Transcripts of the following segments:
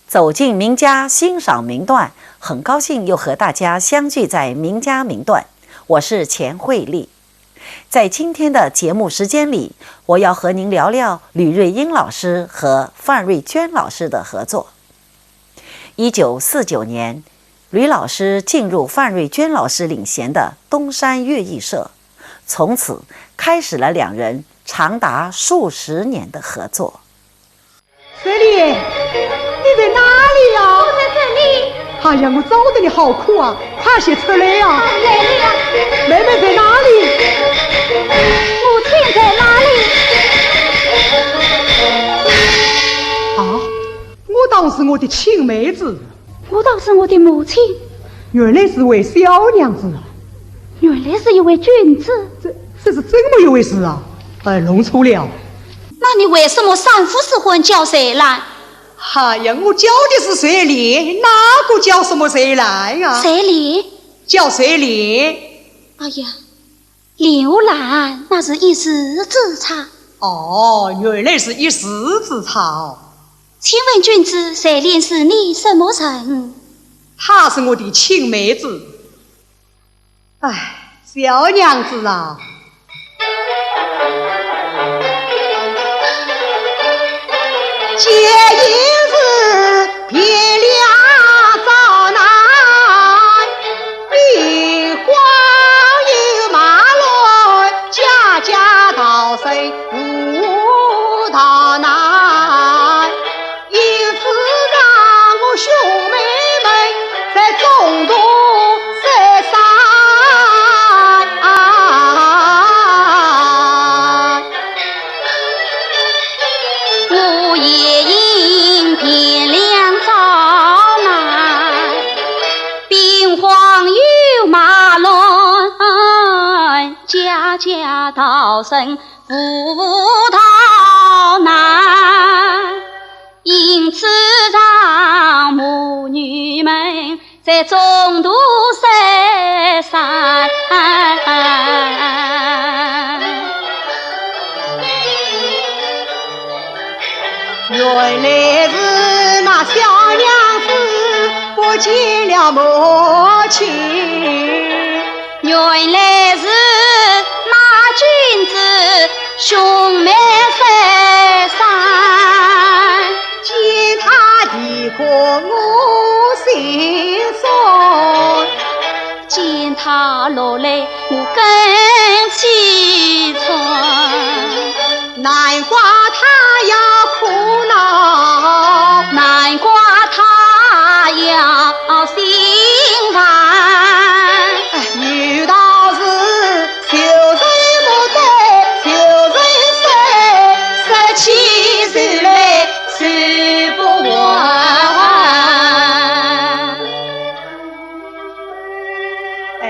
走进名家欣赏名段，很高兴又和大家相聚在名家名段。我是钱慧丽。在今天的节目时间里，我要和您聊聊吕瑞英老师和范瑞娟老师的合作。1949年，吕老师进入范瑞娟老师领衔的东山乐艺社，从此开始了两人长达数十年的合作。水里，你在哪里呀？我在这里。哎呀，我找得你好苦啊，快些出来呀！来了呀！妹妹在哪里？母亲在哪里？啊，我当是我的亲妹子。我当是我的母亲。原来是位小娘子啊！原来是一位君子。这是怎么一回事啊？弄错了。那你为什么三夫四婚叫谁来？哎呀，我叫的是水莲，哪个叫什么谁来呀？谁莲？叫水莲。哎呀，刘兰那是一时之差。哦，原来是一时之差。请问君子，水莲是你什么人？她是我的亲妹子。哎，小娘子啊，结姻日别俩早难，兵荒有马来，家家逃生无逃难。因此让我兄妹们在中途失散。我也因天亮早来，兵荒有马乱，家家逃生无逃难。因此让母女们在中途失散。原来是那小娘子不见了母亲，原来是那君子兄妹失散，见他的过我心酸，见他落泪我更凄怆，难怪他要哭闹，难怪他要心烦。有道是求人莫对，求人谁，十七岁来数不完。哎，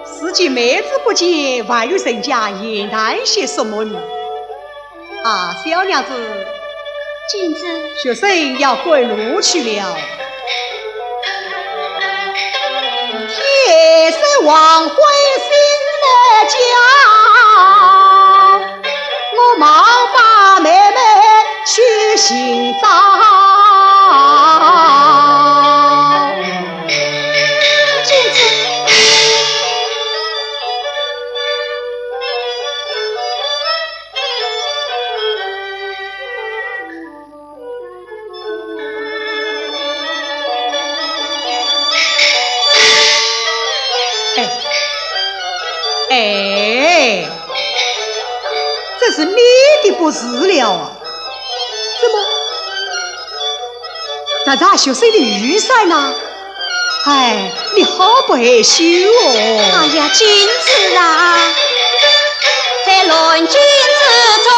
自己妹子不见，还有人家言谈些什么呢？啊，小娘子，君子，学生要归路去了。天色黄昏醒了觉，我忙把妹妹去寻找。君子，哎，这是你的不是了啊！怎么？那大学生的雨伞呢？哎，你好不害羞哦！哎呀，君子啊，在乱军之中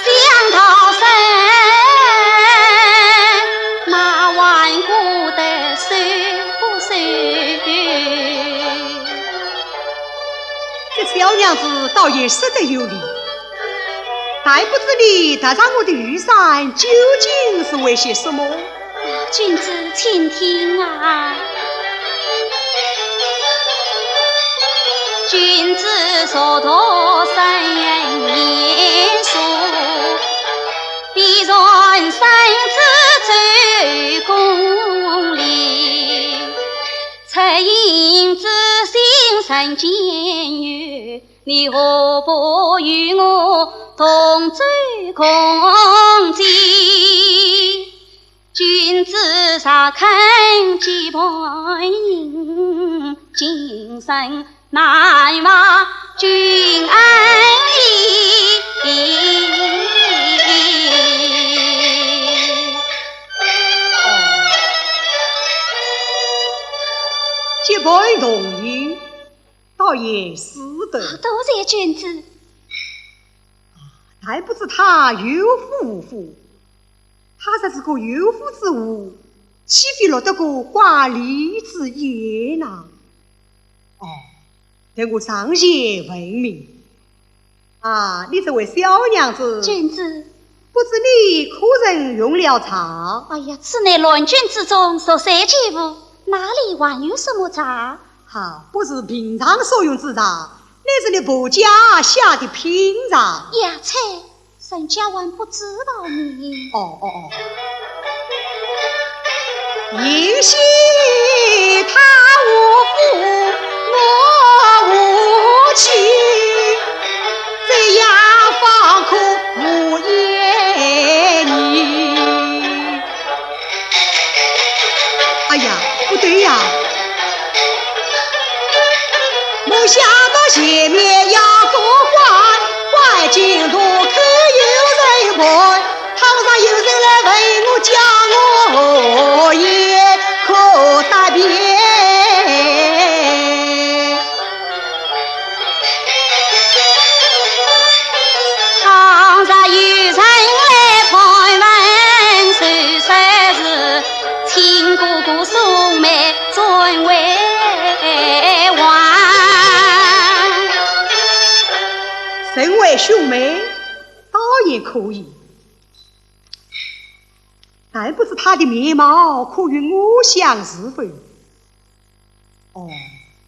想逃生，那顽固的手不手？这小娘子倒也识得有理，但不知你带上我的雨伞究竟是为些什么？君子请听啊，君子所托生言书，必然生子最功利，才因知心生监狱，你何不与我同舟共济？君子啥肯结伴饮，今生难忘君恩义。结伴同饮，倒也是的。多谢君子。还不知他有福无福？他才是个有福之物，岂非落得个挂历之业呢？等我上前问明。你这位小娘子，君子，不知你可曾用了茶？哎呀，此乃乱军之中所设器物，哪里还有什么茶？不是平常所用之茶，乃是你伯家下的品茶。呀切，沈家还不知道你。应惜他无福，我无妻，这样方可无言语。哎呀，不对呀！没想到前面要过关进度可有人陪，堂上有人来问我讲我也可答辩。堂上有人来盘问，谁说是亲姑姑送妹尊为王。身为兄妹倒也可以，但不知他的面貌可与我相似否？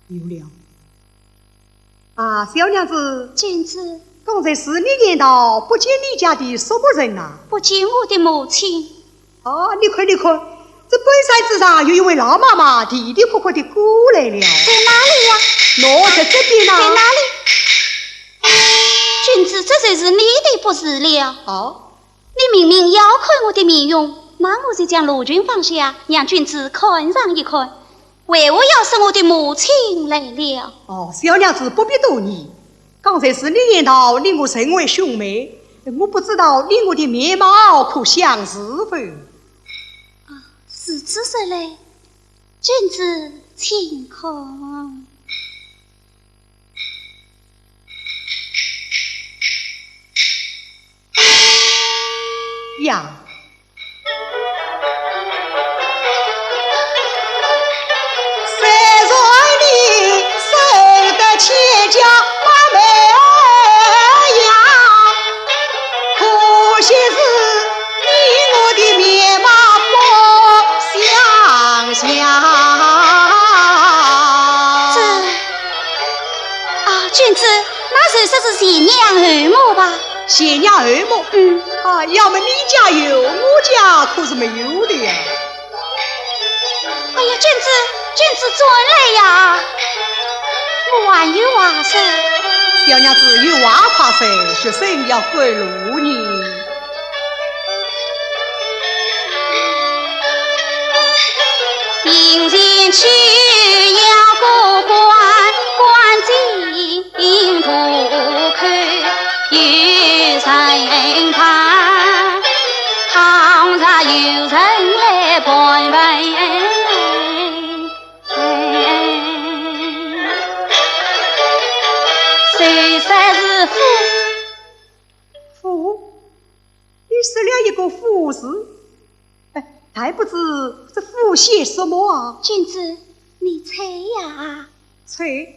有了。小娘子，君子，刚才是你言道不见你家的什么人啊？不见我的母亲。你看，这本山之上有一位老妈妈地地阔阔的过来了。在哪里呀？落在这边啊。在哪里？君子，这就是你的不是了。你明明要看我的面容，那我就将罗军放下，让君子看上一看。为我要是我的母亲来了。小娘子不必多疑。刚才是你言道你我身为兄妹，我不知道你我的面貌可相似否？是此事嘞，君子请看。呀，谁说你守得千家把妹呀？可惜是你我的面貌不相像。君子，那谁说是贤娘儿母吧？贤娘儿母？要么你家有，我家可是没有的呀。哎呀，君子转来呀！我还有话说。小娘子有话夸说，学生要回路你。迎前去要过关，关进土口有人看，堂上有人来盘问。谁说是父？你说了一个父字，还不知这父写什么啊？君子，你猜呀？猜？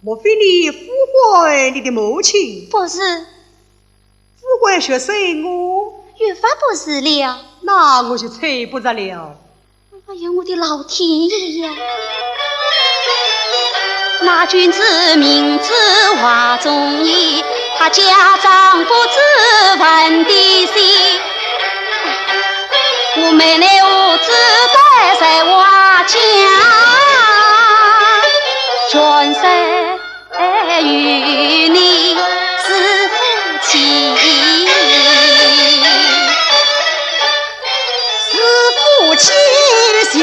莫非你呼唤你的母亲？不是。呼唤学生我？越发不是了。那我就猜不着了。哎呀，我的老天爷呀！那君子明知画中意，他家丈夫自刎的心，我妹妹无知待在瓦墙，全身与你是夫妻，是夫妻就是夫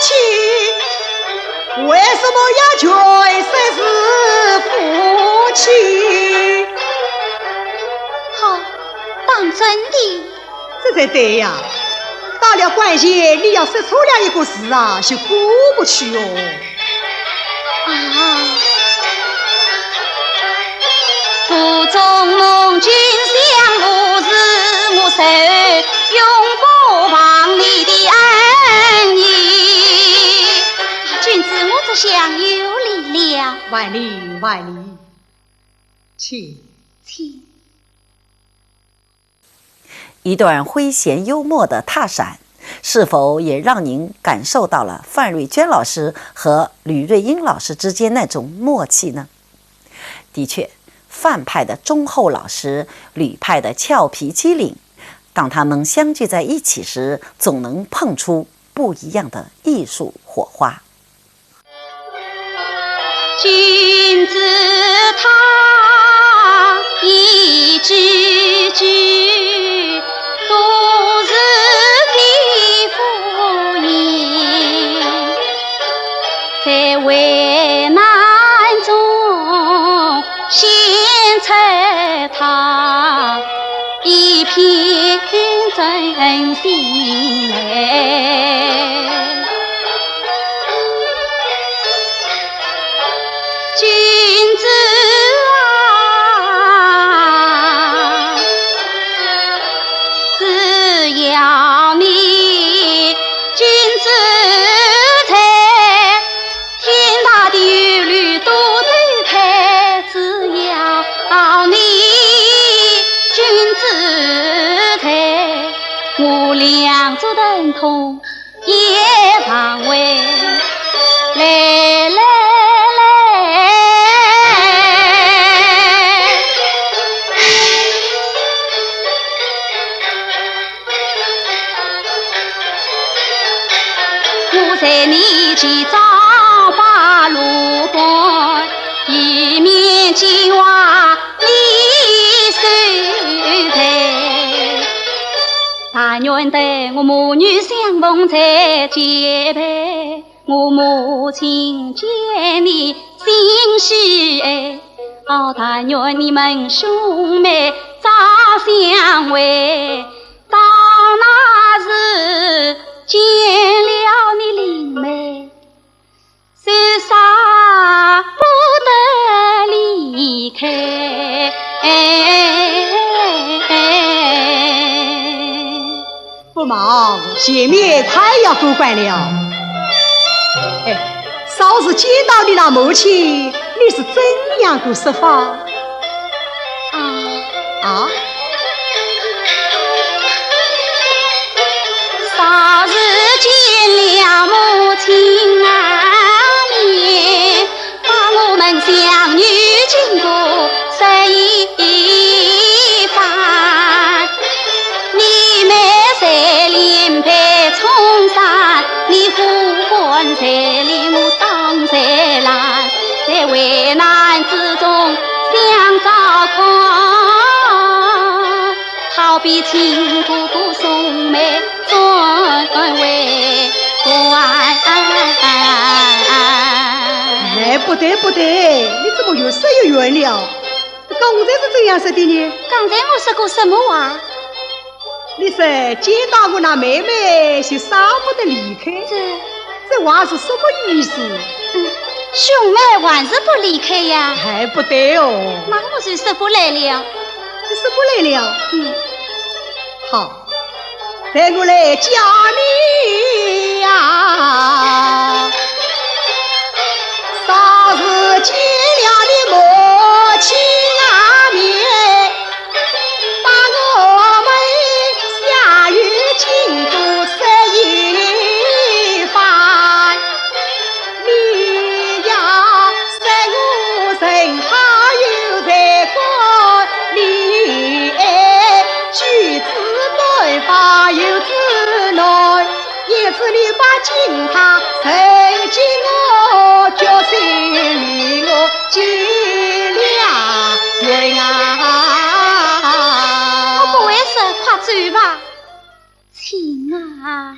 妻，为什么要全身是夫妻？好，当真的。这才对呀！到了关键，你要说出了一个字啊，就过不去哦。啊！腹中梦君相无日，我手永不忘你的恩义。君子，我这厢有礼了。万里万里，请。一段诙谐幽默的踏闪，是否也让您感受到了范瑞娟老师和吕瑞英老师之间那种默契呢？的确，范派的忠厚老实，吕派的俏皮机灵，当他们相聚在一起时，总能碰出不一样的艺术火花。君子他一句句，度日的敷衍，在危难中献出他一片真心来。君子啊，只要你君子在，天大的忧虑都推开，只要你君子在，我俩做等同也防卫，来来。在你前早把路过，一面金花你手抬，但愿等我母女相逢在结拜，我母亲见你心喜爱，但愿你们兄妹早相会，到那时见了你灵妹，手刹不得离开。不忙，前面快要过关了。稍时见到你那母亲，你是怎样个说法？少日见了母亲面，把我们相女经过说一番。你妹在连排冲山，你夫婚在连我当在难，在危难之中相照看，好比亲姑姑送妹转为端。不对不对，你怎么越说越远了？刚才是怎样说的呢？刚才我说过什么话？你说见到我那妹妹就舍不得离开，这话是什么意思？兄妹还是不离开呀？不对哦。那我就说不来了。你说不来了？好，带我来家里呀。少时见了你母亲面，把我们下雨进度说一番。你要说我人好有才，是你把金他谁进我脚心里我结了缘啊！我不为事，快走吧，亲啊，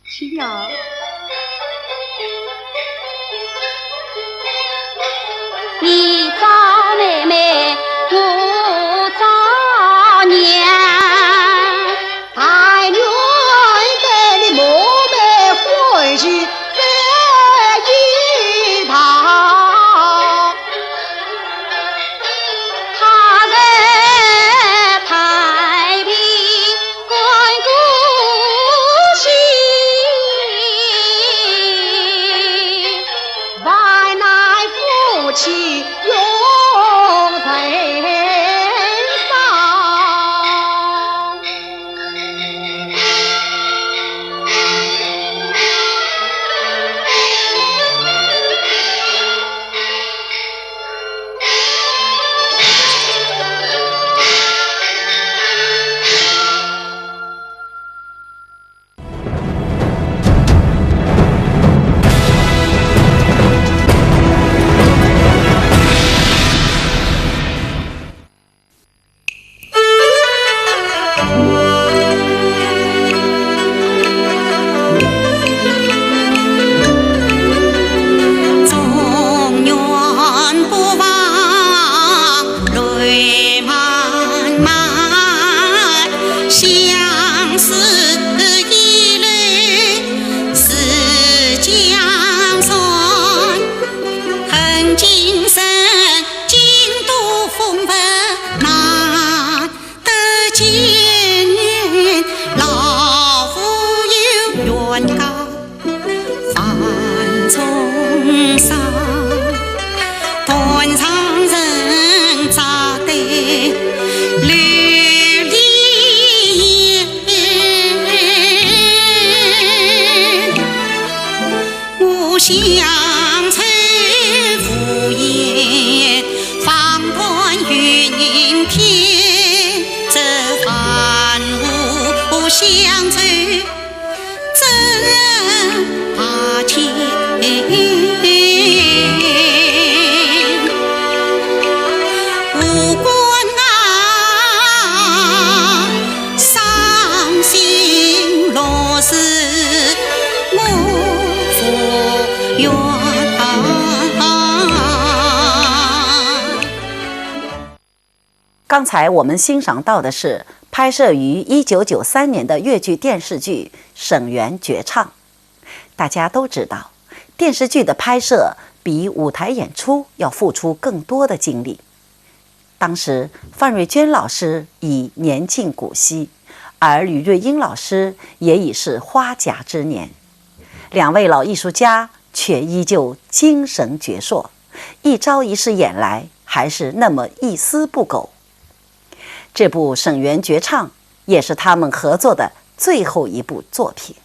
亲啊！你找妹妹，我找娘，大女带你妹妹回去这一趟，他在太平关顾惜，外乃夫妻永在上。中原不忘泪漫漫，相思一缕是江山。恨今生京都风尘难得见面，老夫有冤家犯重伤，断肠人咋得流离烟？我乡愁无言，芳断云天，这凡物相随真把情。无关啊，伤心落事我负冤。刚才我们欣赏到的是拍摄于1993年的越剧电视剧《沈园绝唱》。大家都知道，电视剧的拍摄比舞台演出要付出更多的精力。当时范瑞娟老师已年近古稀，而吕瑞英老师也已是花甲之年，两位老艺术家却依旧精神矍铄，一招一式演来还是那么一丝不苟。这部《沈园绝唱》也是他们合作的最后一部作品。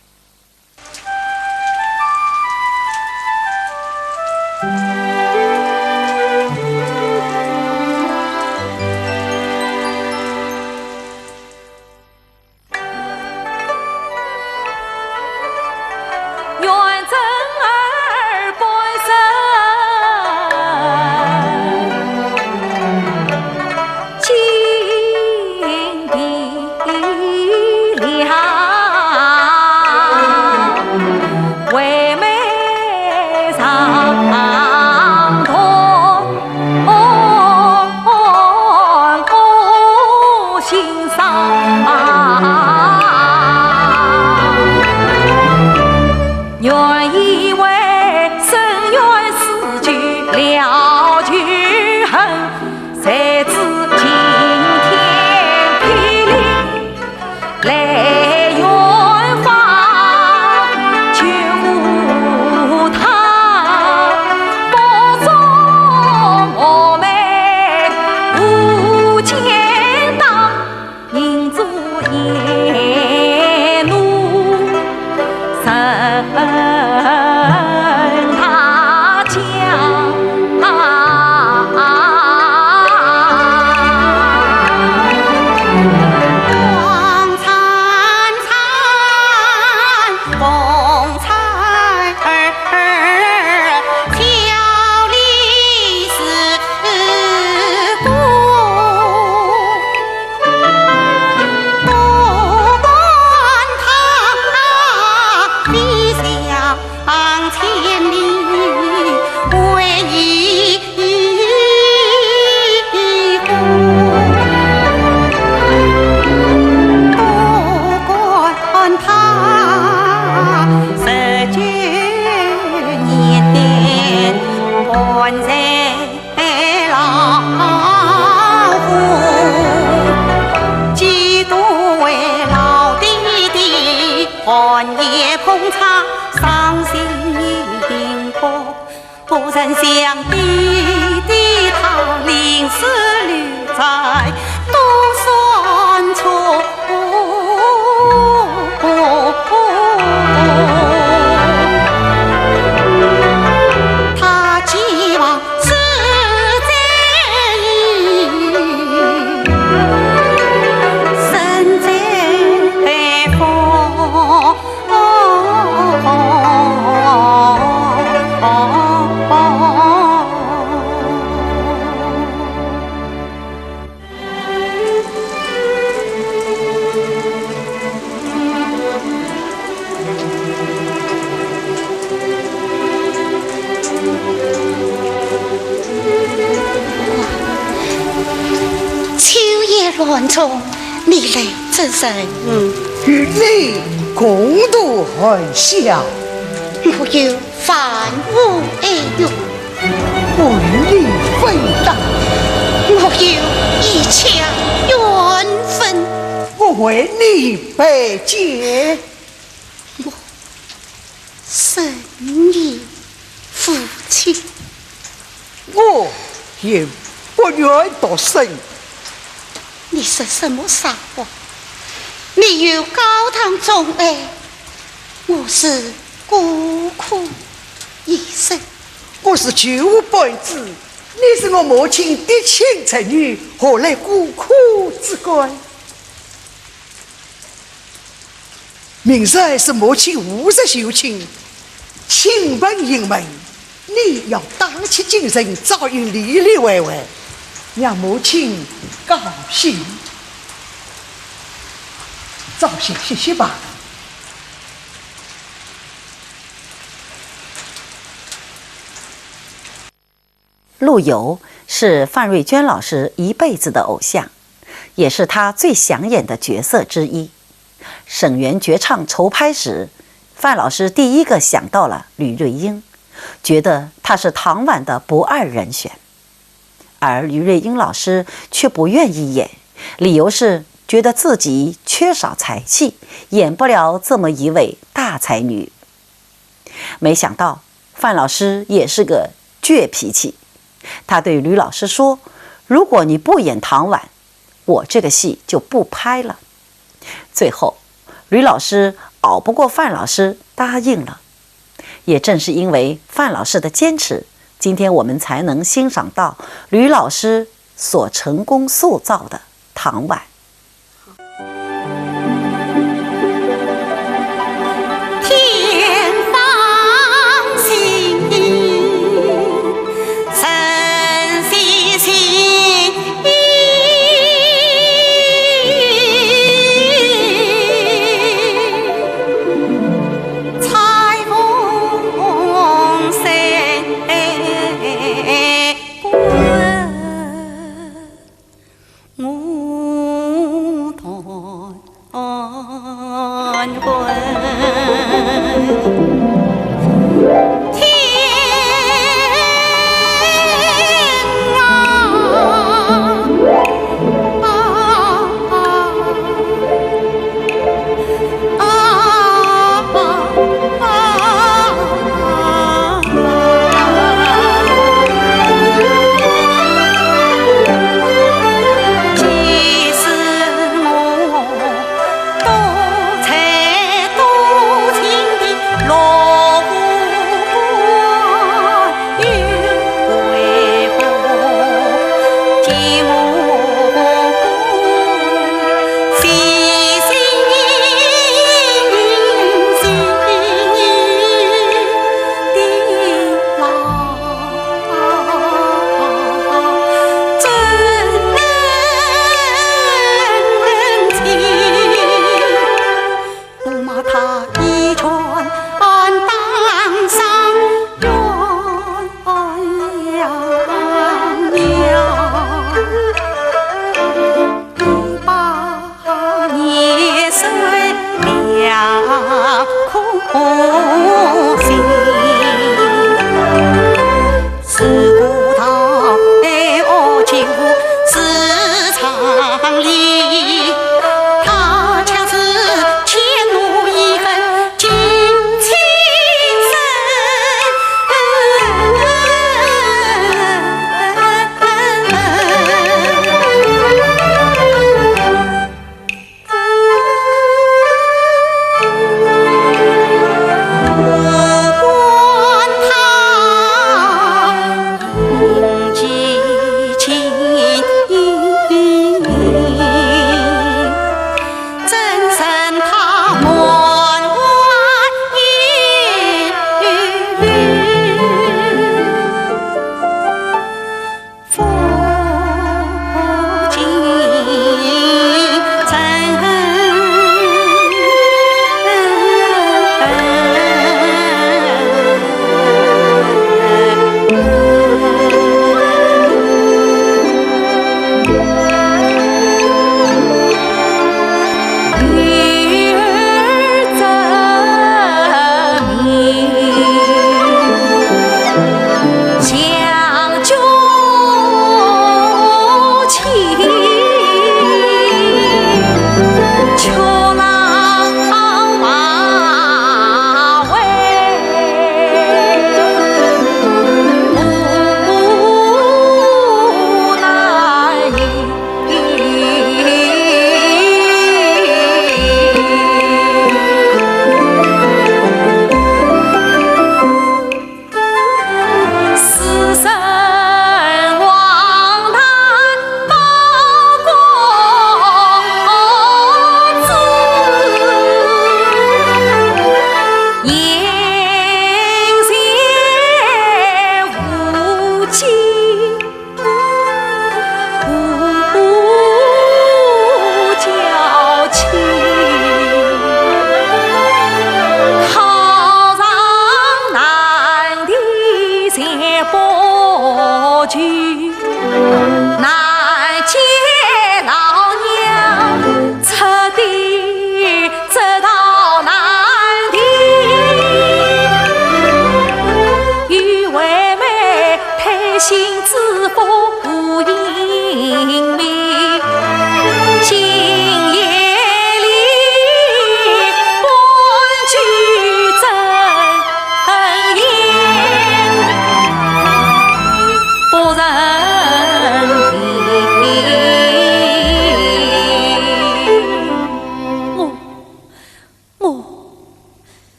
愿真儿本身金碧亮，为美长同我欣赏。愿意为深渊死去了句恨，谁知今天霹雳来远方，求他保重我们无间道，迎着半夜捧茶，伤心盈波。不曾想弟弟他临死留在都算错。他寄望是在身在北方。乱中，你来真神，与你共度欢笑，我有凡无爱欲，我与你分担，我有一腔缘分，我为你拜见，生你父亲，我也不愿多生。你是什么傻话？你有高堂宠爱，我是孤苦一生。我是旧辈子，你是我母亲的亲侄女，何来孤苦之怪？明日是母亲50寿庆，亲朋迎门，你要打起精神，早应里里外外，让母亲高兴。早些歇歇吧。陆游是范瑞娟老师一辈子的偶像，也是他最想演的角色之一。沈园绝唱筹拍时，范老师第一个想到了吕瑞英，觉得她是唐婉的不二人选。而吕瑞英老师却不愿意演，理由是觉得自己缺少才气，演不了这么一位大才女。没想到范老师也是个倔脾气，他对吕老师说，如果你不演唐婉，我这个戏就不拍了。最后吕老师熬不过范老师，答应了。也正是因为范老师的坚持，今天我们才能欣赏到吕老师所成功塑造的唐婉。我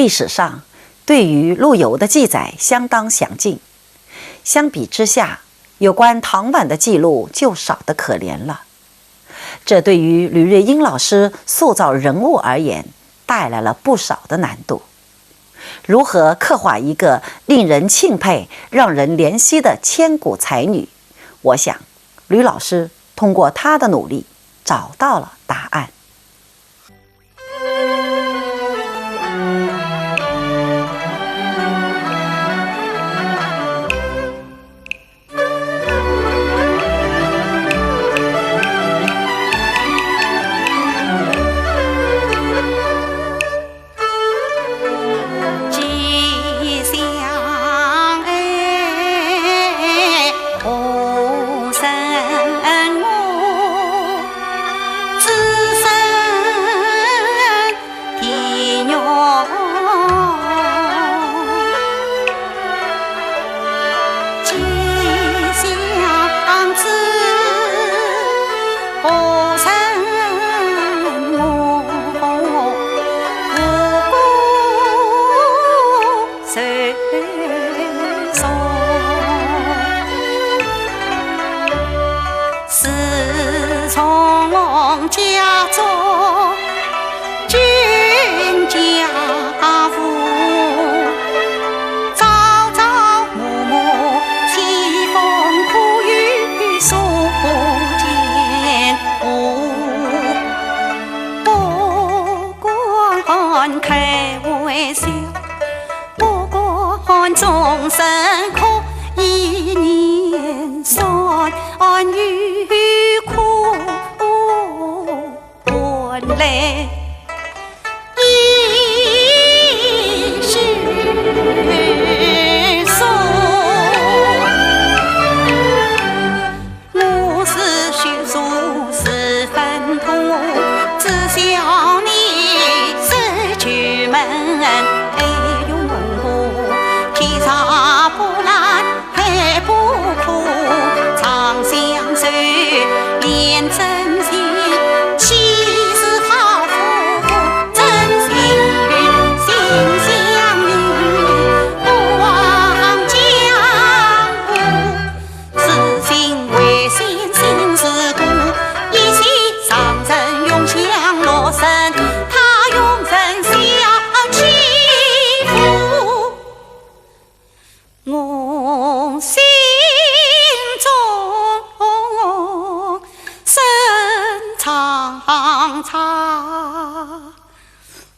历史上对于陆游的记载相当详尽，相比之下，有关唐婉的记录就少得可怜了。这对于吕瑞英老师塑造人物而言，带来了不少的难度。如何刻画一个令人钦佩、让人怜惜的千古才女？我想，吕老师通过他的努力找到了答案。家中君家父，朝朝暮暮凄风苦雨诉艰苦，不管开玩笑，不管众生苦，一年酸与苦来一世诉，我是学术十分痛，只想你失去门爱用我，天上不蓝海不苦，长相守连真心。我心中深长长，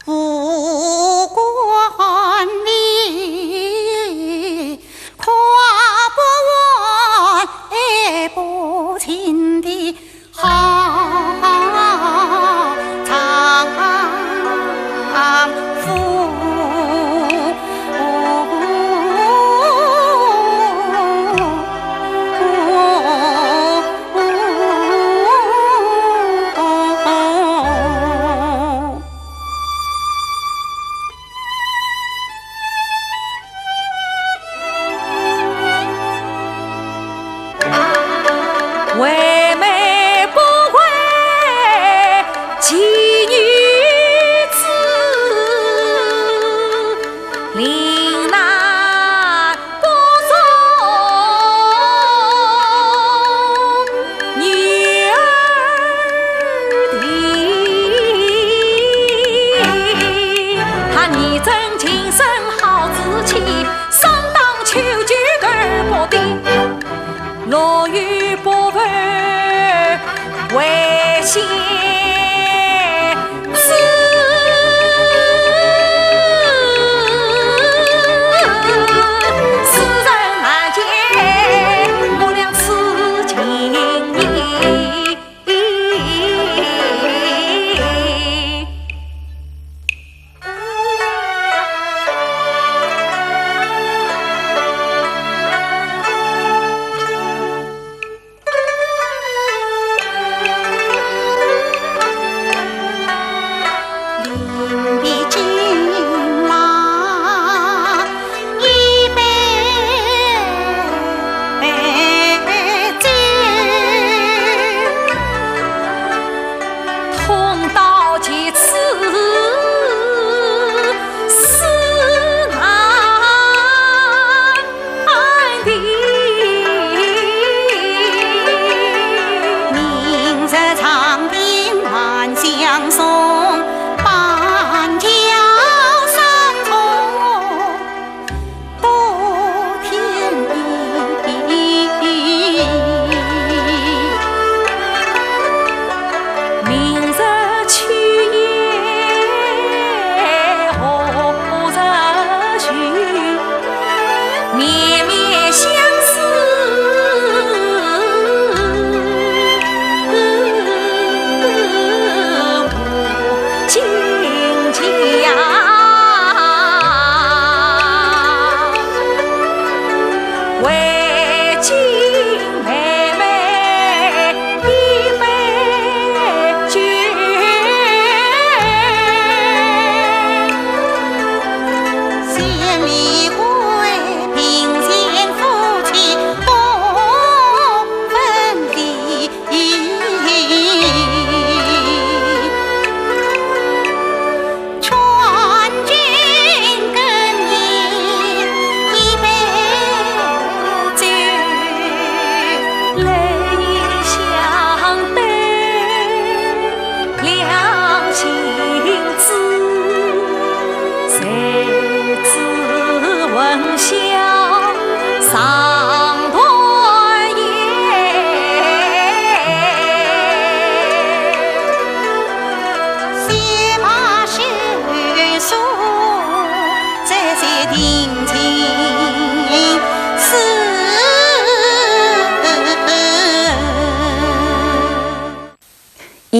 无关你跨不完爱不尽的好丈夫。为美不为其女子，岭南播种女儿的，她拟真情深好志气，上当求救儿不定，落雨不问为先知，世人难见我俩此情意。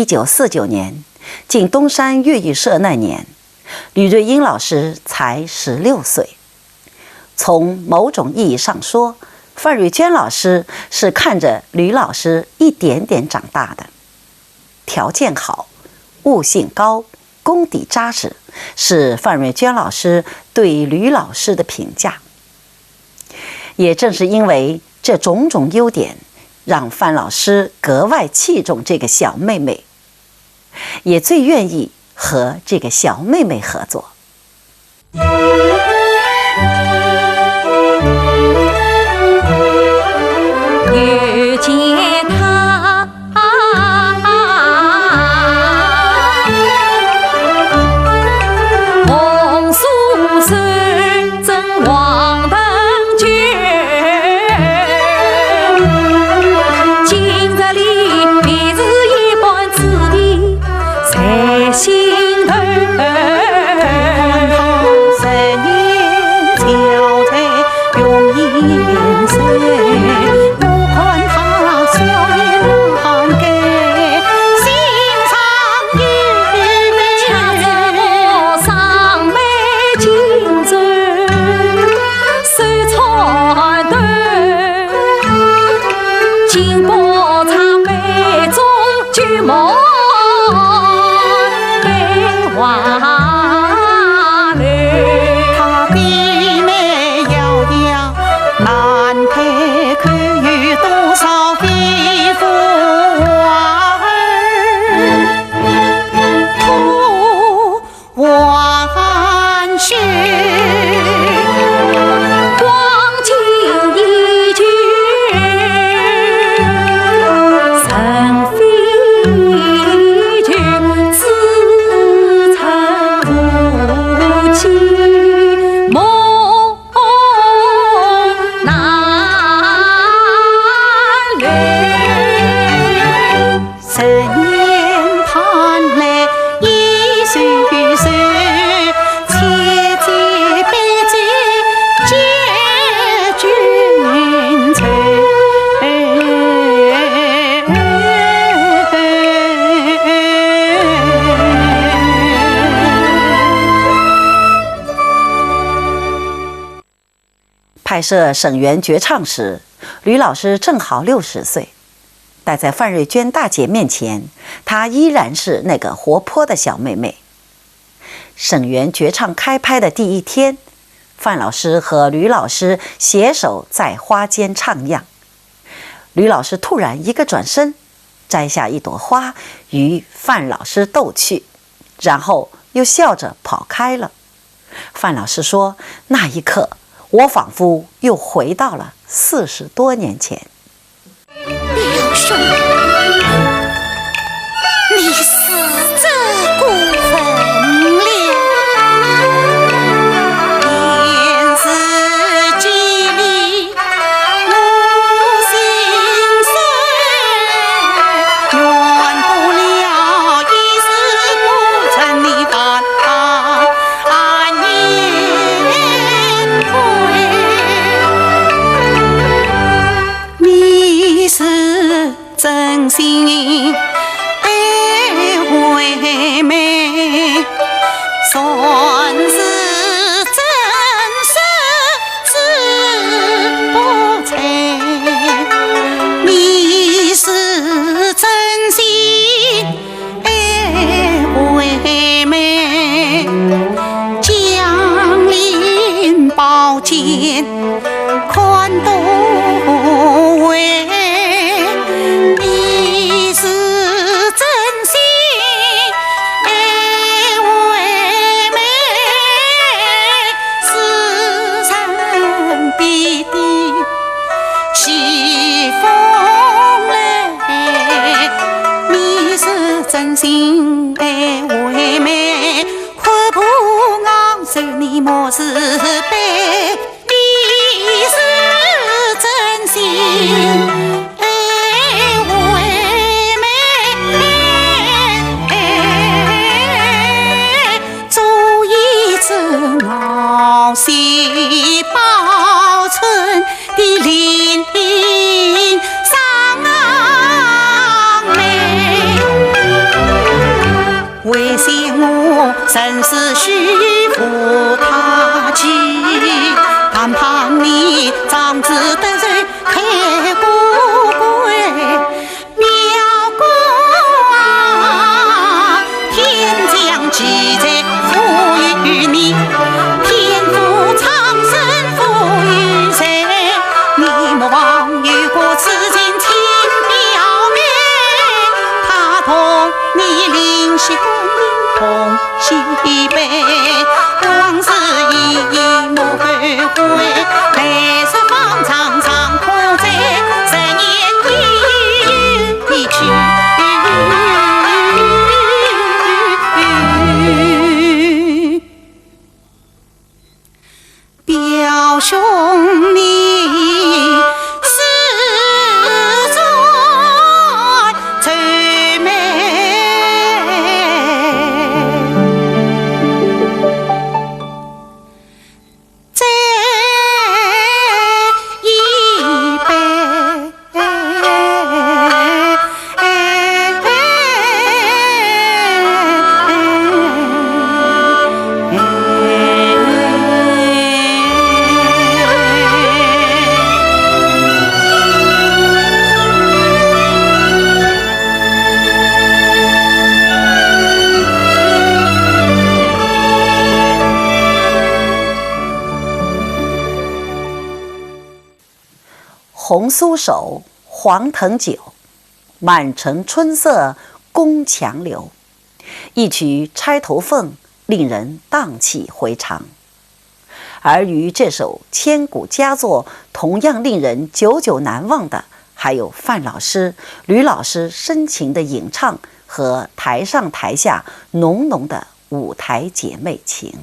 1949年进东山粤语社那年，吕瑞英老师才16岁。从某种意义上说，范瑞娟老师是看着吕老师一点点长大的。条件好，悟性高，功底扎实，是范瑞娟老师对吕老师的评价。也正是因为这种种优点，让范老师格外器重这个小妹妹，也最愿意和这个小妹妹合作。遇见他，红酥手正黄灯卷，今日里便是一般子弟在心头。拍摄省园绝唱时，吕老师正好60岁，但在范瑞娟大姐面前，她依然是那个活泼的小妹妹。省园绝唱开拍的第一天，范老师和吕老师携手在花间徜徉。吕老师突然一个转身，摘下一朵花与范老师逗趣，然后又笑着跑开了。范老师说，那一刻我仿佛又回到了40多年前。刘兄，你死这股分了，便是几里无心碎，怨不了一时不成你烦颜回。你是真心爱惠妹，算是真实知不才。你是真心爱惠妹，将临宝剑宽多为。你是真心爱惠妹，时常必定起风来。你是真心爱惠妹，看不昂首你莫自卑。你是真心傲气报春的林上梅。生死须负他去，但盼你长子得瑞开国归。苗国啊，天将记载赋予你，天父苍生赋予谁？你莫忘有过此情亲表妹，他同你灵犀观音同西北，往事一一莫后悔，来日方长长可在，10年一去。表兄你实在最美，这一杯红酥手，黄藤酒，满城春色宫墙柳。一曲钗头凤，令人荡气回肠。而与这首千古佳作同样令人久久难忘的，还有范老师、吕老师深情的吟唱和台上台下浓浓的舞台姐妹情。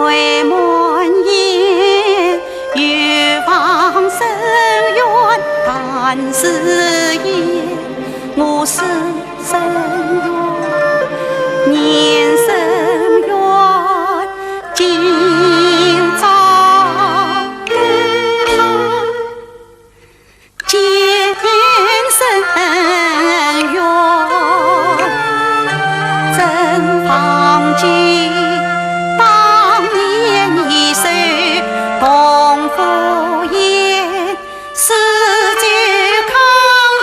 来满眼，欲望深远，但是也我是深远，年深远。句当年一首同赴宴，诗酒慷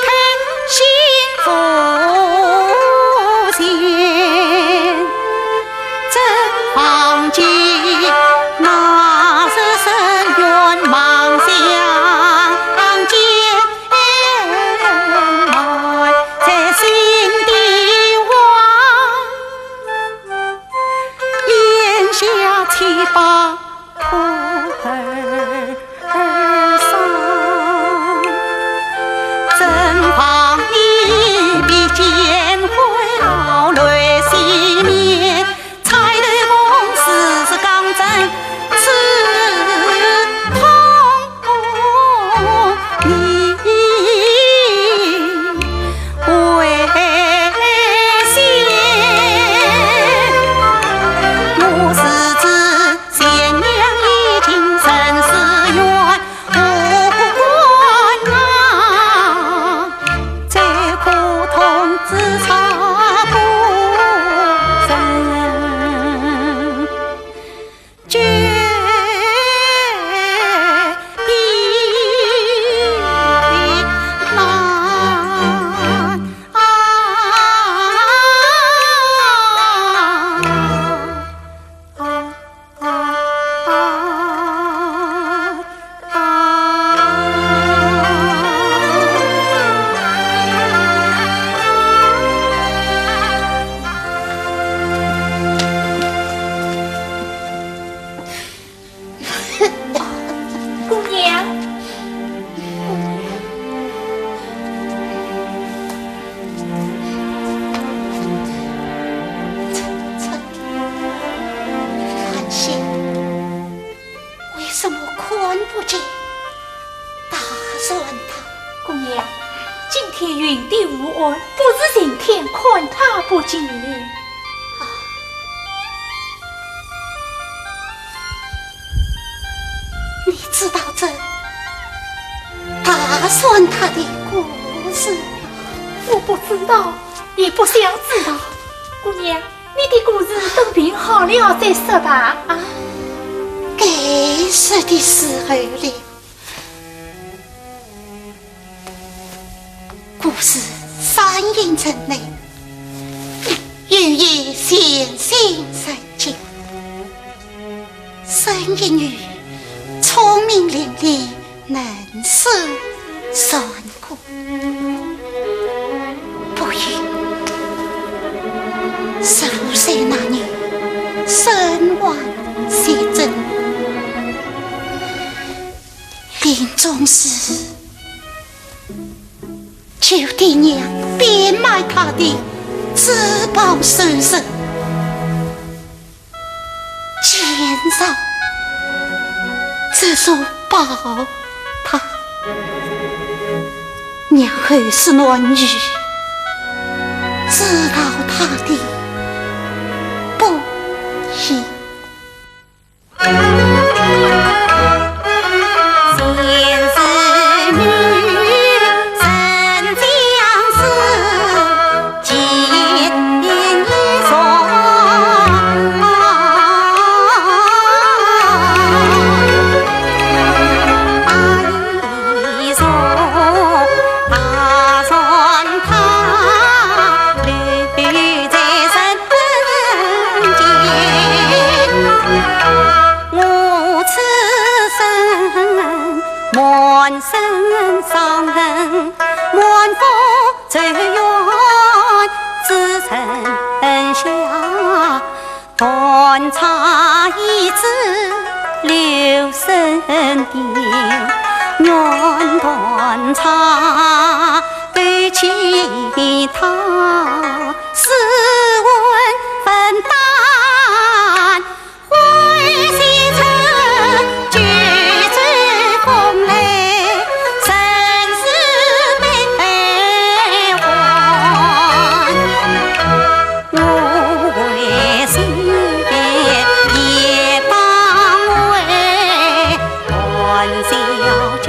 慨幸福前，正方记那是深远梦想见埋在心底望，咽下七八哭儿伤，正旁一笔见回老泪洗面，彩头梦丝是刚正刺痛你为先，我是知贤娘已经生死缘无关啊，再苦痛只差不生，绝地难姑娘，安心，为什么看不见？打算他，姑娘，今天云地无岸，不是晴天，看他不见。你知道这打算他的故事吗？我不知道，也不想知道。姑娘，你的故事等病好了再说吧。啊，该说的时候了。故事三言成内，有意显性神经，声音语聪明伶俐，能诗善歌，不允15岁那年身患血症，临终时求爹娘变卖他的至宝首饰，减少这所保他。娘后是暖语，知道他的不易。满身伤痕，满腹咒怨，只剩下断肠一纸留身边，愿断肠对其他，试问分担欢喜成举止风雷，生死悲欢，我为心也当为欢笑举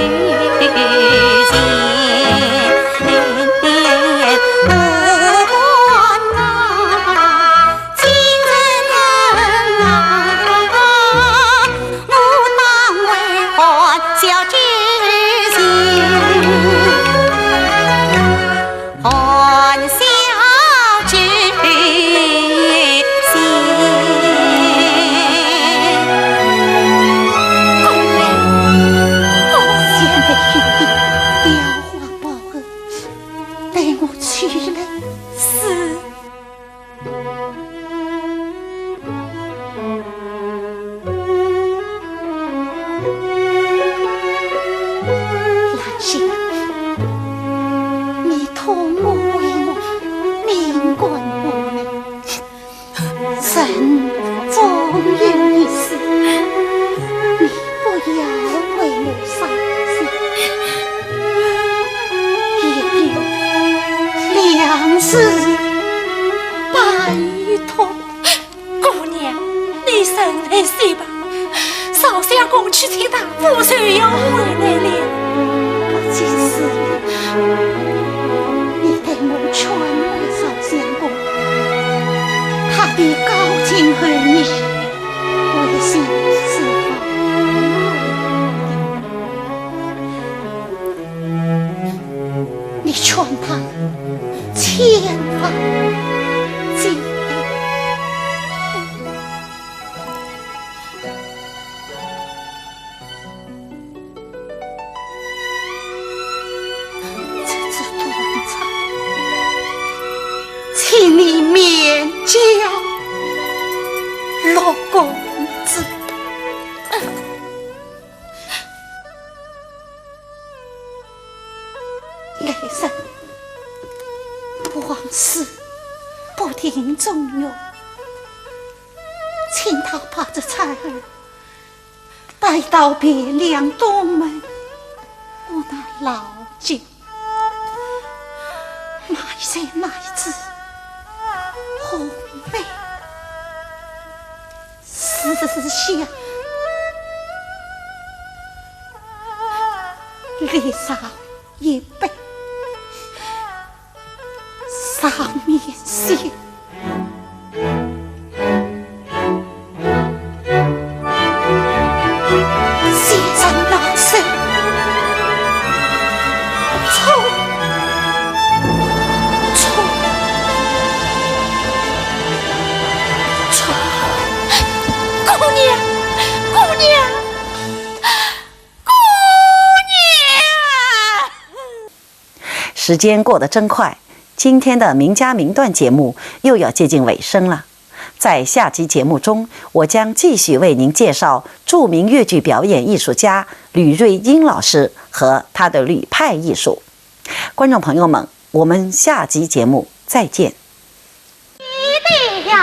是拜托。姑娘，你身来些吧，少相公去请大夫随要回来了。不仅是你对我劝慰少相公，他的高情儿女为心是否？你劝他千万记得。这次断肠，请你免教陆公子。来生往事不停中用，请他把这彩儿带到汴梁东门我那老家，埋在那一只红梅思想，立上一杯上面写上老身冲姑娘，姑娘，姑娘。时间过得真快，今天的名家名段节目又要接近尾声了。在下集节目中，我将继续为您介绍著名越剧表演艺术家吕瑞英老师和他的吕派艺术。观众朋友们，我们下集节目再见。对呀，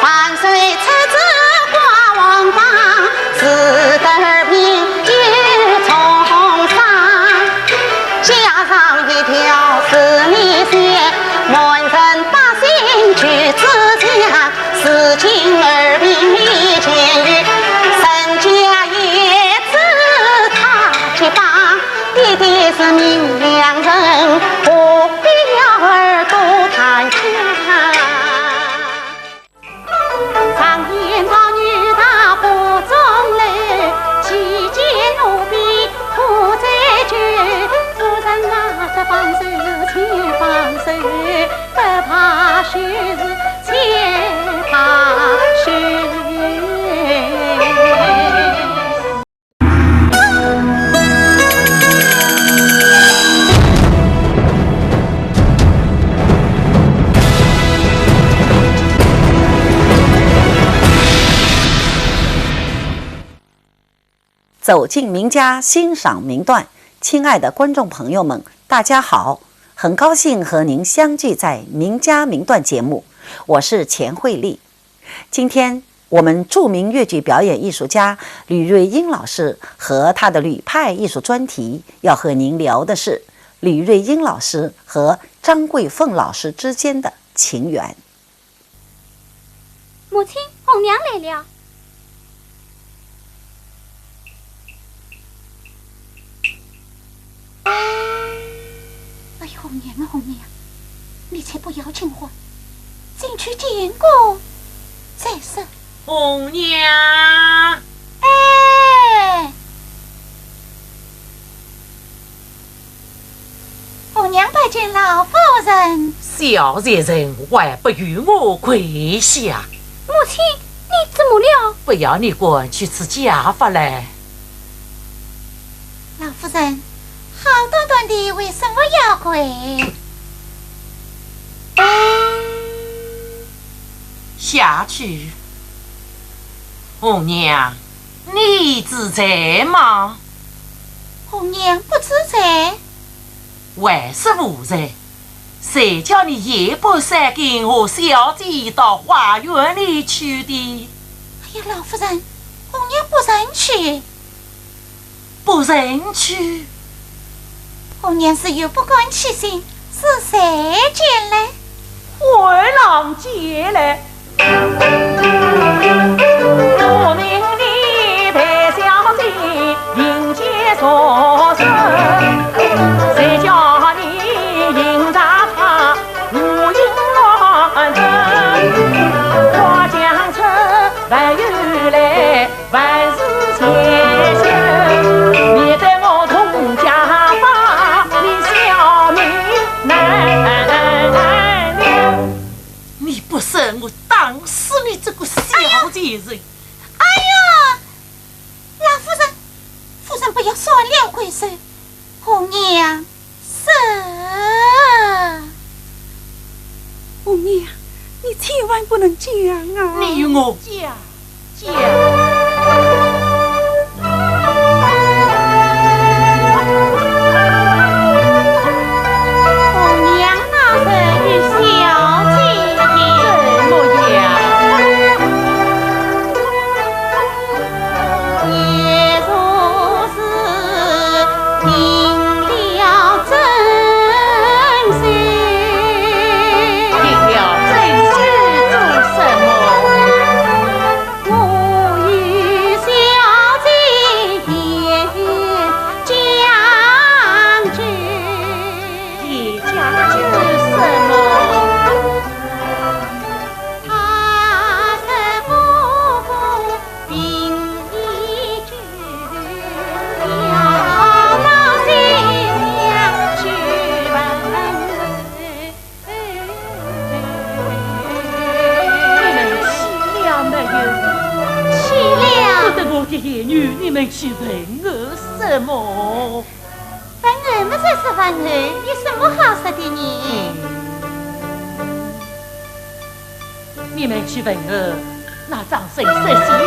万岁车子挂王榜，四德名也重上，加上一条四里线，门人百姓去自强，四亲二病一千余，沈家也自他去帮，一定是明良人，何必要耳朵谈情啊？常言道女大不中泪，其间奴婢苦在绝，夫人啊这放手请放手，不怕羞且怕羞。走进名家，欣赏名段。亲爱的观众朋友们，大家好，很高兴和您相聚在名家名段节目，我是钱慧丽。今天我们著名越剧表演艺术家吕瑞英老师和他的吕派艺术专题，要和您聊的是吕瑞英老师和张桂凤老师之间的情缘。母亲，红娘来了。哎，红娘啊，红娘，你才不要紧活，进去见过再说。红娘，哎，红娘拜见老夫人。小贱人还不与我跪下！母亲，你怎么了？不要你滚去吃家法来！老夫人，好端端的为什么要跪？下去。红娘，你自在吗？红娘不自在。为什无在？谁叫你夜不三更和小姐到花园里去的？哎呀，老夫人，红娘不认去。不认去？红娘是又不敢起心，是谁见来？回郎接来。我命你陪小姐迎接所生，谁叫你迎着他无影乱真？花江城万有来，万事千行，免得我同家法，你小命难留。你不生我当死你这个小贱人！哎呀，老夫人，夫人不要酸了回首，红娘是。红娘，你千万不能这样啊！你与我讲。红娘那是与小姐怎么样？也若是听了真心，听了真是做什么？我与小姐言将军，你讲究什么？他是夫妇并一句，要到新娘去你们起了没有？去了。不得我的言语，你们去问我什么？问我们才是问我，有什么好说的呢？你们去问我那张神色是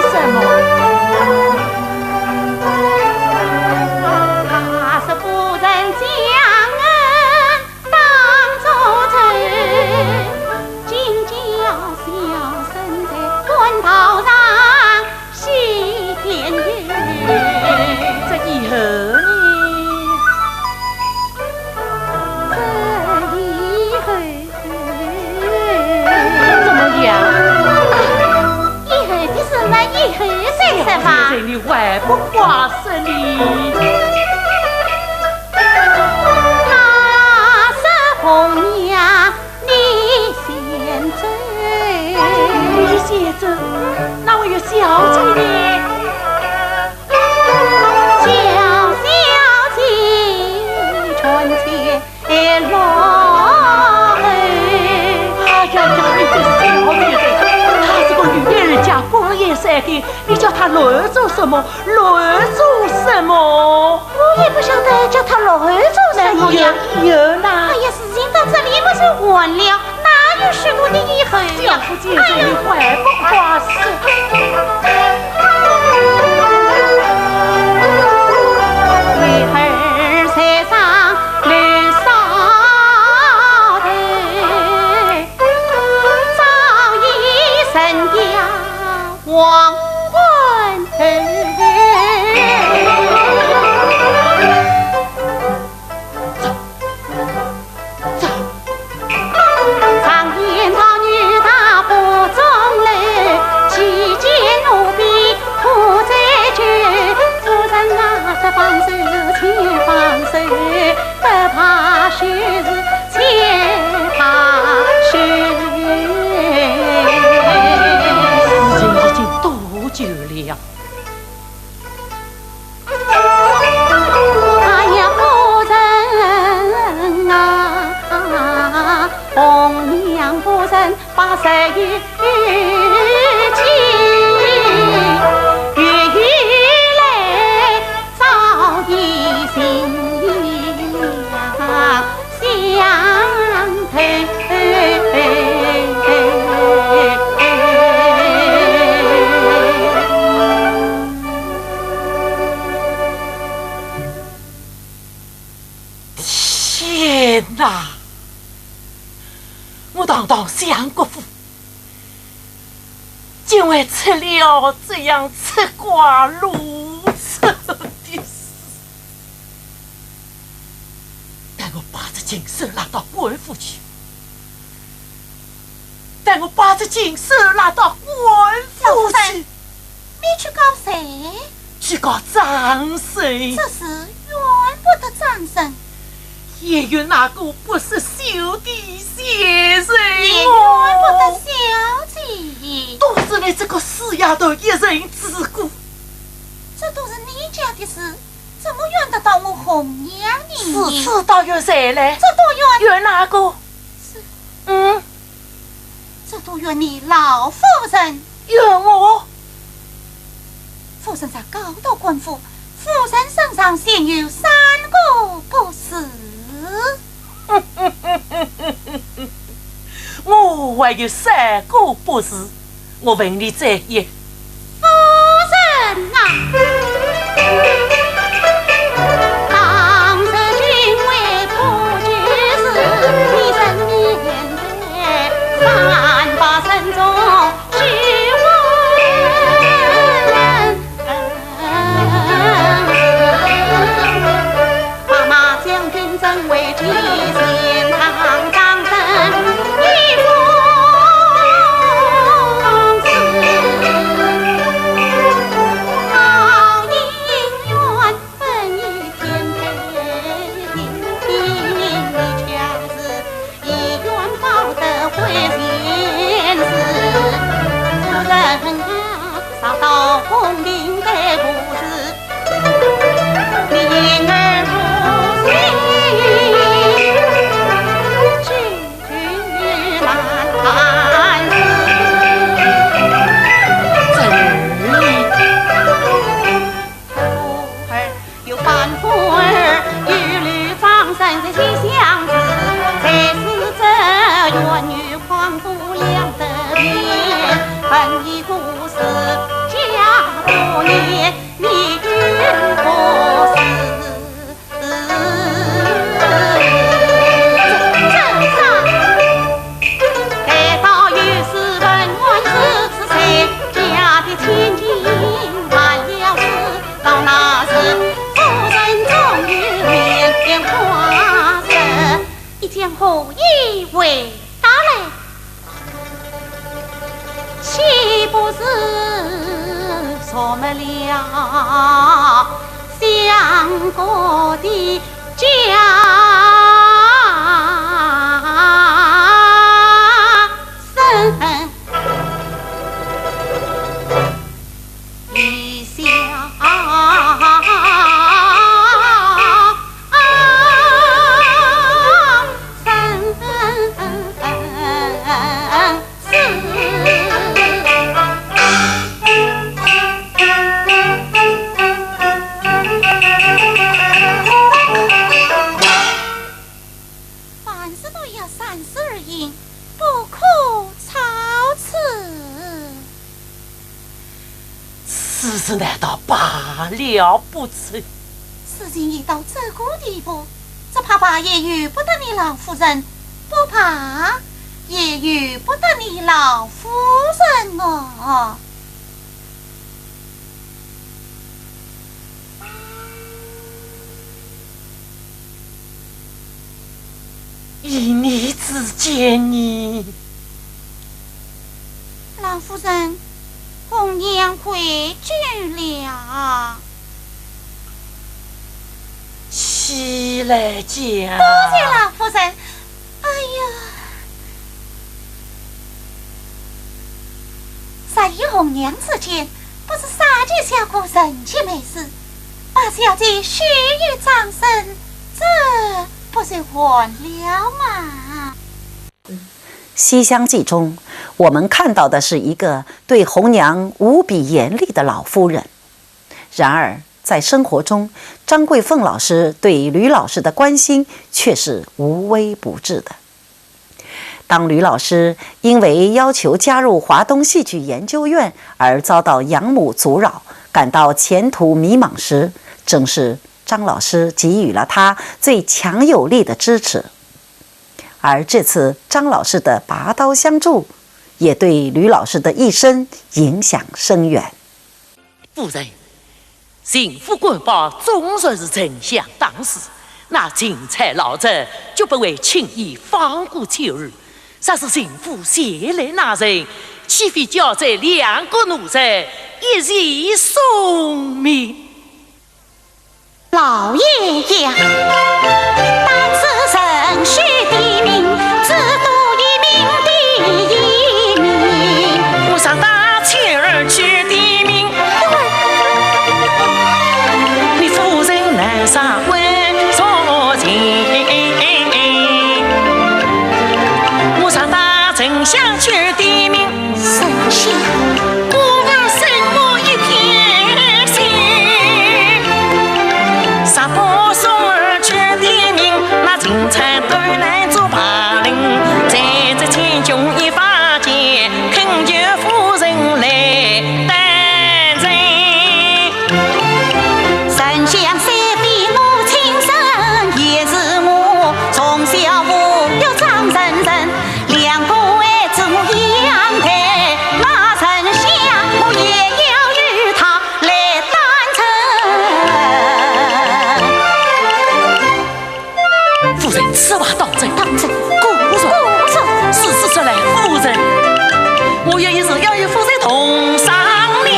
什么？他是夫人将恩当作仇，今朝小生在官头上戏天月。这以后呢？这以后怎么样？以后的事嘛，以后再说吧。这里还不花生你？他是红娘，你先走。你先走，那我有小姐呢？叫小姐春天落。哎呀呀，你这小女人，她是个女儿家光颜三更，你叫她乱做什么？乱做什么？我也不晓得叫他乱做什么呀。有呢？哎呀，事情到这里不是完了，哪有许多的以后小呀？不见这里还不花事？为儿才上绿梢头，早已生掉黄昏头。常言道女大不中楼，其间奴婢苦在绝。夫人啊，这放手请放手，不怕羞是且怕羞。事情已经多久了？哎呀，夫人啊，红娘夫人把十月起，月月来早已心娘相投。天哪！我堂堂相国府，竟会出了这样吃瓜如仇的事！我把这金手拉到官府去，带我把这金手拉到官府去。你去告谁？去告张生。这事怨不得张生，也怨那个不是兄弟先生，也怨不得小姐。都是你这个死丫头一人之故。这都是你家的事，怎么怨得到我红娘你？是到怨谁嘞？这都怨怨哪个？这都怨你老夫人。怨我？夫人在高道官府，夫人身上现有3个不是。我还有3个不是，我问你这一。夫人啊，当时君为不举事，你身面在3把身中许我。妈妈将军真为提前堂张生一封词，好姻缘本已天配，你恰是一愿报得回前世。夫人啊，扫到红绫的故事，灵儿不信，句句难谈妇儿有半妇儿，一缕芳生在心相思，才是这冤女狂夫两得面，本已故事家多年，你允不是？江湖以为大嘞，岂不是说没了相国的家生一笑？此事难道罢了不成？事情已到这个地步，只怕爸也遇不得你老夫人，不怕也遇不得你老夫人哦。一念之间呢，老夫人，红娘回去了。起来讲。多谢老夫人。哎呀，在与红娘之间，不是杀鸡小姑人情没事，把小姐许于张生，这不是还了吗？《西厢记》中，我们看到的是一个对红娘无比严厉的老夫人。然而，在生活中，张桂凤老师对吕老师的关心却是无微不至的。当吕老师因为要求加入华东戏剧研究院而遭到养母阻扰，感到前途迷茫时，正是张老师给予了他最强有力的支持。而这次张老师的拔刀相助，也对吕老师的一生影响深远。夫人，幸福官报总算是真相当时，那钦差老者绝不会轻易放过秋儿。若是情妇前来纳人，岂非叫这两个奴才一起送命？老爷呀，当此程序的名，只读一名第一名。我想打秋儿去的名，你夫人难杀问所情。我想打丞相去的名，丞相，孤儿生我一片心。杀破送儿去的名，那钦差都来做把令，在这千穷一发间，恳求夫人来担任。丞相虽比我亲生，也是我从小我有长人人，两个孩子我养大，那丞相我也要与他来担承。夫人此话当真？当真，故说。事实说来，夫人，我愿意是要与夫人同商量。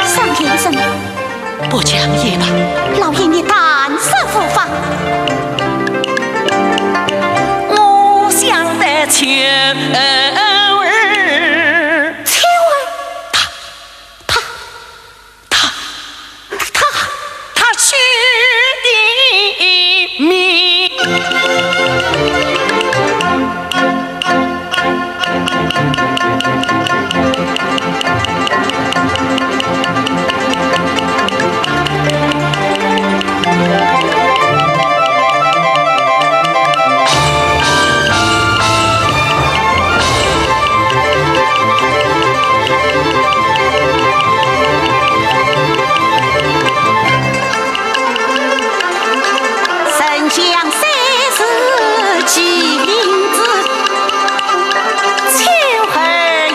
商量什么？不讲也罢。老爷你但是复方。我想得秋儿，秋儿，他去的名。丞相虽是其名字，秋儿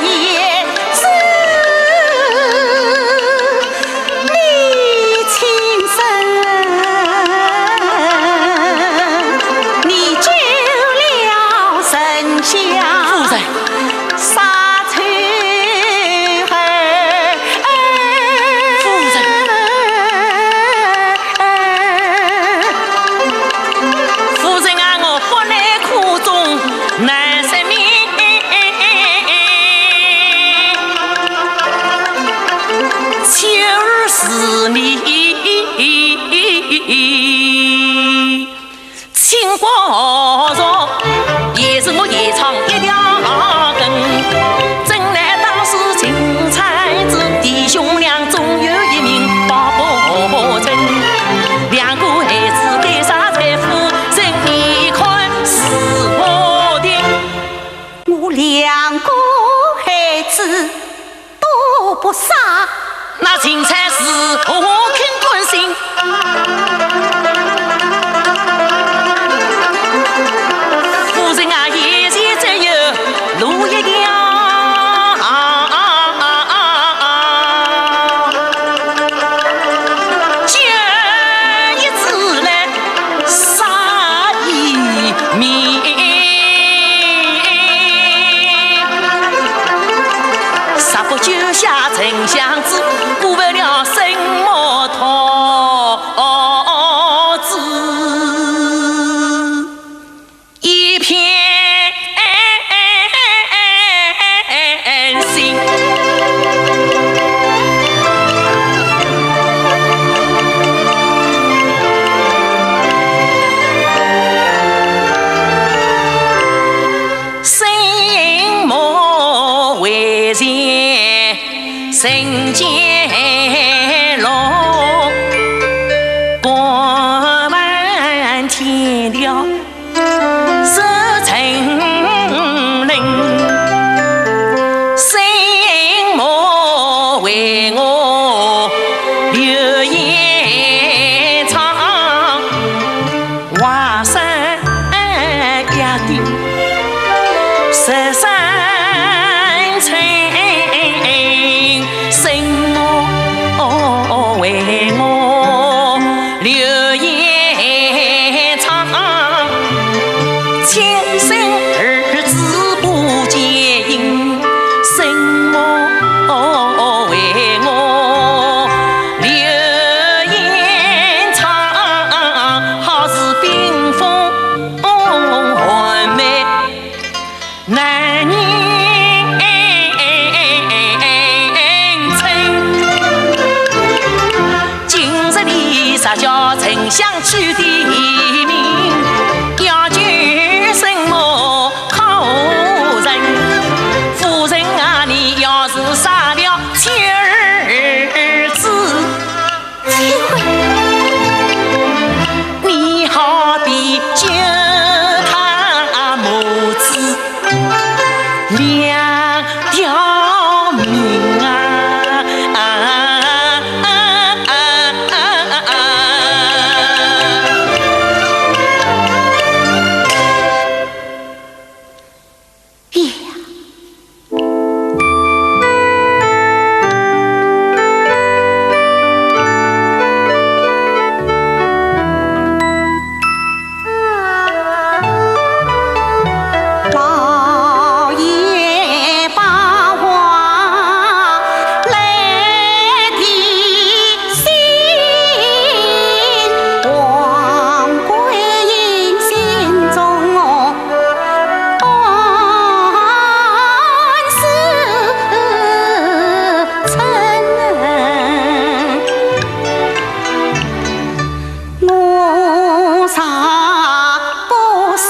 也是你亲生，你救了丞相。夫人，杀秋儿，夫夫人啊，我不耐苦衷难赦免。秋儿是你清光荣，也是我夜闯一条根。真乃当时钦差子弟兄俩总有一名保不成，两个孩子该啥财富，人一看是我的。我两个孩子都不杀，那钦差是何肯关心？夫人啊，眼前只有路一条。就一次来杀一命，杀不救下丞相子，顾不了什么桃子，一片心。心莫为然，人间路，过满天条是成人。心莫为我留言长，华山压顶十三层，心莫为我留言长。取的名，要求什么靠人？夫人啊，你要是杀了妻儿子，你好比救他母子两条命啊！老爷把话来提醒，王贵人心中安是真，我杀不杀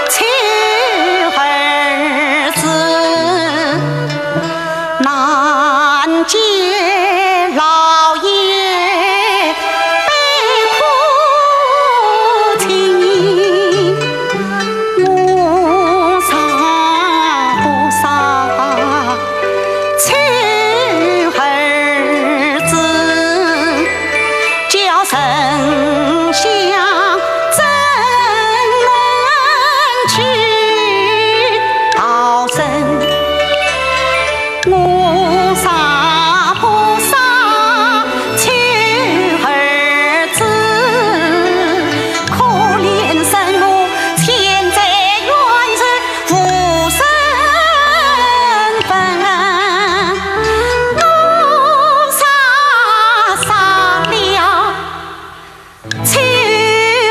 妻儿子，难见老爷悲哭情，我杀不杀妻儿子，叫丞相怎能去逃生？我杀不杀妻儿子？可怜生我现在原是无身份，我杀了妻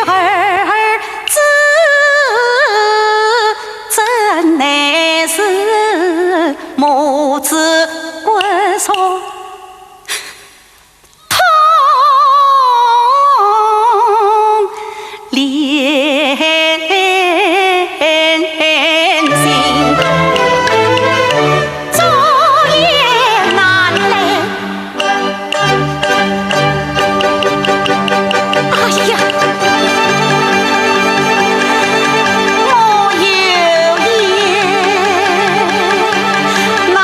儿子，真乃是母子关锁痛连心，昨夜难来。哎呀，我有言难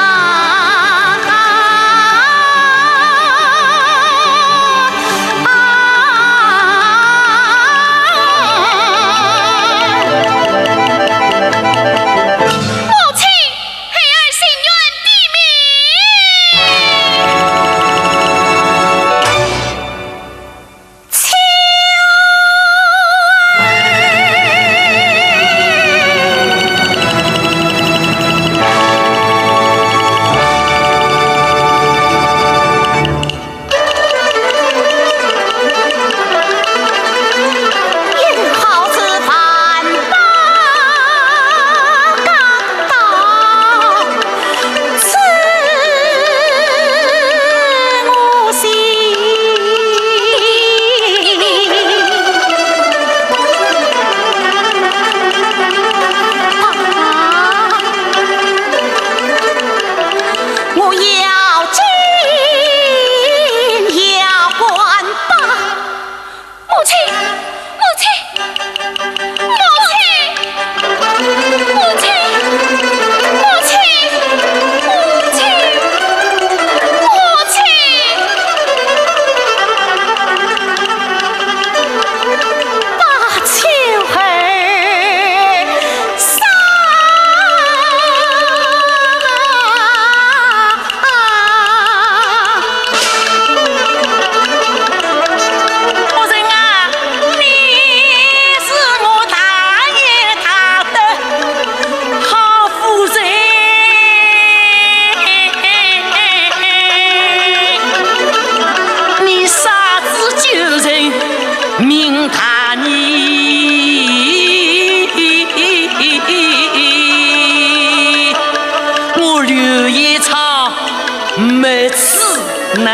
没此难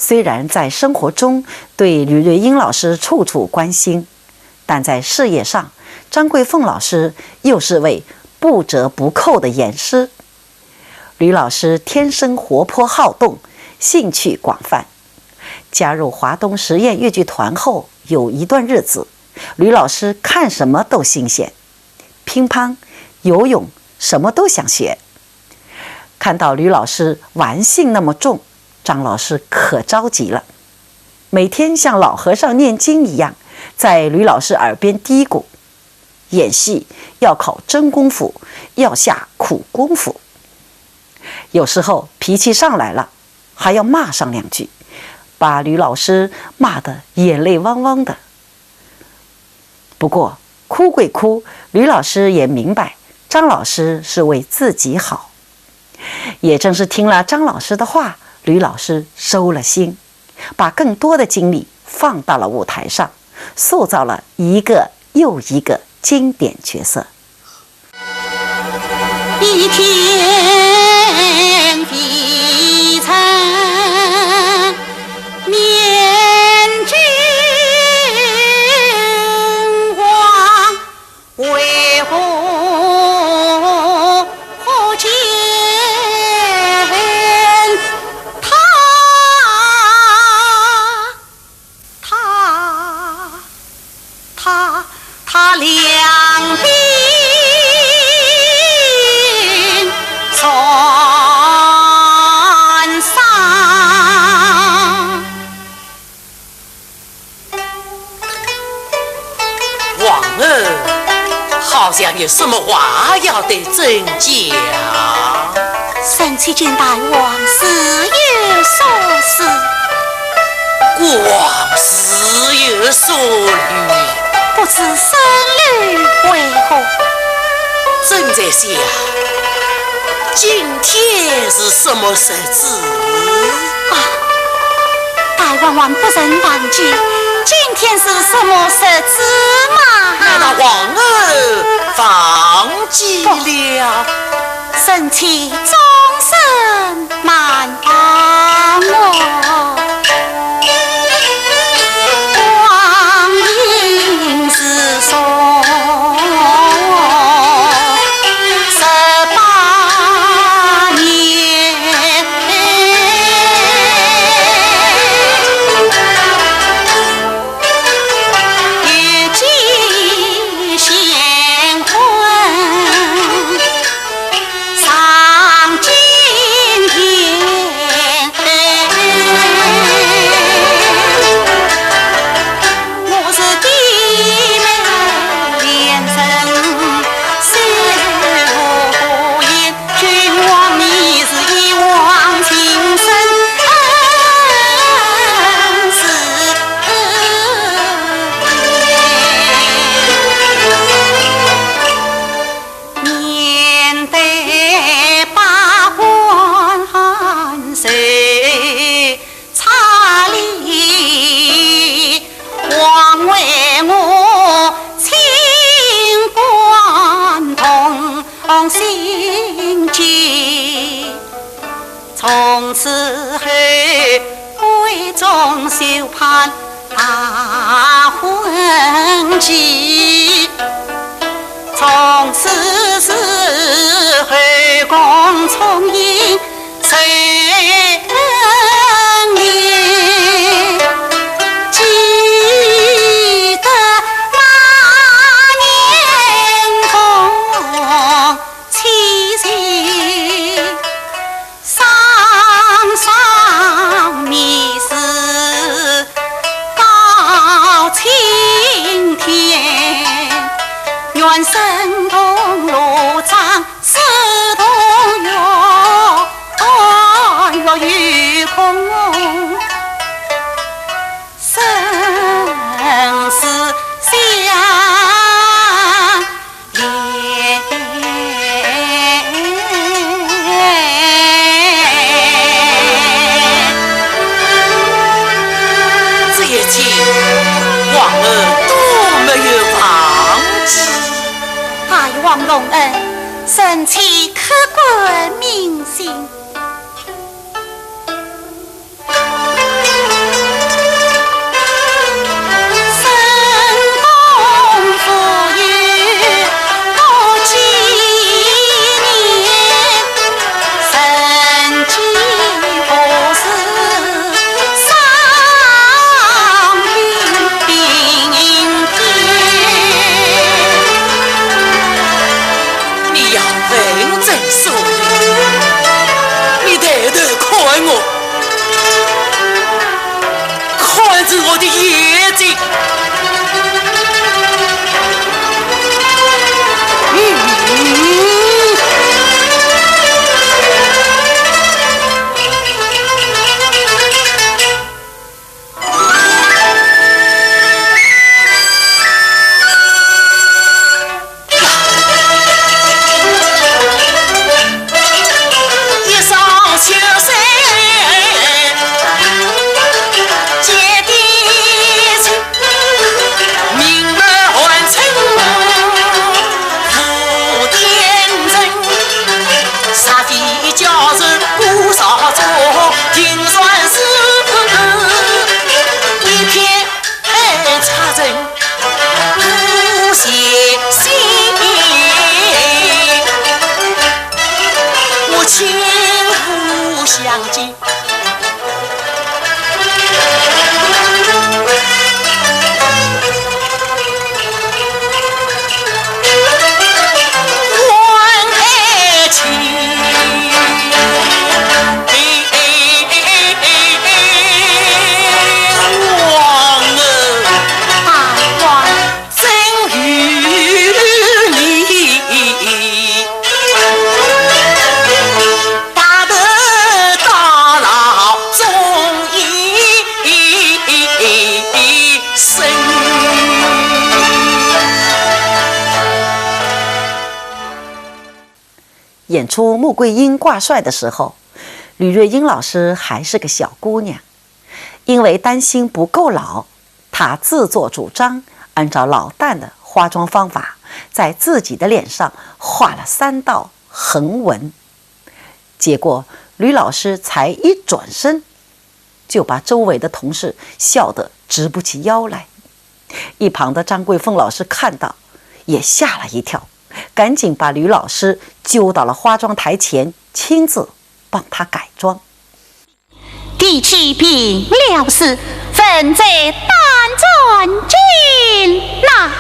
虽然在生活中对吕瑞英老师处处关心，但在事业上，张桂凤老师又是位不折不扣的严师。吕老师天生活泼好动，兴趣广泛。加入华东实验越剧团后，有一段日子，吕老师看什么都新鲜，乒乓、游泳什么都想学。看到吕老师玩性那么重，张老师可着急了，每天像老和尚念经一样，在吕老师耳边嘀咕：演戏要考真功夫，要下苦功夫。有时候脾气上来了，还要骂上两句，把吕老师骂得眼泪汪汪的。不过哭归哭，吕老师也明白张老师是为自己好。也正是听了张老师的话，吕老师收了心，把更多的精力放到了舞台上，塑造了一个又一个经典角色。一天地层面君王，为何见他两鬓酸伤。王儿好像有什么话要对朕讲。臣妾见大王事有所思，国王事有所虑，不知生虑为何？朕在想，今天是什么日子？大王万不能忘记，今天是什么日子嘛？难道王儿忘记了？臣妾终身难忘我。光阴似梭18年，遇见贤婚上今天。我是弟妹连人，虽无言，君王你是一往情深，恩是面对八关寒水差里，枉为我清官同心结，从此后闺中休盼大婚期，从此之后共重迎谁年？记得那年同七夕，上上密事到青天，愿生同路长，死同月，月与空，生死相连。这一切，王儿都没有忘记。大王隆恩，臣妾刻骨铭心。我，看着我的眼睛。演出穆桂英挂帅的时候，吕瑞英老师还是个小姑娘，因为担心不够老，她自作主张按照老旦的化妆方法，在自己的脸上画了3道横纹。结果吕老师才一转身，就把周围的同事笑得直不起腰来。一旁的张桂凤老师看到，也吓了一跳，赶紧把吕老师揪到了化妆台前，亲自帮他改装。第七品了事，分在单转进那。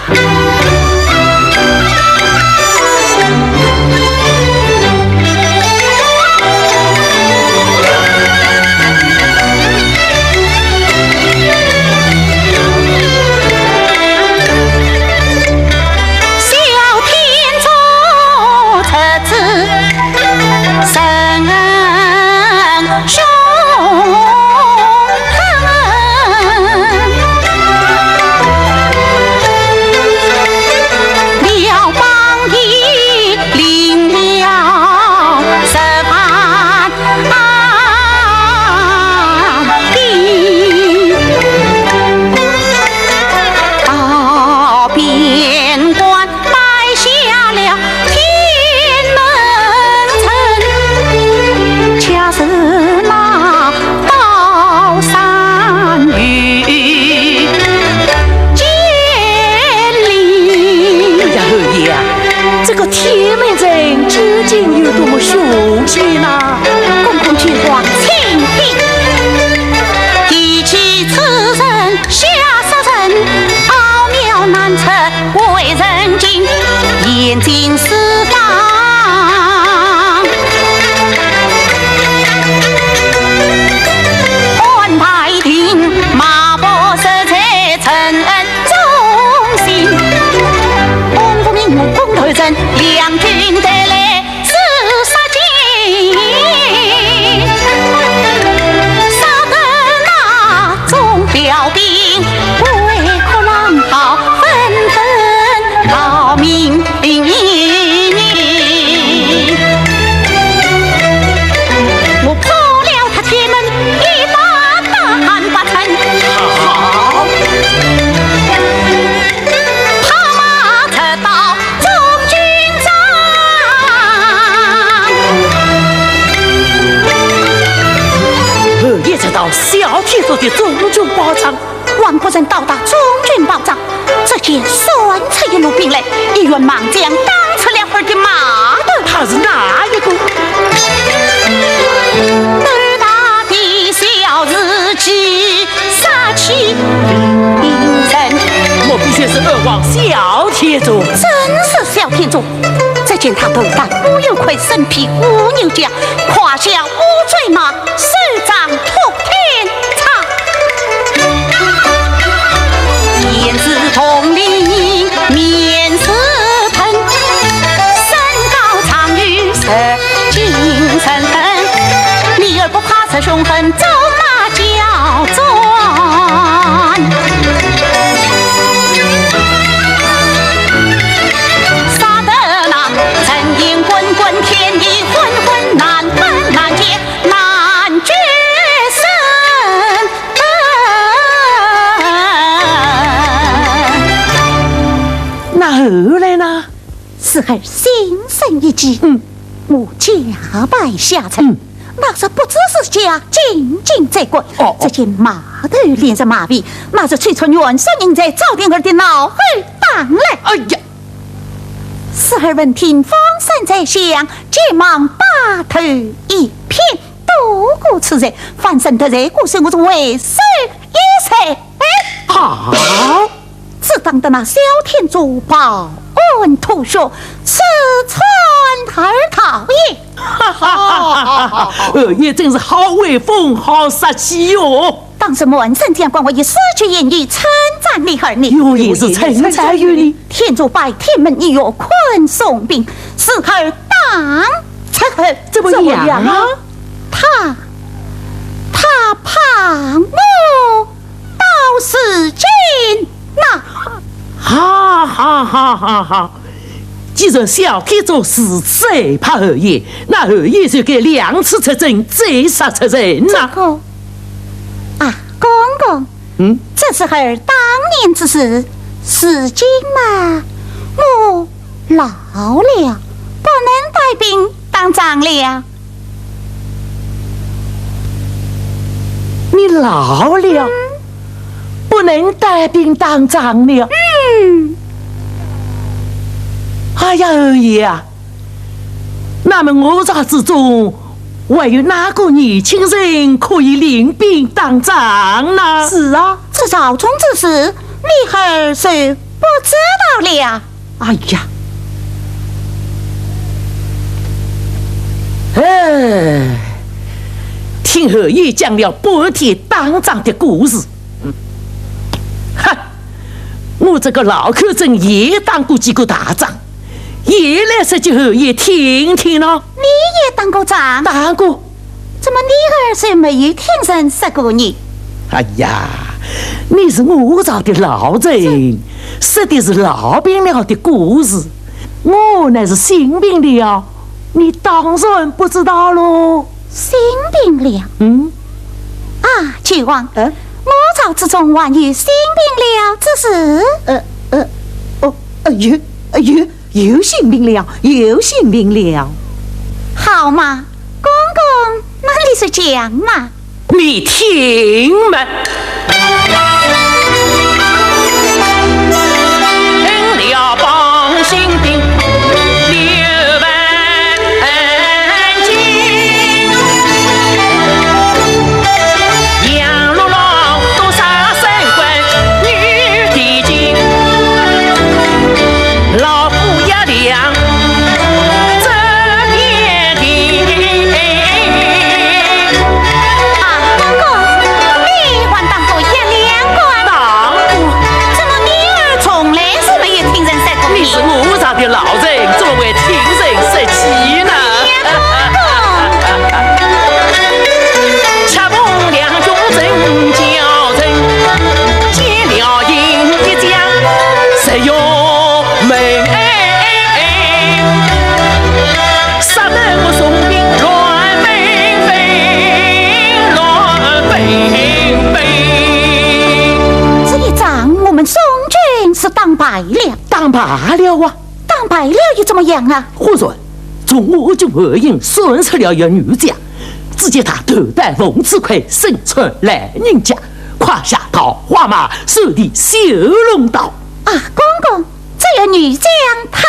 眼睛四方，安排庭马步色彩承恩忠心，风风明目风头人，两军带来厮杀尽，杀得那众标兵为可浪豪纷纷逃命。我破了他铁门，一把打把成。好，他马车到中军帐，也知道小铁柱的中军保障。万国人到达中军保障，只见顺策一路兵来，一员莽将当出2会儿的马头。他是哪一个？二大的小日记，杀气凌人。莫非却是二王小铁柱？真是小铁柱！只见他头戴乌有盔，身披乌牛甲，胯下乌坠马，手掌破天擦。言字同林面似喷，身高长于色精神狠。你儿不怕这凶狠，走马叫转。杀得那尘烟滚滚，天意昏昏，难分难解难决胜。那后来呢？是儿心生一计，我假扮下臣。那是不只是家进京在国，这件马头连着马尾，马着吹出元帅印在赵天儿的脑后荡来。哎呀！是儿闻听风声在响，急忙把头一偏，渡过此人，翻身得热骨，是我为首一才。好，只当得那小天主保恩图说，此川儿讨也。二爷真是好威风，好杀气哟！当时满身将官，我以诗句言语称赞你儿你。有也是称赞于你。天主拜天门一月困送兵，是儿当此后怎么样啊？他旁我到是君那。好。既然小天主是最怕二爷，那二爷就该两次出征，再杀出人呐。公公，这是儿当年之事，如今嘛，我老了，不能带兵当仗了。你老了，不能带兵当仗了。哎呀，二爷啊，那么我朝之中还有哪个年轻人可以领兵当仗呢？是啊，这朝中之事，你儿虽不知道了。哎呀，听二爷讲了半天当仗的故事，我这个老口真也当过几个大仗。也来说句二爷听听咯。你也当过仗？当过。怎么你儿虽没有听人说过你？哎呀，你是我朝的老人，说的是老兵了的故事，我乃是新兵了，你当然不知道喽。新兵了？郡王，我朝之中还有新兵了之事。有新兵了，有新兵了。好嘛，公公，那你是讲嘛？你听嘛。听了帮新兵6万斤，杨六郎多杀3关女的精，老夫也亮这边的。公公，你还当过一两关？当过。怎么你儿从来是没有听人说过你是我朝的老人，怎么会听人说起呢？恰逢两军正交阵，见了营的将，实有门。杀得我宋兵乱纷纷。这一仗我们宋军是当败了。当败了啊！当败了又怎么样啊？忽然从我军后营顺出了一个女将，只见她头戴凤翅盔，身穿蓝人甲，胯下桃花马，手提修龙刀。公公，这个女将她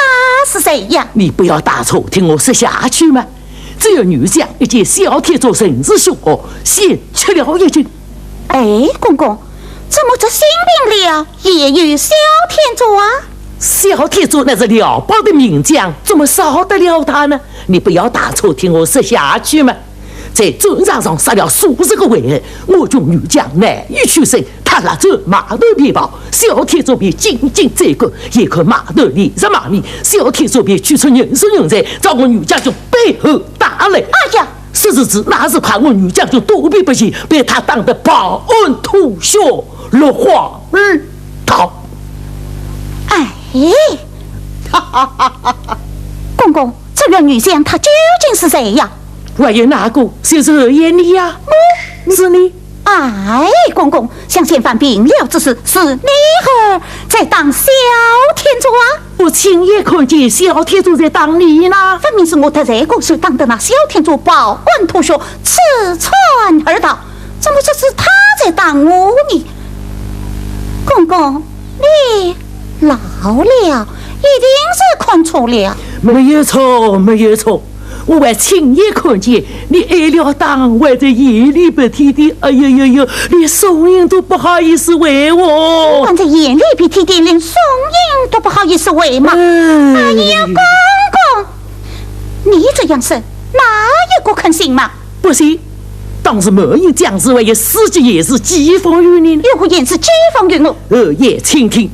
是谁呀？你不要打错，听我说下去嘛。这个女将一见小天主神之凶恶，先吃了一惊。公公，怎么这新兵了也有小天主啊？小天主那是了不的名将，怎么少得了他呢？你不要打错，听我说下去嘛。在战场上杀了数十个坏人，我军女将难以取胜。他拿走码头皮包，小天主便紧紧追赶，一看码头连日马面，小天主便取出人手人才，朝我女将军背后打来。哎呀！石子子哪是怕我女将军躲避不及，被他打得抱恩吐血，落荒而逃。哎，哈哈哈哈哈！公公，这个女将她究竟是谁呀？还有哪个？就是二爷你呀？是你。哎，公公，像嫌犯病了之时，是你儿在当小天主啊！我亲眼看见小天主在当你呢，分明是我的热狗手当的那小天主抱恩吐血，刺穿而逃，怎么这是他在当我呢？公公，你老了，一定是看错了。没有错，没有错。我还亲眼看见你挨了打，还在眼里鼻涕的，哎呦呦呦，连宋英都不好意思为我。还在眼里鼻涕的，连宋英都不好意思为嘛？哎呀，公公，你这样生，哪一个肯信嘛？不信，当时某人将士还有司机也是讥讽于你，有何言是讥讽于我？二爷请听，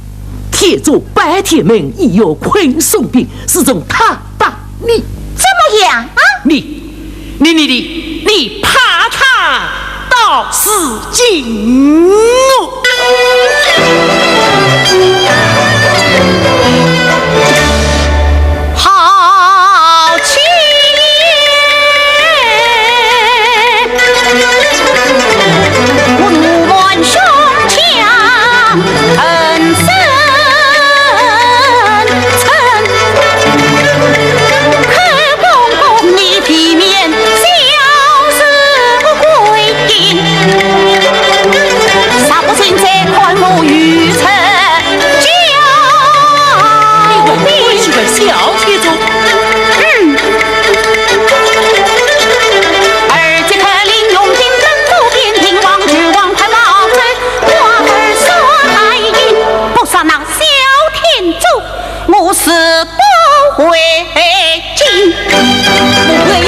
铁柱白铁门已有昆送兵，是从他打你。怎么样啊？你怕他到死尽哦！好气我怒满胸腔，很深沉。可公公你体面小事归定，啥不行再看我愚蠢教你是个小铁柱。而即刻令用尽人头便听王之王快冒走，我儿说太医不杀那小天主，我死不回京。不回应，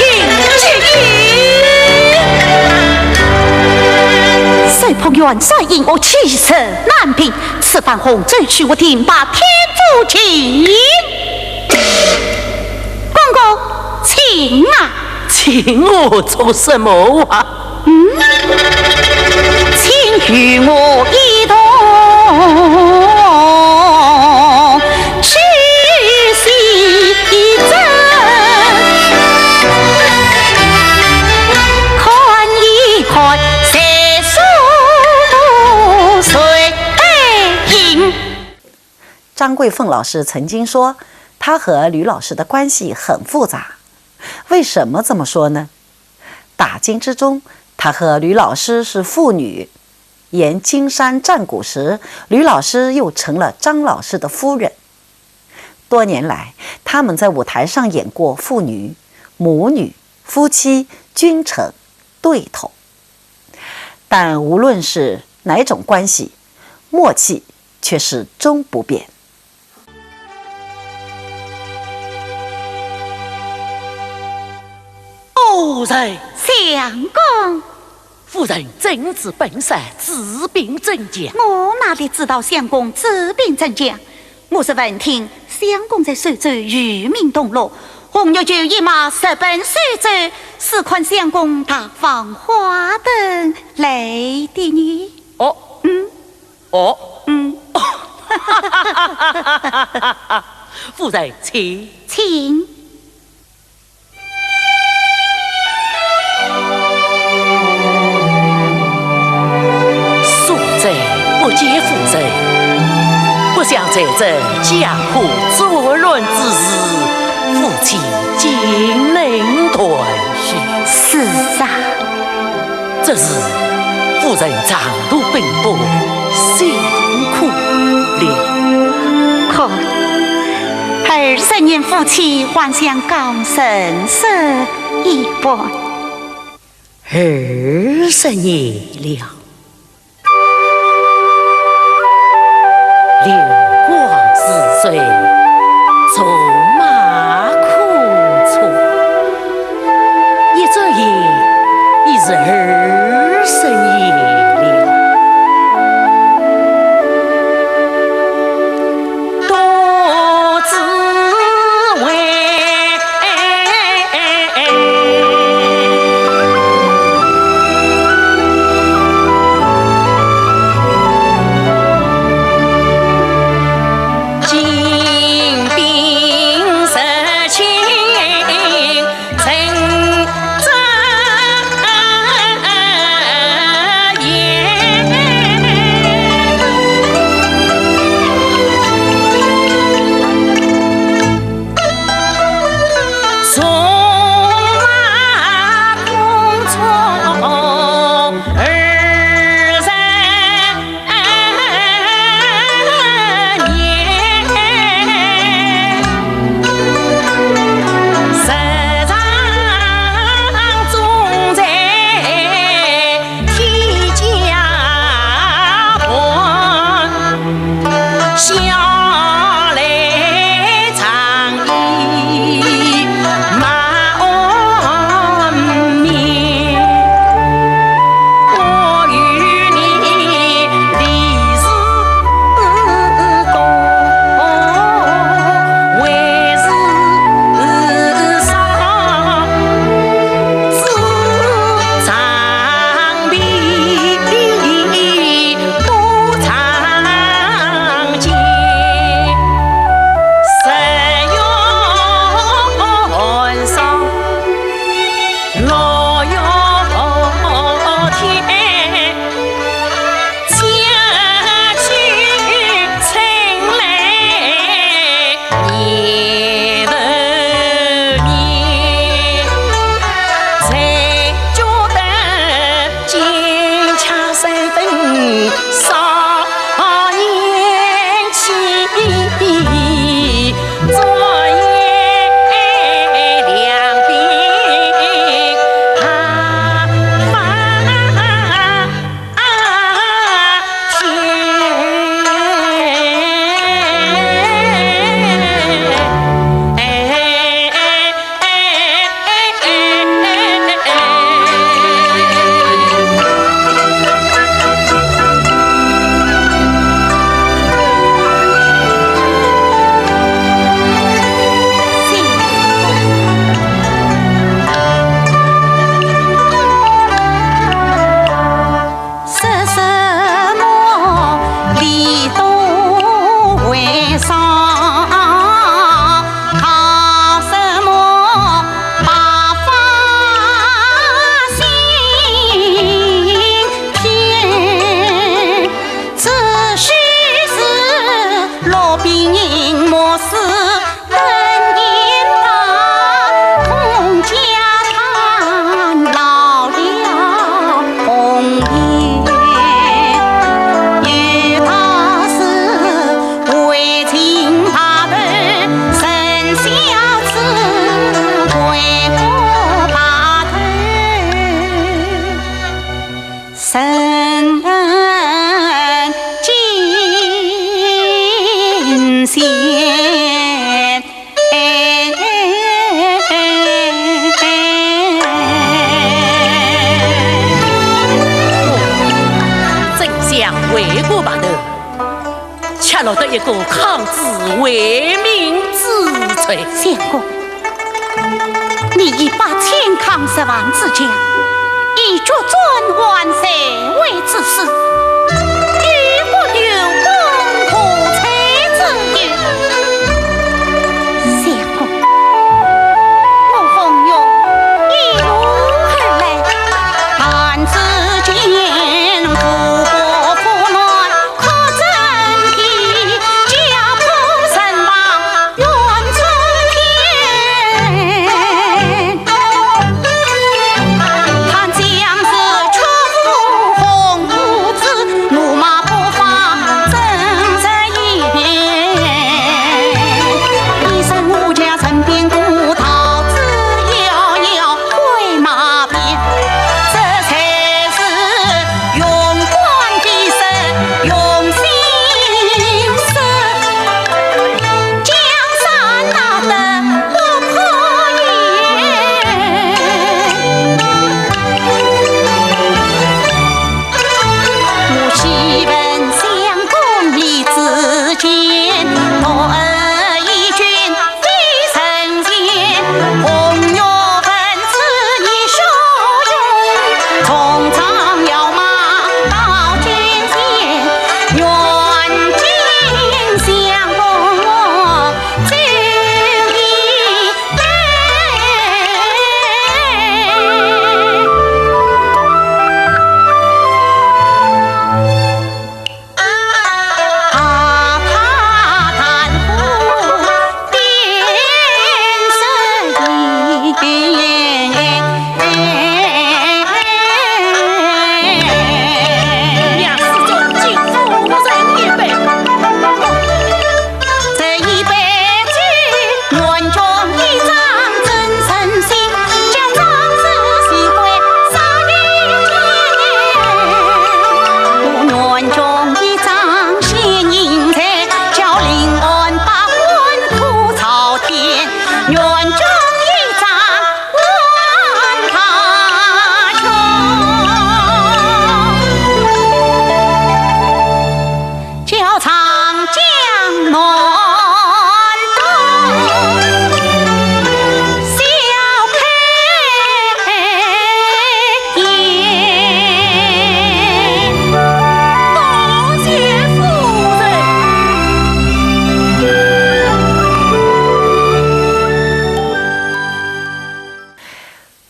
谁破元帅引我气势难平，此番洪州去我定把天主请。公公，请啊！请我做什么啊？请与我一同去西征，看一看谁输谁赢。张桂凤老师曾经说，她和吕老师的关系很复杂。为什么这么说呢？打经之中，她和吕老师是父女。沿金山战鼓时，吕老师又成了张老师的夫人。多年来，他们在舞台上演过父女、母女、夫妻、君臣、对头。但无论是哪种关系，默契却始终不变。夫人，相公，夫人真知本事，治病真讲。我哪里知道相公治病怎讲？我是闻听相公在苏州与民同乐，红玉就一马直奔苏州，是看相公大放花灯来的呢。哦，哦，夫人，请。请。不见夫人，不想在这江湖作乱之时，夫妻竟能团聚。是啊，这是夫人长途奔波，辛苦了。可20年夫妻还想高生死一般。20年了。流光似水，竹马苦楚。一转眼，从那空从而人年，时常总在天家婆，下来长衣满面。我与你离是多，为是伤，只长臂不长肩，谁用上落有天，将去春来年头年，才觉得金枪身份少年气，昨夜两鬓他发说什么离东为上，靠什么八方心偏，只需是老兵营莫是等年大，孔家他老了红颜。有他是为情他的神小子，为我把头神金线。真想为国把头，却落得一个抗旨为民之罪。相公，你已把千扛10万之将，以绝尊万岁为之事，与我刘公何才之有？相公，我红勇一路而来，但只见富国富暖，可真的家破身亡远从天。他将是出红胡子，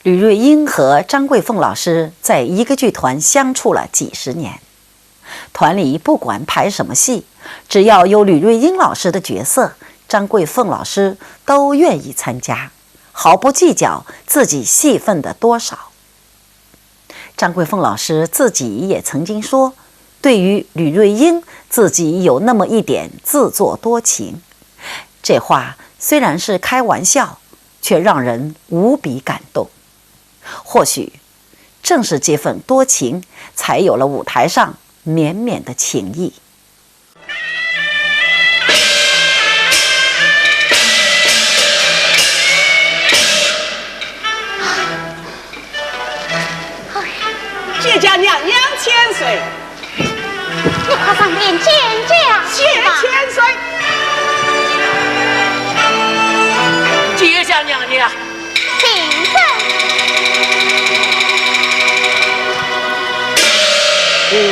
吕瑞英和张桂凤老师在一个剧团相处了几十年，团里不管排什么戏，只要有吕瑞英老师的角色，张桂凤老师都愿意参加，毫不计较自己戏份的多少。张桂凤老师自己也曾经说，对于吕瑞英，自己有那么一点自作多情。这话虽然是开玩笑，却让人无比感动。或许正是这份多情，才有了舞台上绵绵的情谊。谢家娘娘千岁，你快上面见驾，谢千岁。谢家娘娘，请坐。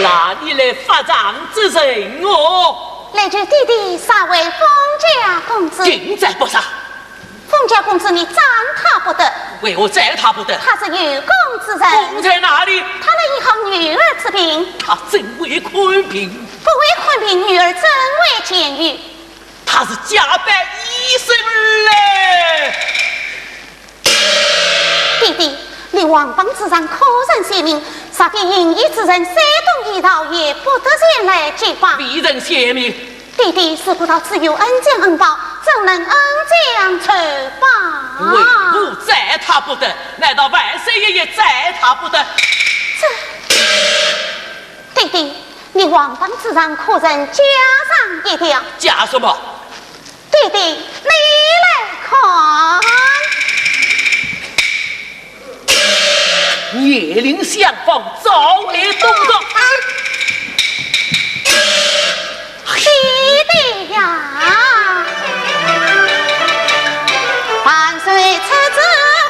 哪里来发账之人哦？来自弟弟杀为封家公子，尽在不杀。封家公子你赞他不得，为何赞他不得？他是有功之人。功在哪里？他能医好女儿之病，他真为坤平，不为坤平，女儿真为监狱。他是假扮医生嘞。弟弟，你王邦之上可人泄命，杀敌淫逸之人，山东一道也不得前来揭发。为人泄密，弟弟是不到只有恩将恩报，怎能恩将仇报？为何赞他不得？难道万岁爷爷赞他不得？弟弟，你王邦之上可人加上一条。加什么？弟弟，你来看。夜灵相逢，早来东撞。弟弟呀，万岁出自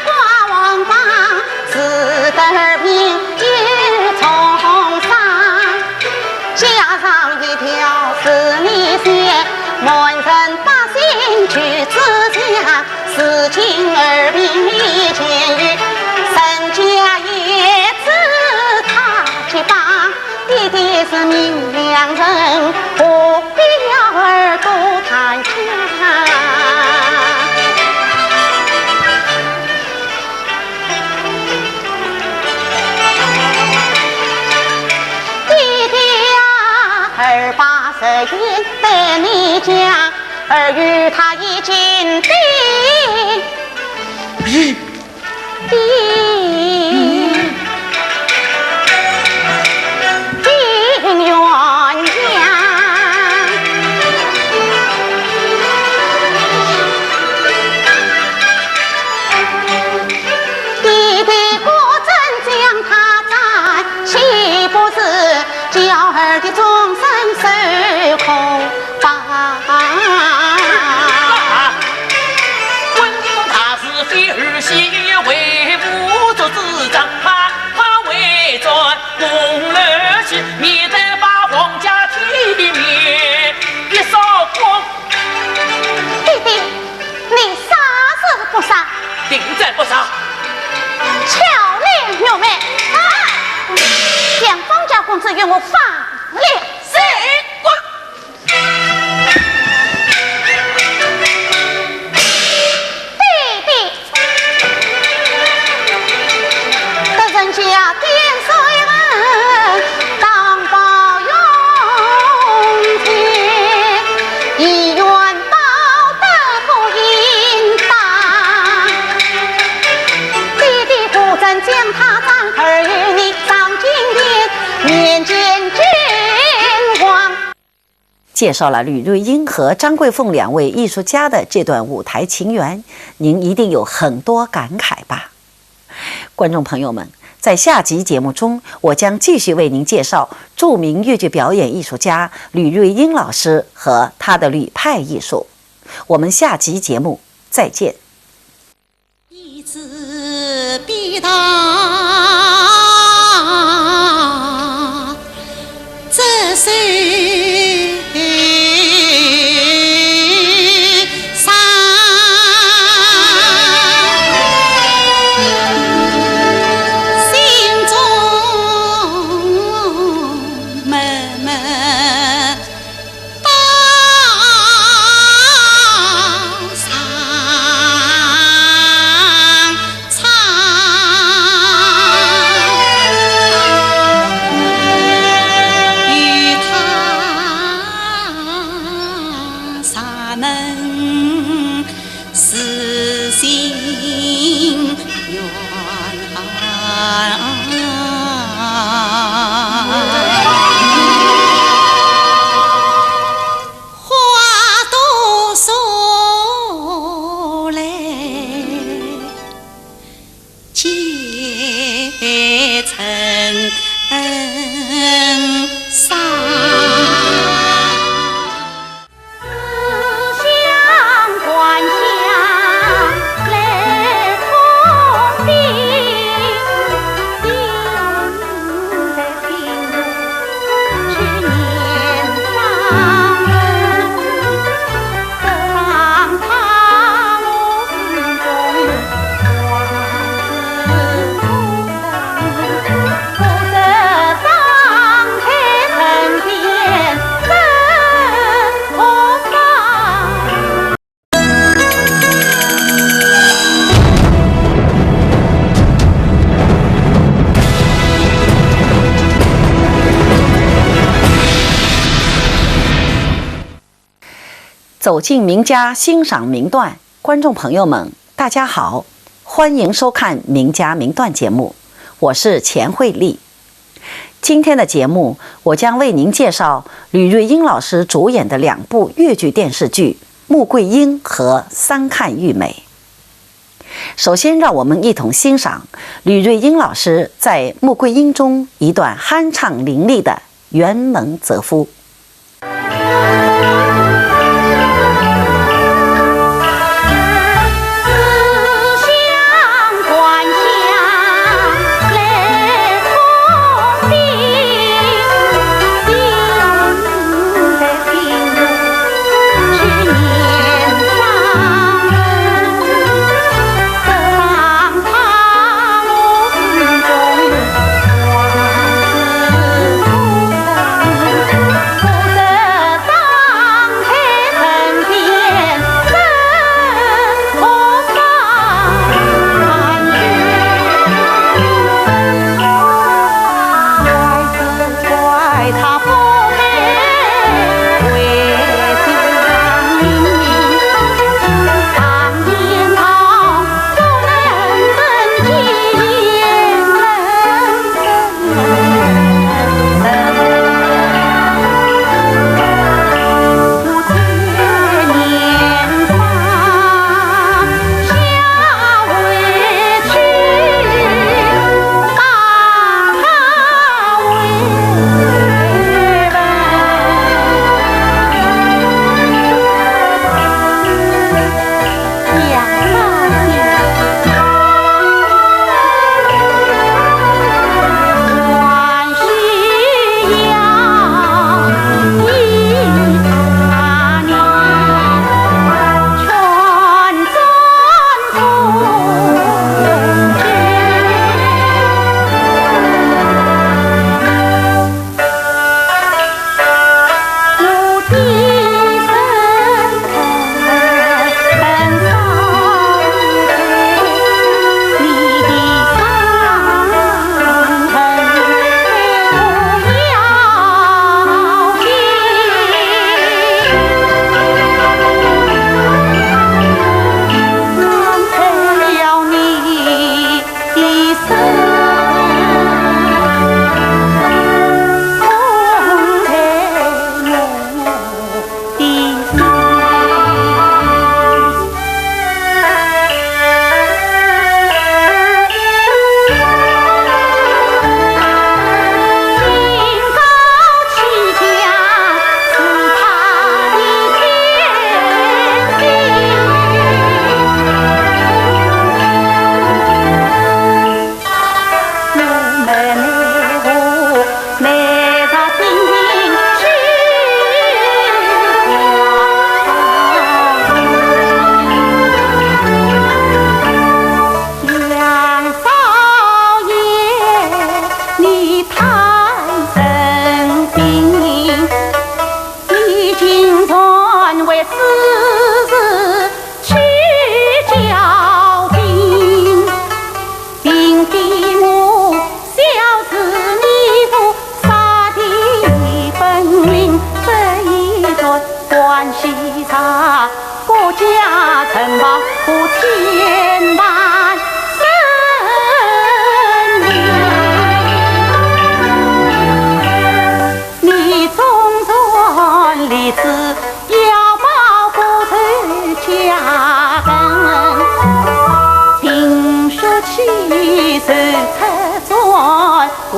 挂王榜，自得名有重赏，加上一条是你写，门人百姓去自家，四亲二病一监狱，身家也自他去把。弟弟是明良人，何必要耳朵谈情？弟弟呀，28岁得你讲，儿与他已经定鸳鸯。弟弟果真将他斩，岂不是叫儿的终身受空乏？问他是非儿媳，为母做子长，怕为转宫儿去，免得把皇家体面一扫光。弟弟，你杀是不杀？定在不杀。巧练玉妹，将方家公子与我放了。是我。弟弟，得人家点水恩，当报永天，一元报得不应当。弟弟果真将他斩，儿与你上金殿面见君王。介绍了吕瑞英和张桂凤两位艺术家的这段舞台情缘，您一定有很多感慨吧？观众朋友们，在下集节目中，我将继续为您介绍著名越剧表演艺术家吕瑞英老师和他的吕派艺术。我们下集节目再见。一字必答，这是山。走进名家，欣赏名段。观众朋友们，大家好，欢迎收看《名家名段》节目，我是钱慧丽。今天的节目，我将为您介绍吕瑞英老师主演的2部粤剧电视剧《穆桂英》和《三看玉美》。首先，让我们一同欣赏吕瑞英老师在《穆桂英》中一段酣畅淋漓的辕门责夫。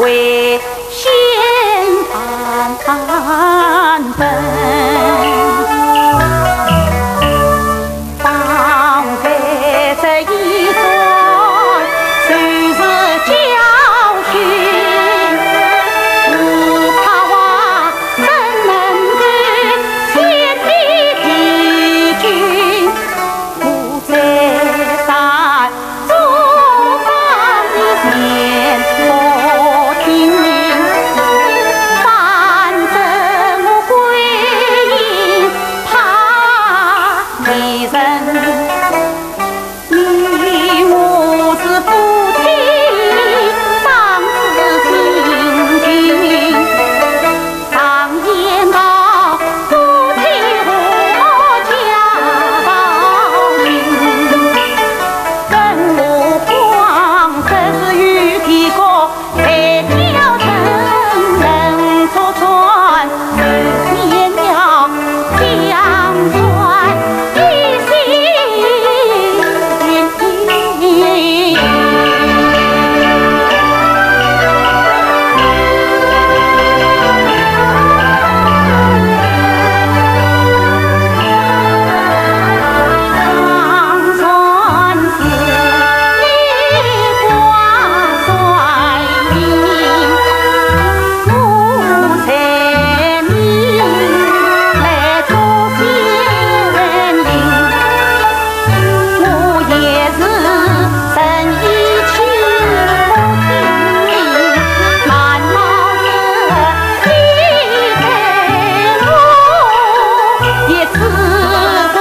为先安分。放开这一段虽是教训，不怕我怎能够先敌敌军，不再在诸方面所听。反正我归隐怕敌人。你我是夫妻，当是亲近。常言道，夫妻和家道明。更何况这是与天高，才叫人人戳穿，十年了相传一心。常传是梨花衰尽，木材泥来做仙灵。我也是生意起不停，满脑子一杯我也是公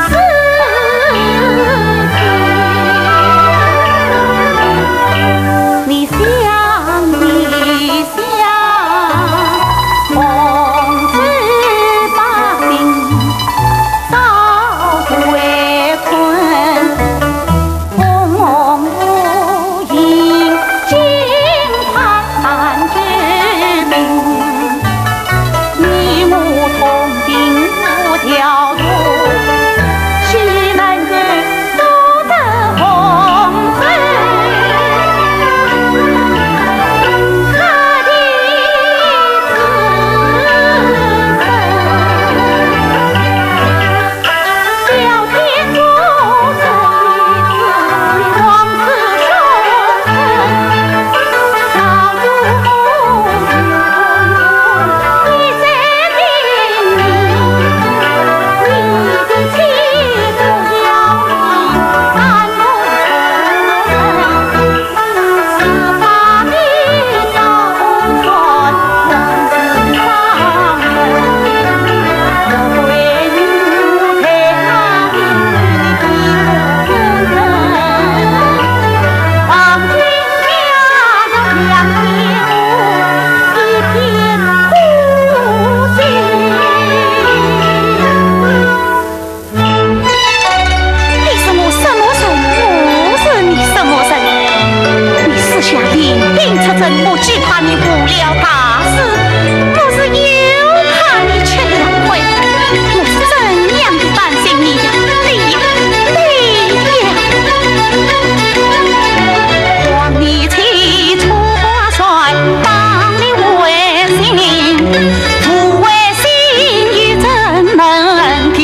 事情。你想一想，红纸把柄早回困，蒙蒙无影，惊叹之名。你我同病无条路，岂能够走得红尘？他的小天主这一次王子兄臣，老祖母你在听你的妻不要你安不成，司法的道传人之上人，我为你才那的不人，望君家两边一片苦心。你是我什么神？我是你什么神？你私下领兵出征，我惧怕你无了大事，我是又怕你吃两亏，我是怎样的担心你呀？望你起初挂帅，当你为心，不为心意怎能调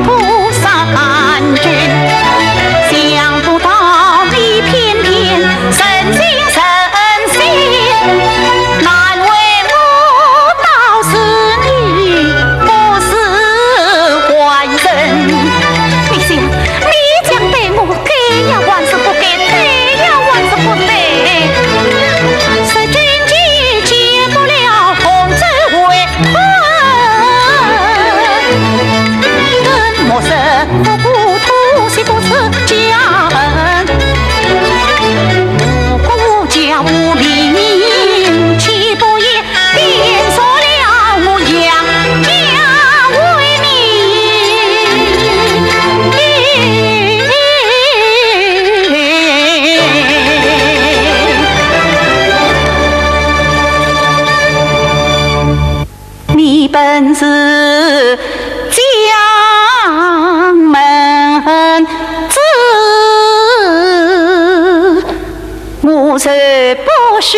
度三军？想不到你偏偏神心神心，难为我倒是你不是坏人。你想，你将对我给呀还是不给？对呀还是不对？是君既解不了红尘为困，跟莫生不顾土惜不辞家人，无辜家无名，岂不也变说了我养家为名？你本是将门之，我母是不许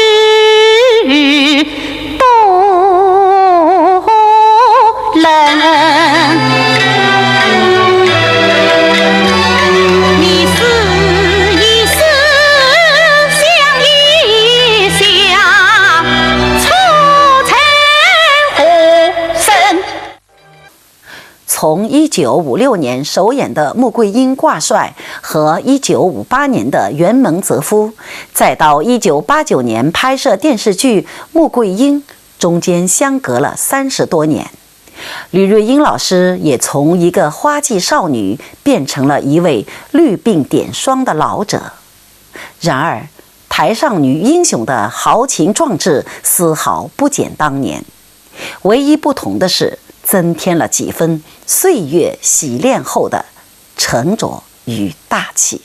多人。你死一死，想一想，出尘何生？从1956年首演的穆桂英挂帅和1958年的辕门责夫，再到1989年拍摄电视剧《穆桂英》，中间相隔了30多年。吕瑞英老师也从一个花季少女变成了一位绿鬓点霜的老者。然而，台上女英雄的豪情壮志丝毫不减当年，唯一不同的是增添了几分岁月洗练后的沉着与大气。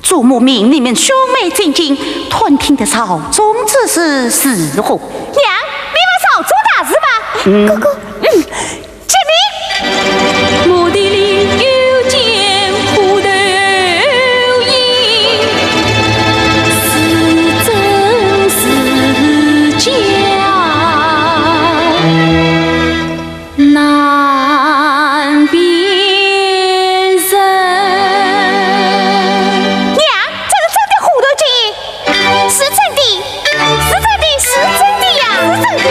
祖母命你们兄妹进京，吞听的朝中之事是何？娘，你把少做大事吧。哥哥，解密。我的灵有艰苦的音，是真是假，难辨认。娘，这个真的糊涂精，是真的，是真的，是真的呀，是真的。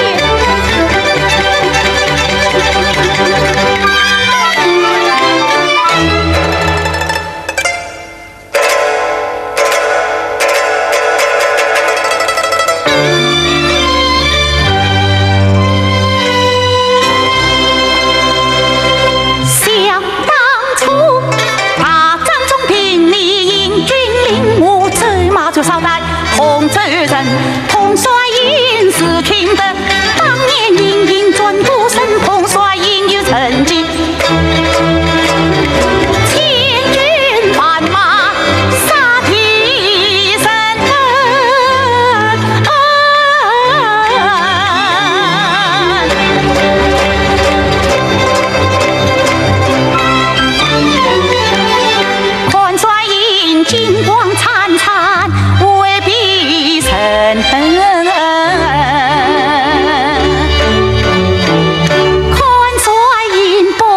想当初，大战中平力英军领我走马就捎带洪州人，统帅营是听得当年隐隐转过身，统帅营有成绩。千军万马杀敌人，看帅营金光灿灿，未必胜。看帅营不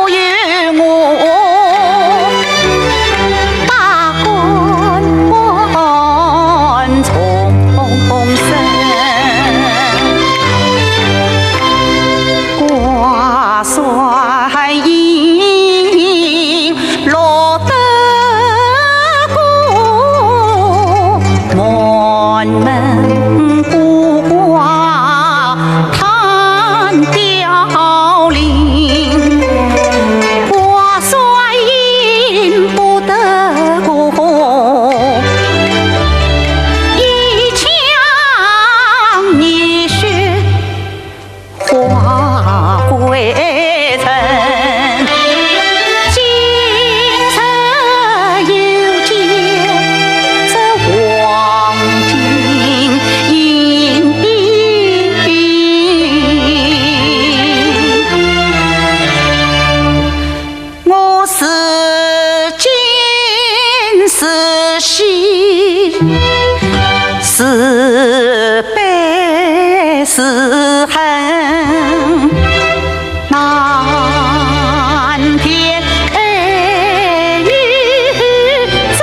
是悲是恨，难辨与真。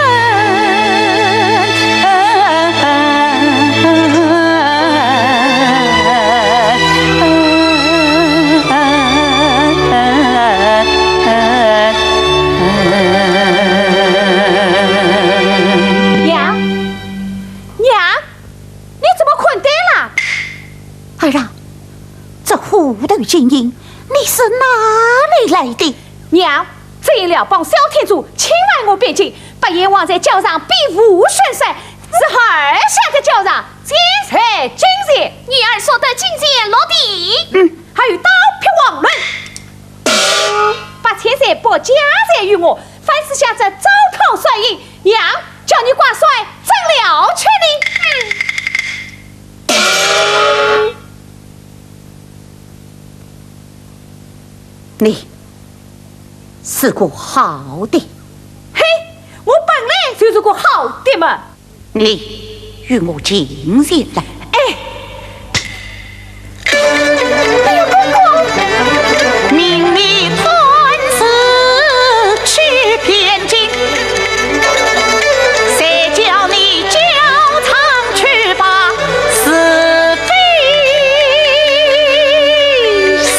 儿啊，这虎头精英，你是哪里来的？娘，这一了帮小天主亲爱我便进，把阎王在轿上比武宣誓，之后儿下个轿上金彩金线，你儿说的金剑落地，还有刀劈王伦，把钱财拨家财于我，凡是想着糟糠甩银，娘叫你挂帅真了确定。你是个好的，嘿，我本来就是个好的嘛。你与我进前来。哎呦，公公，命你团丝去偏经，谁叫你教场去把是非生？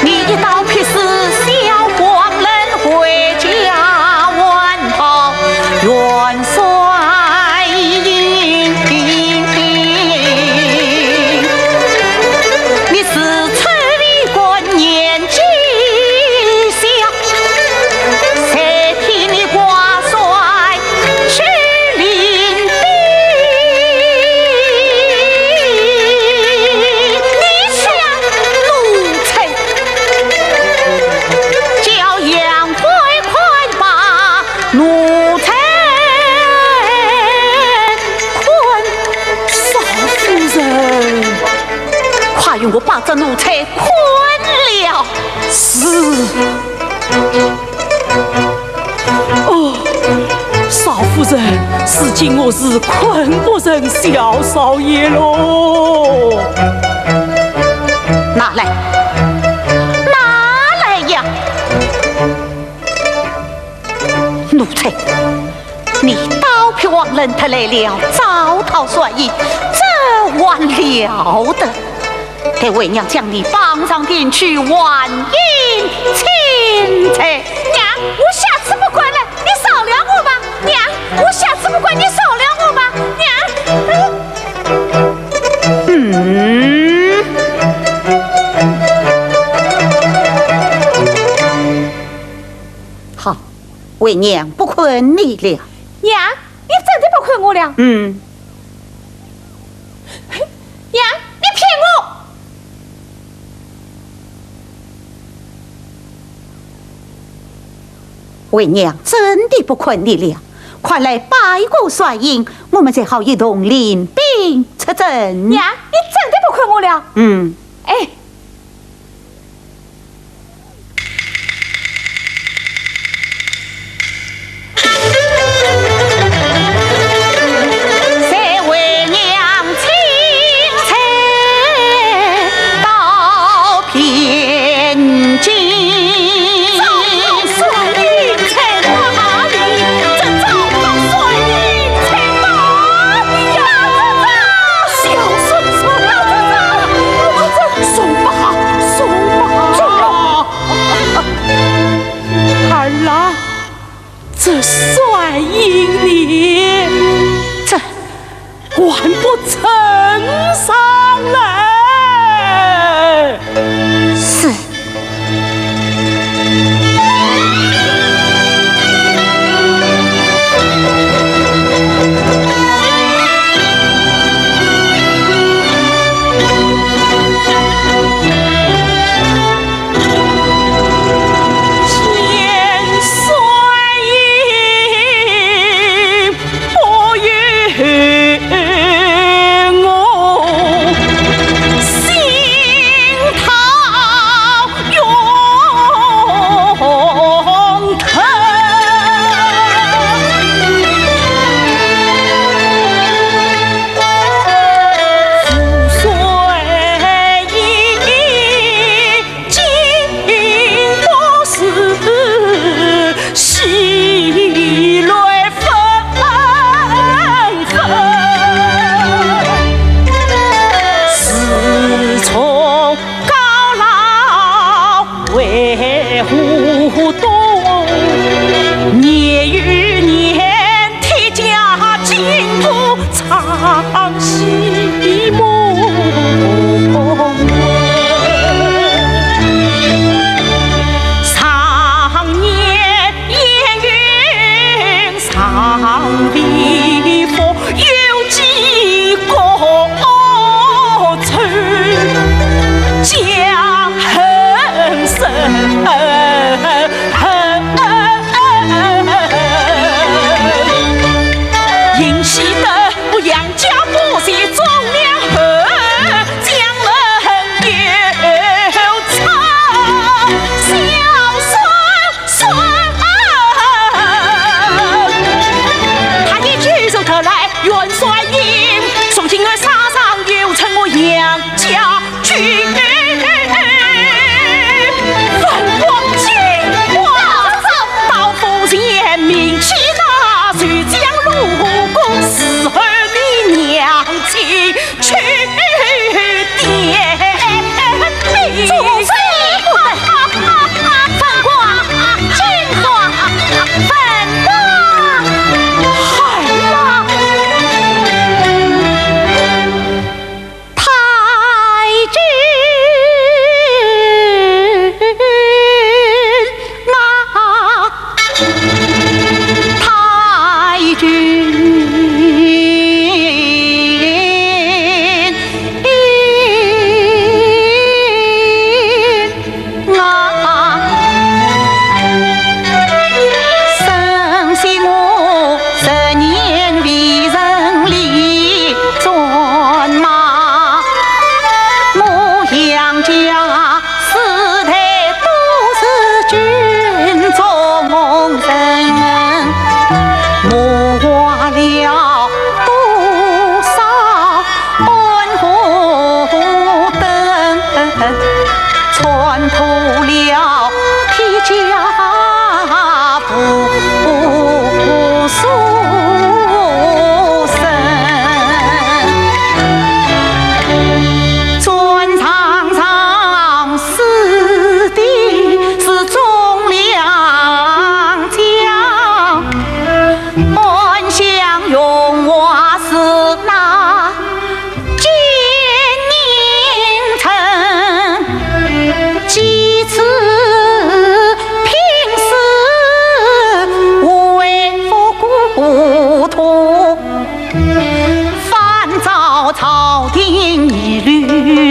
你一刀劈死小黄人，回家问报元帅英兵。你是村里官年纪小，谁替你挂帅去领兵？你想奴才，叫杨贵快把奴才困。少夫人，快用我把这奴才困了。是。哦，少夫人，是今我是困不成小少爷喽。拿来，拿来呀！奴才，你刀劈王人他来了，糟蹋帅印，这晚了得！给为娘将你绑上殿去晚宴请才。娘，我下次不管了，你少量我吧。娘，我下次不管，你少量我吧。好，为娘不困你了。娘，你真的不困我了？娘，你骗我！为娘真的不困你了，快来拜过帅印，我们才好一同领兵出征。娘，你真的不困我了？哎。谁为娘请才到偏境？这帅印你，这还不呈上来？是。我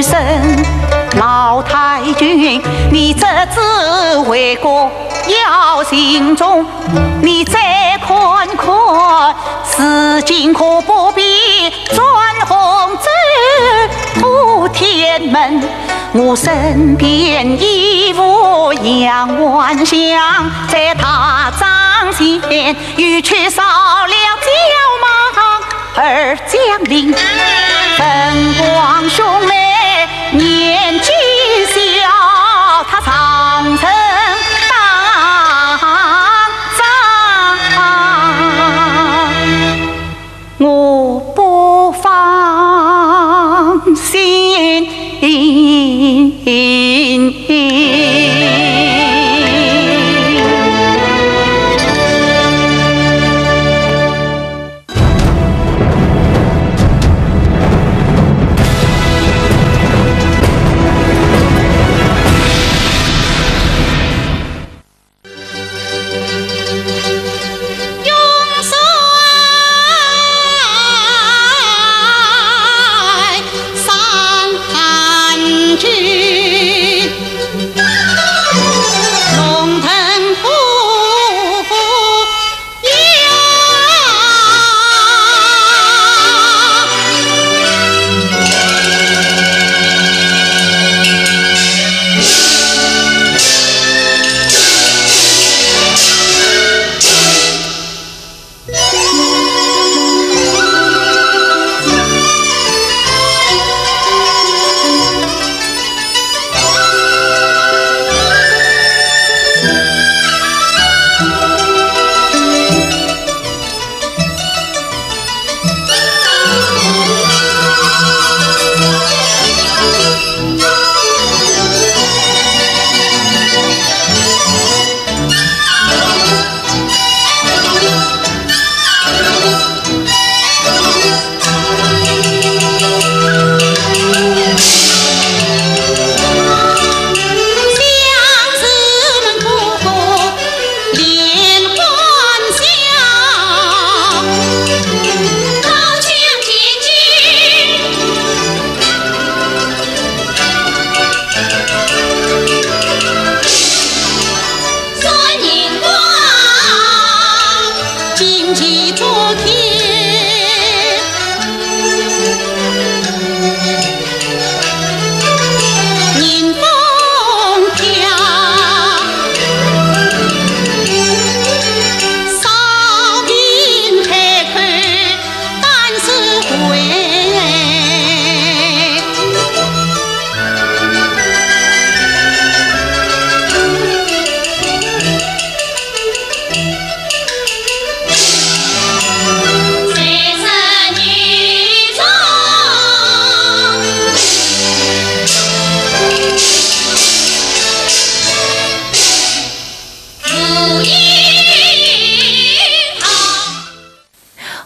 女神毛太君，你这次回国要行踪，你再看看，此经可不必转红纸铺天门。我身边一副杨万祥，在他掌前与却少了骄莽而将领，风光兄妹年纪小，他长城当上，我不放心。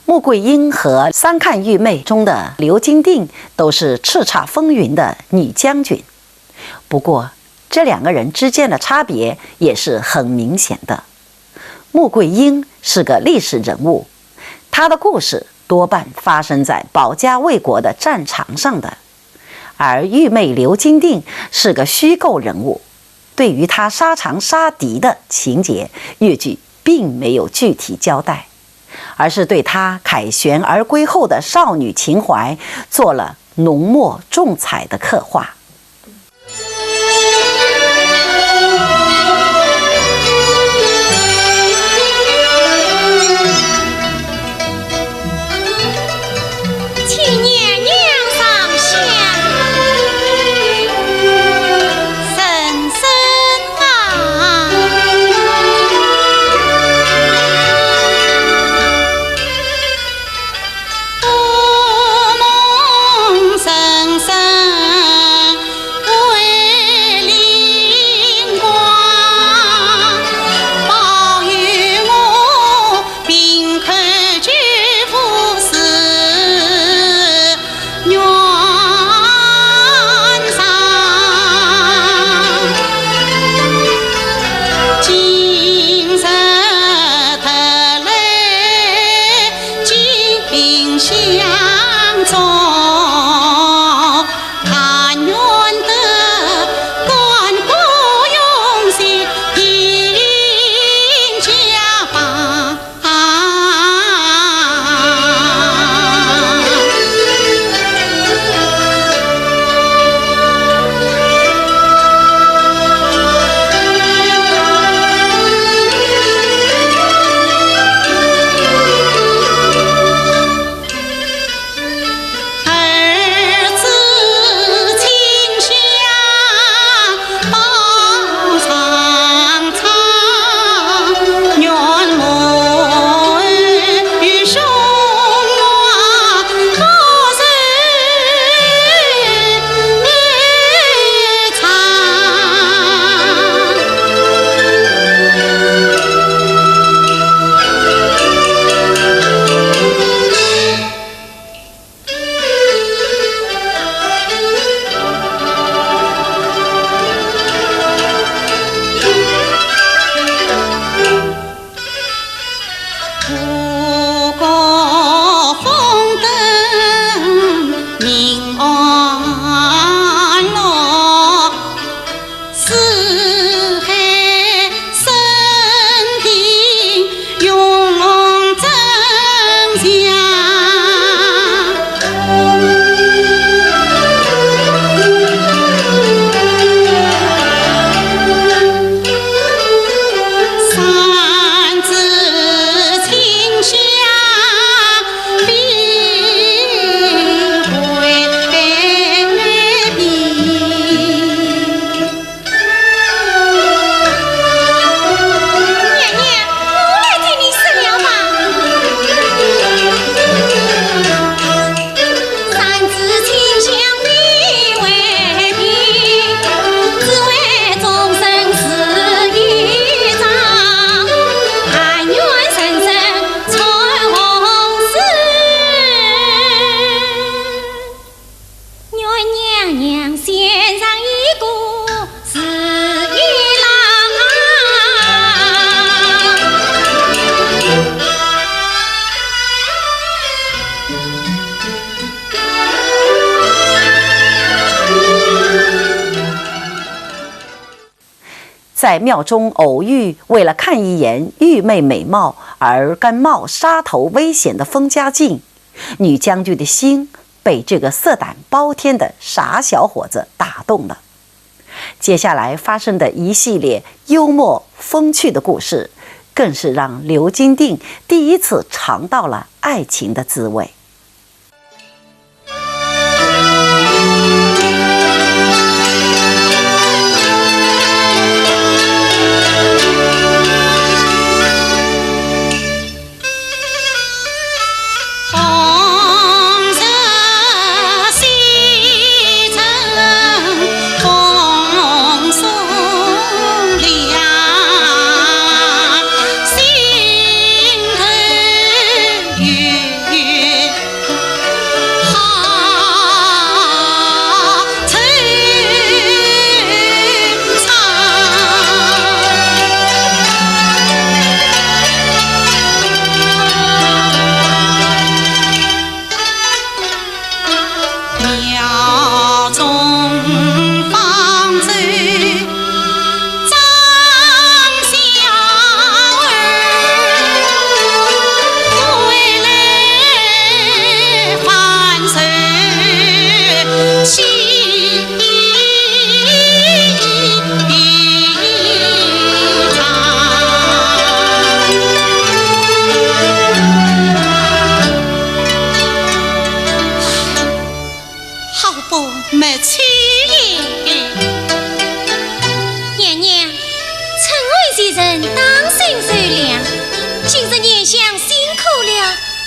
穆桂英和三看玉妹中的刘金定都是叱咤风云的女将军，不过这两个人之间的差别也是很明显的。穆桂英是个历史人物，她的故事多半发生在保家卫国的战场上的，而玉妹刘金定是个虚构人物，对于她杀长杀敌的情节，粤剧并没有具体交代，而是对她凯旋而归后的少女情怀做了浓墨重彩的刻画。深深在庙中偶遇，为了看一眼玉妹美貌而甘冒杀头危险的封家靖，女将军的心被这个色胆包天的傻小伙子打动了。接下来发生的一系列幽默风趣的故事，更是让刘金定第一次尝到了爱情的滋味。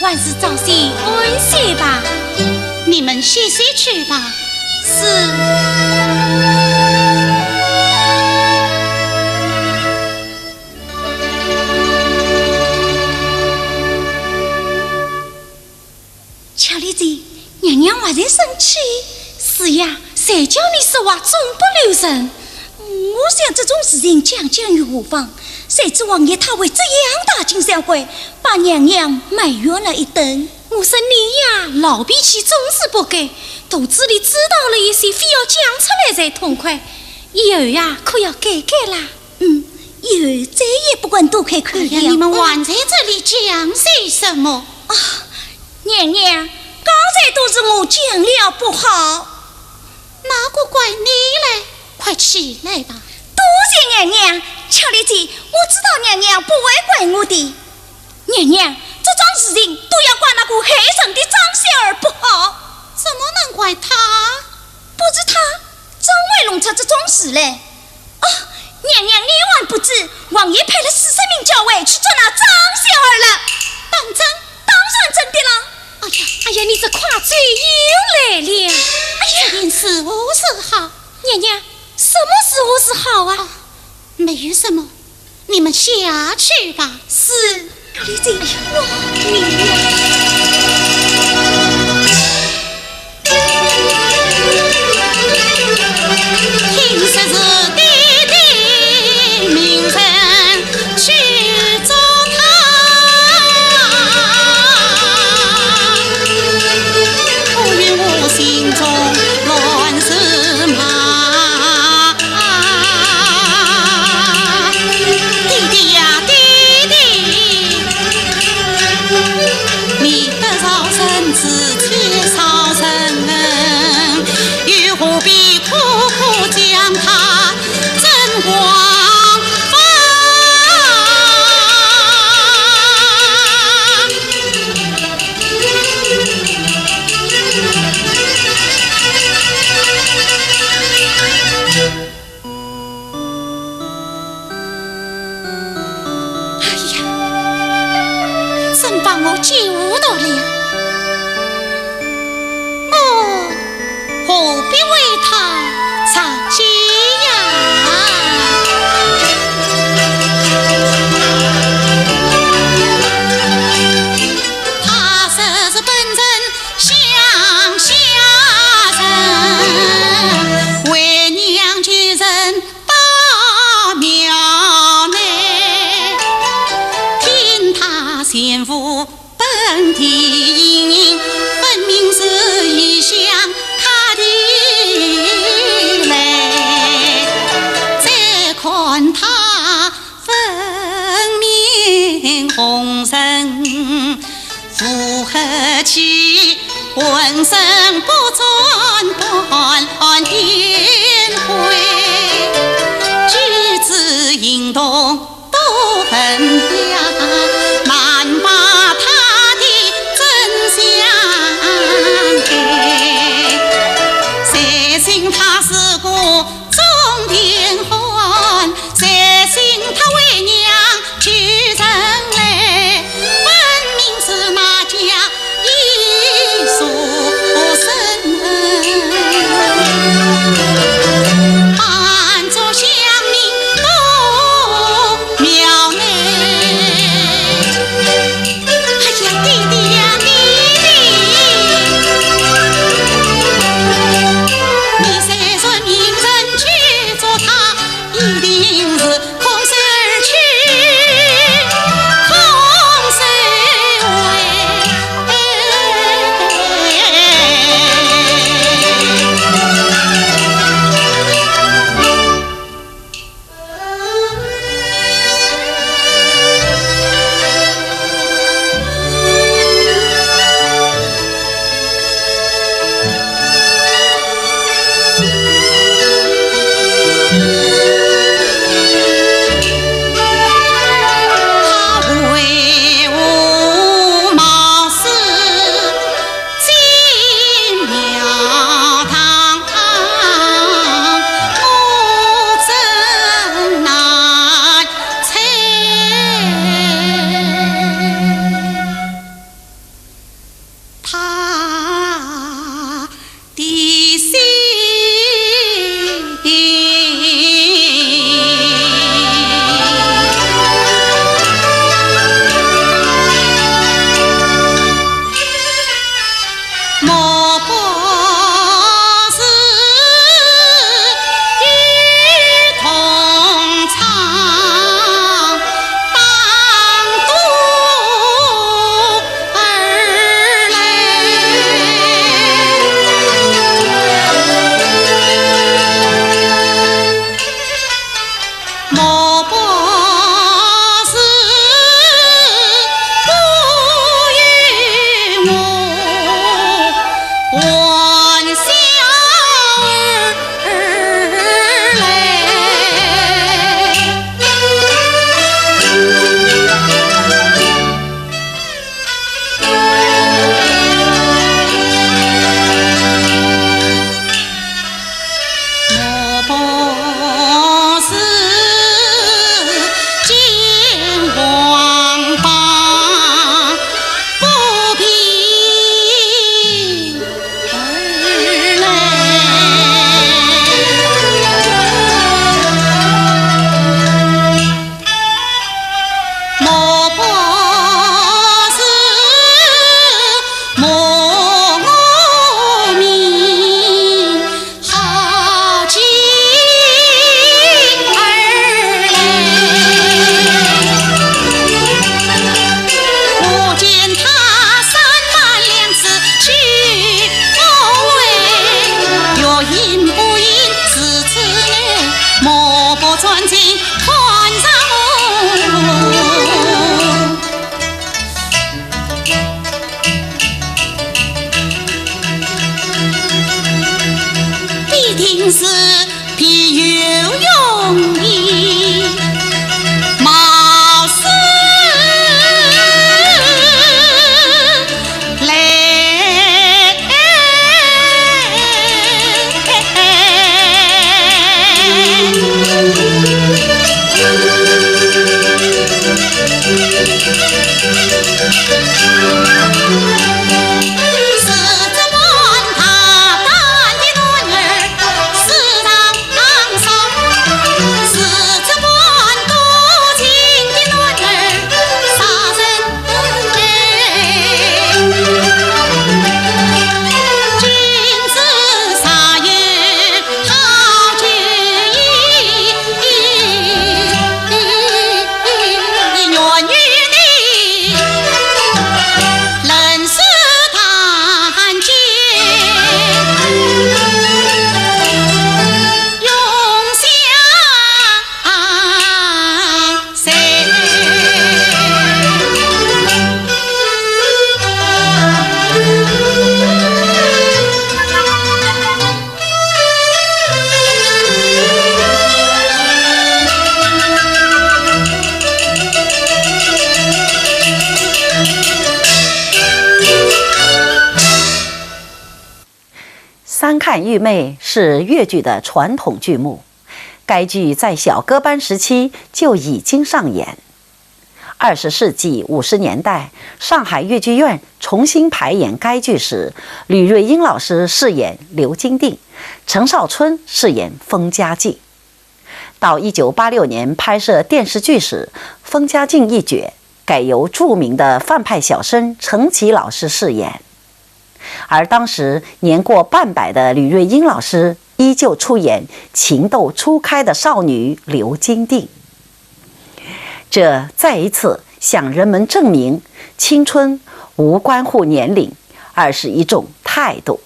还是早些安歇吧。你们歇歇去吧。是。巧丽子，娘娘还在生气。是呀，谁叫你说话总不留神？我想这种事情讲讲于何妨？谁知王爷他为这样大惊小怪，把娘娘埋怨了一顿。我说你呀，老脾气总是不改，肚子里知道了一些，非要讲出来才痛快。以后呀，可要改改啦。以后再也不管多看看了。你们还在这里讲些什么？啊，娘娘，刚才都是我讲了不好，哪个怪你嘞？快起来吧。多谢娘娘。巧丽姐，我知道娘娘不会怪我的。娘娘，这桩事情都要怪那个黑神的张小儿不好。怎么能怪他？不是他，怎会弄出这种事来？娘娘你还不知，王爷派了40名校尉去捉那张小儿了。当真？当然真的了。哎呀，你这夸嘴又来了。这件事何时好？娘娘，什么时候是好啊？没有什么，你们下去吧。是。丽姐，娘娘。听说是弟弟名人去找他，我与我心中乱是马。弟弟呀，弟弟，你的饶身之切少神，又何必苦苦将他真枉放？哎呀，真把我救到了！何必为他着急呀？他实是本人乡下人，为娘去人到庙内，听他贤妇本地音，分明是异乡他的来，再看他和气，浑身不转颠回，举止行动都很雅，难把他的真相给。谁信他是个中天汉？谁信他为娘去人来？分明是那家一书生，伴着乡民都庙内。哎呀，弟弟呀，弟弟，你虽说名人去做他，一定是空手而去，空手他为吾貌似精妙堂堂，我真难猜。他的心莫不是与同场当渡而来，莫不是不与我玩笑而来，莫不是见王八不平而来，莫不是莫我命好奇而来。我见他3万两次去无为，若应不应是此内，莫不专情看上我。必定是必有用意，貌似来是这么他担的女儿是让嫂，是这么多情的女儿杀人君子啥有好酒意，愿与你春看玉妹》是越剧的传统剧目，该剧在小科班时期就已经上演。20世纪50年代，上海越剧院重新排演该剧时，吕瑞英老师饰演刘金定，陈少春饰演封家靖。到1986年拍摄电视剧时，封家靖一角改由著名的范派小生陈琦老师饰演，而当时年过半百的吕瑞英老师依旧出演情窦初开的少女刘金定。这再一次向人们证明，青春无关乎年龄，而是一种态度。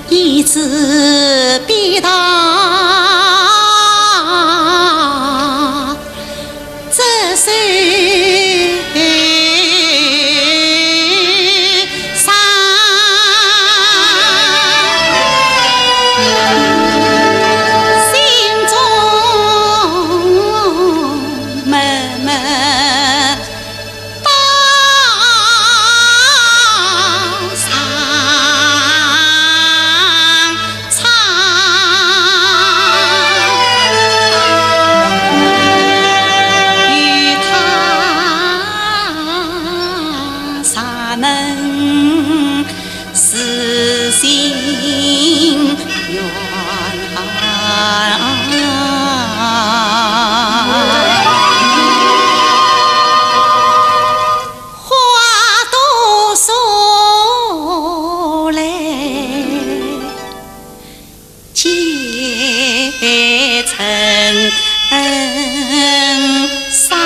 一字必答，这是伤，心中默默报能实心愿花朵说来结成伤。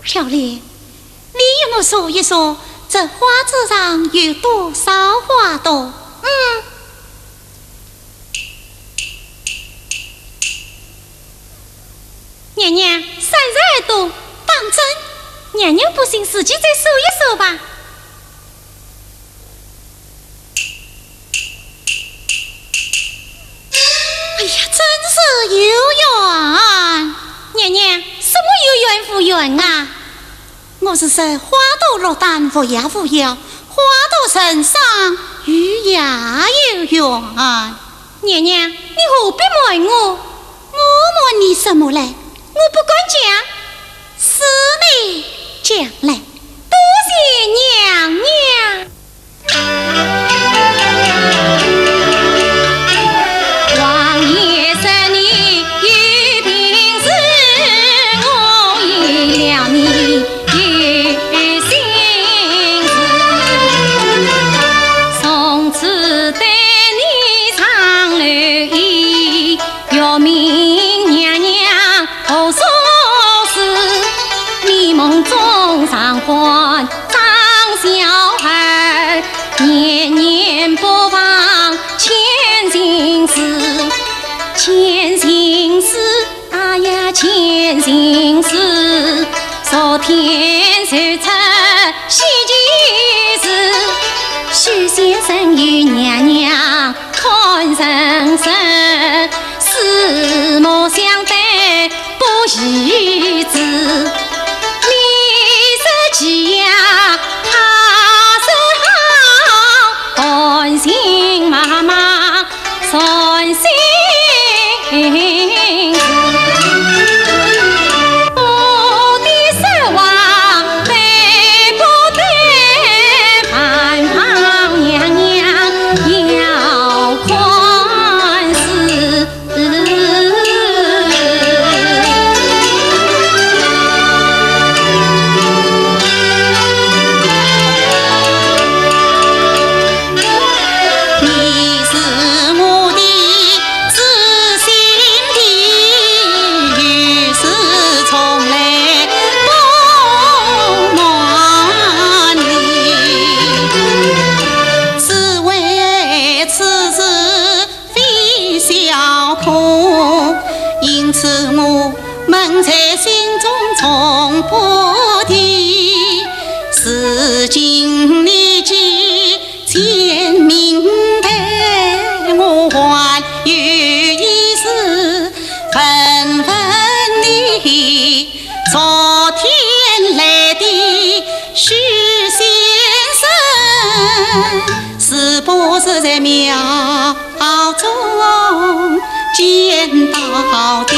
小莲，你与我说一说，这花纸上有多少花朵？娘娘，32朵，当真？娘娘不信，自己再数一数吧。哎呀，真是有缘！娘娘，什么有缘无缘啊？我是说花朵落单无呀无要，花朵身上与呀有缘。娘娘，你何必问我？我问你什么嘞？我不敢讲，是你讲嘞。多谢娘娘。王爷生你有病时，我医了你有心事，从此对你常留意，要命娘娘何所事？你梦中常唤张小孩，年年播放千金事，千金事，哎呀千金事，昨天传出喜吉事，许先生与娘娘看人生，四目相对不义子，你是吉呀他是好，关心妈妈顺心我的失望对不对盼望娘娘恨在心中从不停，如今你既见明白，我还有一事问问你。昨天来的许先生，是不是在庙中见到的？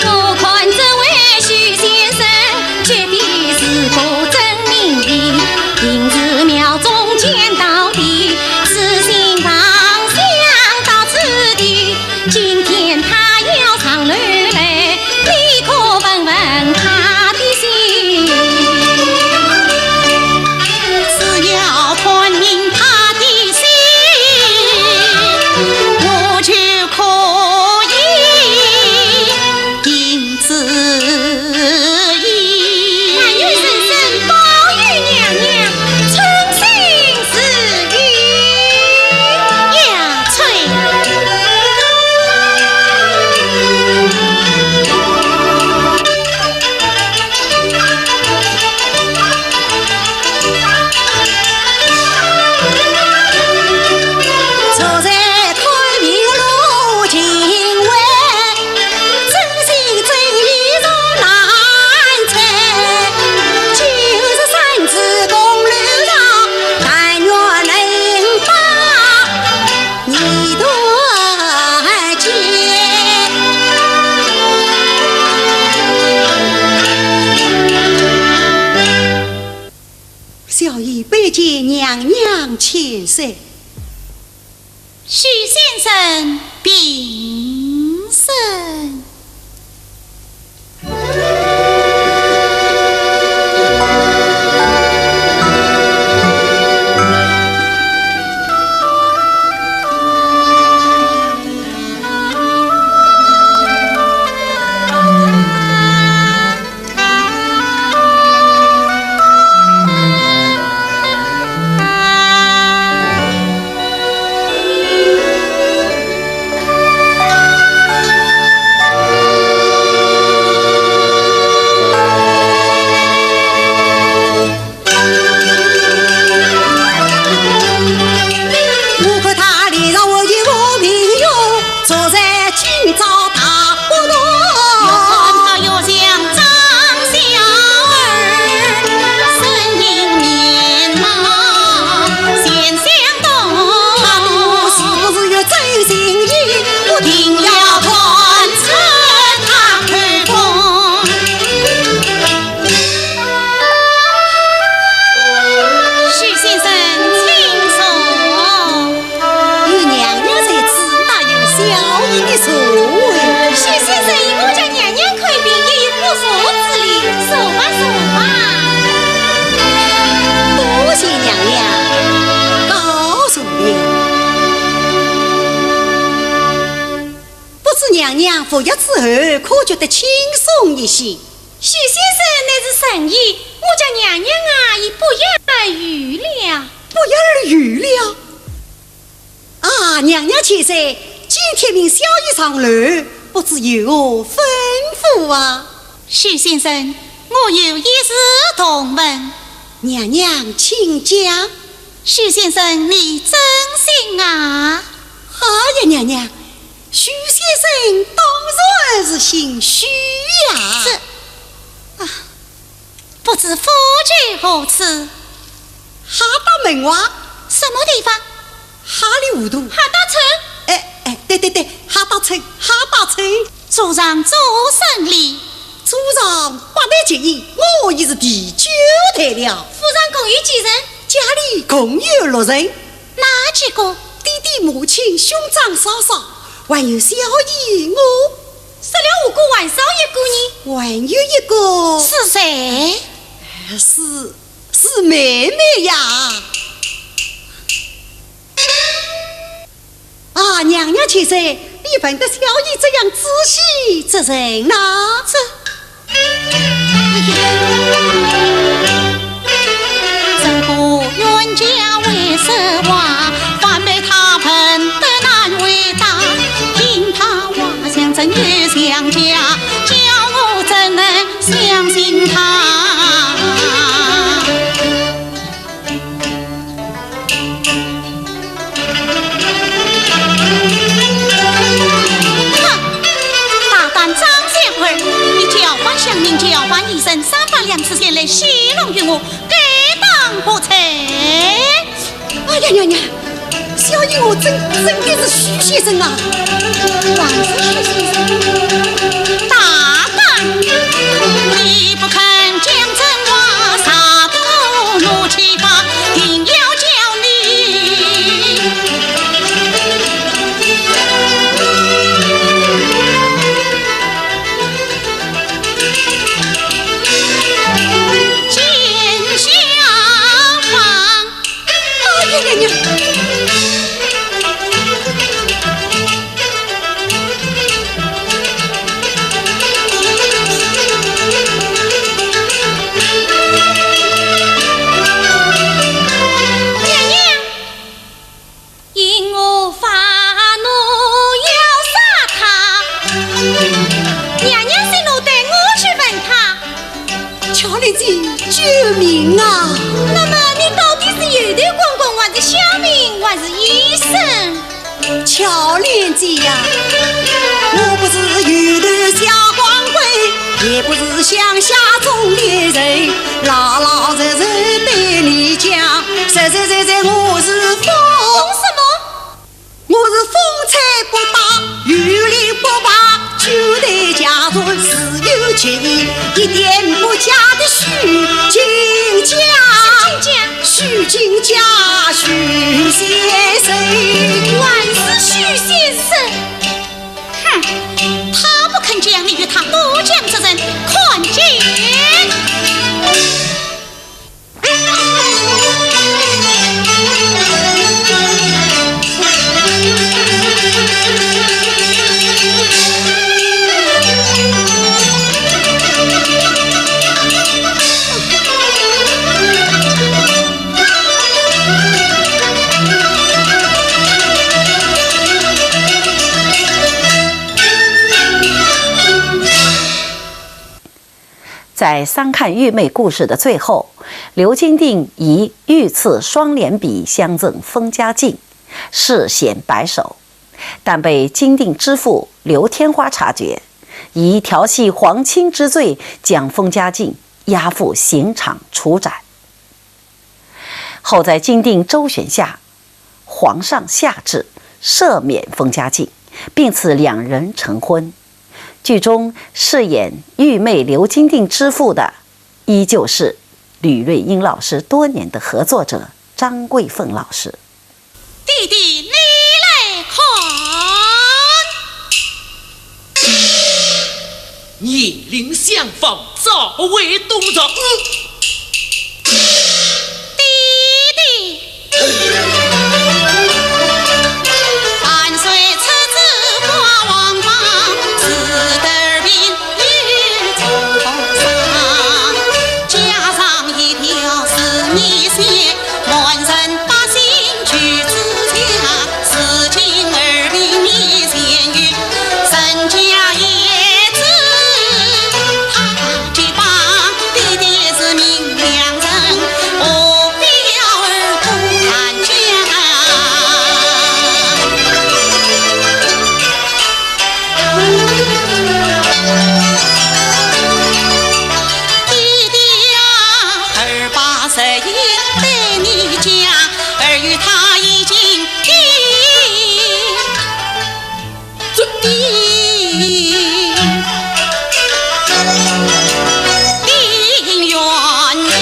我看这位许先生绝对是个真命的，定是庙中见到的，痴心妄想到此地。今天他要上楼来，你可问问他的心，只要判明他的心，我就可以定旨意。但愿神神保佑娘娘春心似玉呀，翠。坐在开明路尽位，真心真意若难猜。93次公路上，但愿能把你断绝。小姨拜见娘娘千岁。许先生禀身。我看他脸上我一无名用，坐在今朝大不动。看他又像张小儿，身影面貌显相动。他我是不是有真心意？我定要传承他口风。许先生，请坐。有娘娘在此，哪有小姨的所谓？许先生，我家娘娘看病也有不说之理，说吧说吧。多谢娘娘告诉了。不知娘娘服药之后，可觉得轻松一些？许先生乃是神医，我家娘娘啊已不药而愈了。不药而愈了。啊，娘娘千岁，今天命小姨上楼，不知有何吩咐啊？许先生，我有一事同问。娘娘请讲。许先生，你真心啊？哎呀，娘娘，许先生当然是姓许呀。是啊，不知夫君何处？哈达门外。什么地方？哈里糊涂。哈达村。对，哈达村，哈达村。主上做甚礼？主上八代结义，我已是第9代了。府上共有几人？家里共有6人。哪几个？弟弟、母亲、兄长、嫂嫂，还有小姨我。失了5个，还少一个呢？还有一个是谁？是妹妹呀。啊，娘娘千岁，你闻得小姨这样仔细之人哪？这个冤家为什话，反被他喷得难为大，听他话像真有相家。请交换一生300两次钱来谢龙于我，该当何罪？哎呀娘娘，小姨我真的是徐先生啊！还是徐先生？大胆！你不肯讲真话，杀毒怒气发，定要叫你见下方。哎呀娘娘！因我发怒要杀他，娘娘是奴得我去问他。乔丽姐，救命啊！那么你到底是油头公公，还是小明，还是医生？乔丽姐呀，我不是油头小光棍，也不是乡下中年人，老老实实对你讲，实我是疯什么？我是风采不大，有理不拔，就得家中自有情，一点不假的虚情假，虚情假许先生，还是许先生？哼，他不肯讲，你与他多讲这人，看见。在三看玉妹故事的最后，刘金定以御赐双连笔相赠封家镜，世显白首，但被金定之父刘天花察觉，以调戏皇亲之罪将封家镜押赴刑场处斩。后在金定周旋下，皇上下旨赦免封家镜，并赐两人成婚。剧中饰演玉妹刘金定之父的，依旧是吕瑞英老师多年的合作者张桂凤老师。弟弟，你来看，年龄相仿，早为动作。弟弟。伴随此子花王房，自得病于头上，加上一条丝泥线，满人百姓去自强，此情儿病已陷于身家也知，他去帮弟弟是明良人，不必要儿不看家。弟弟呀，儿把实言对你讲，儿与他已经定冤家。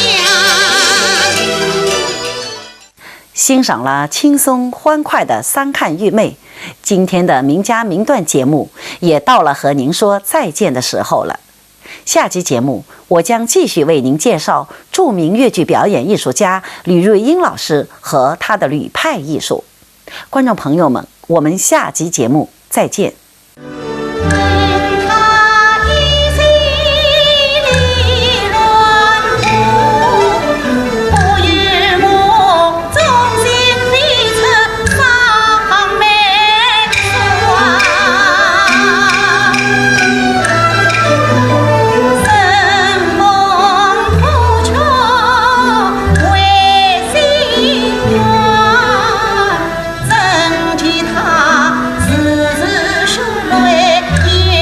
欣赏了轻松欢快的三看玉妹，今天的名家名段节目也到了和您说再见的时候了。下期节目我将继续为您介绍著名越剧表演艺术家吕瑞英老师和他的吕派艺术。观众朋友们，我们下集节目再见。他字字书对。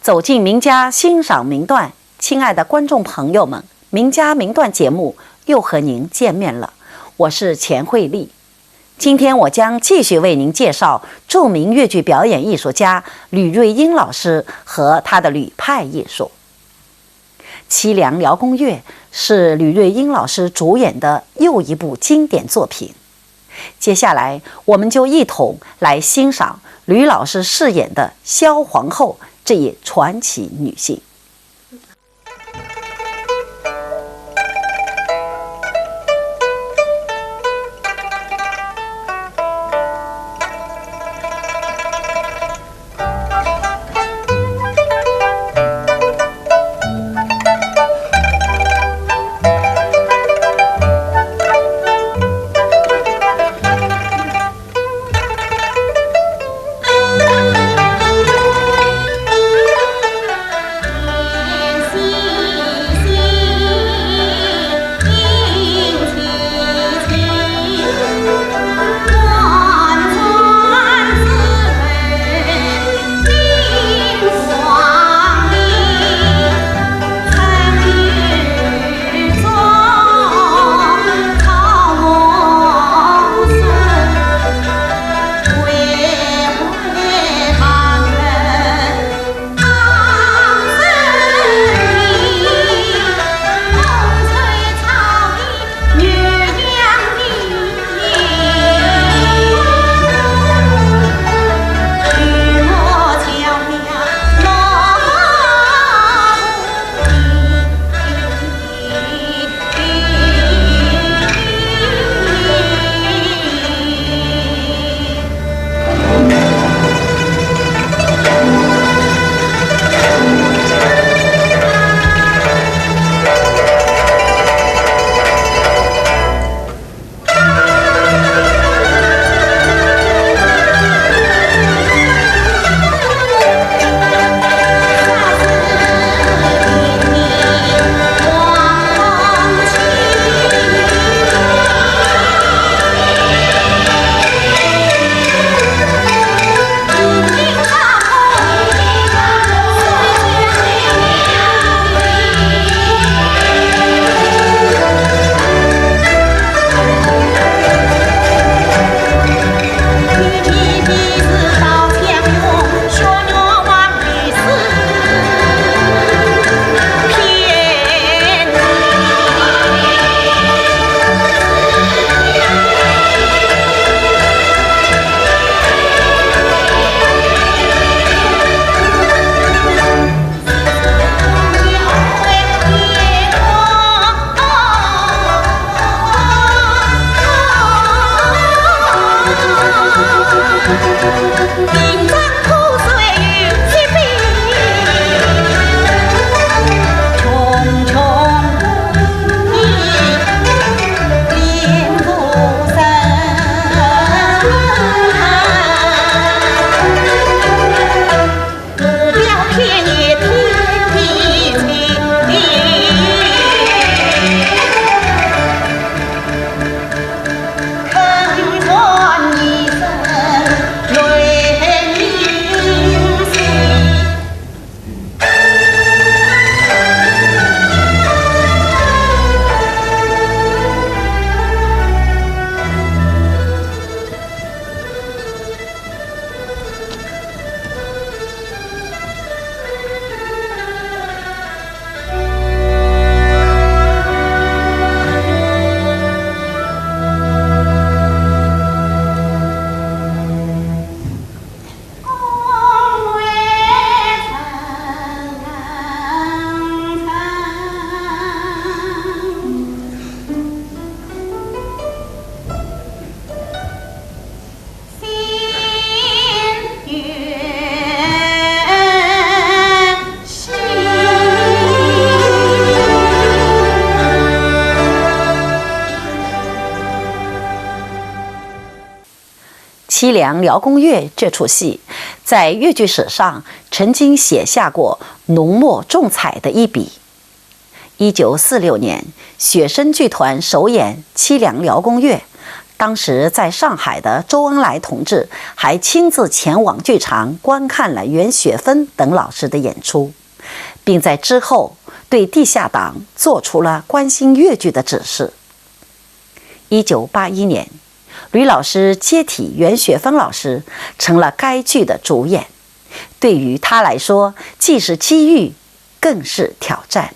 走进名家，欣赏名段。亲爱的观众朋友们，名家名段节目又和您见面了，我是钱慧丽。今天我将继续为您介绍著名越剧表演艺术家吕瑞英老师和他的吕派艺术。《凄凉辽宫乐》是吕瑞英老师主演的又一部经典作品。接下来，我们就一同来欣赏吕老师饰演的萧皇后这一传奇女性。《凄凉辽宫乐》这出戏，在越剧史上曾经写下过浓墨重彩的一笔。1946年，雪笙剧团首演《凄凉辽宫乐》，当时在上海的周恩来同志还亲自前往剧场观看了袁雪芬等老师的演出，并在之后对地下党做出了关心粤剧的指示。1981年，吕老师接替袁雪芬老师，成了该剧的主演。对于他来说，既是机遇，更是挑战。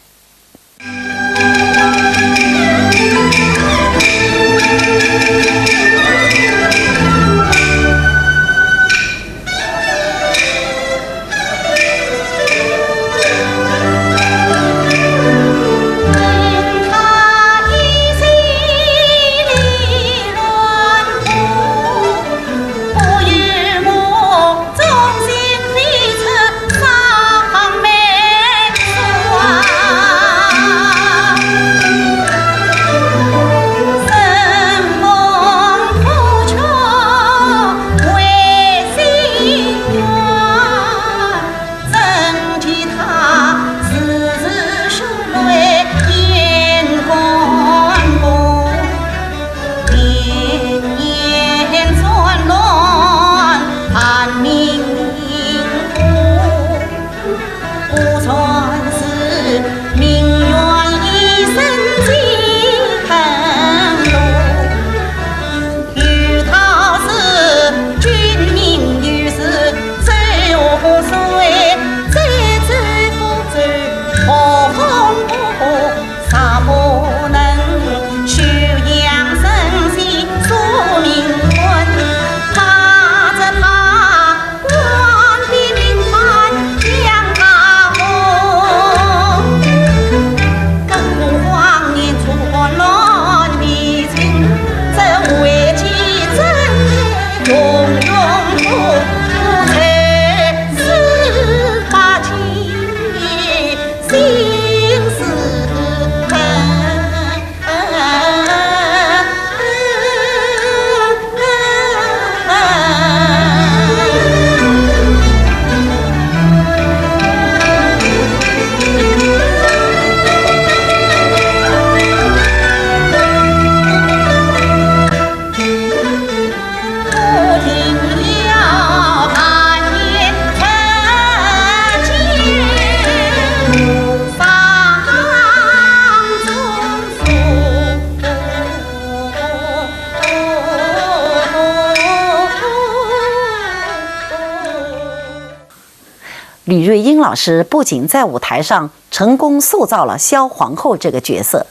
吕瑞英老师不仅在舞台上成功塑造了萧皇后这个角色，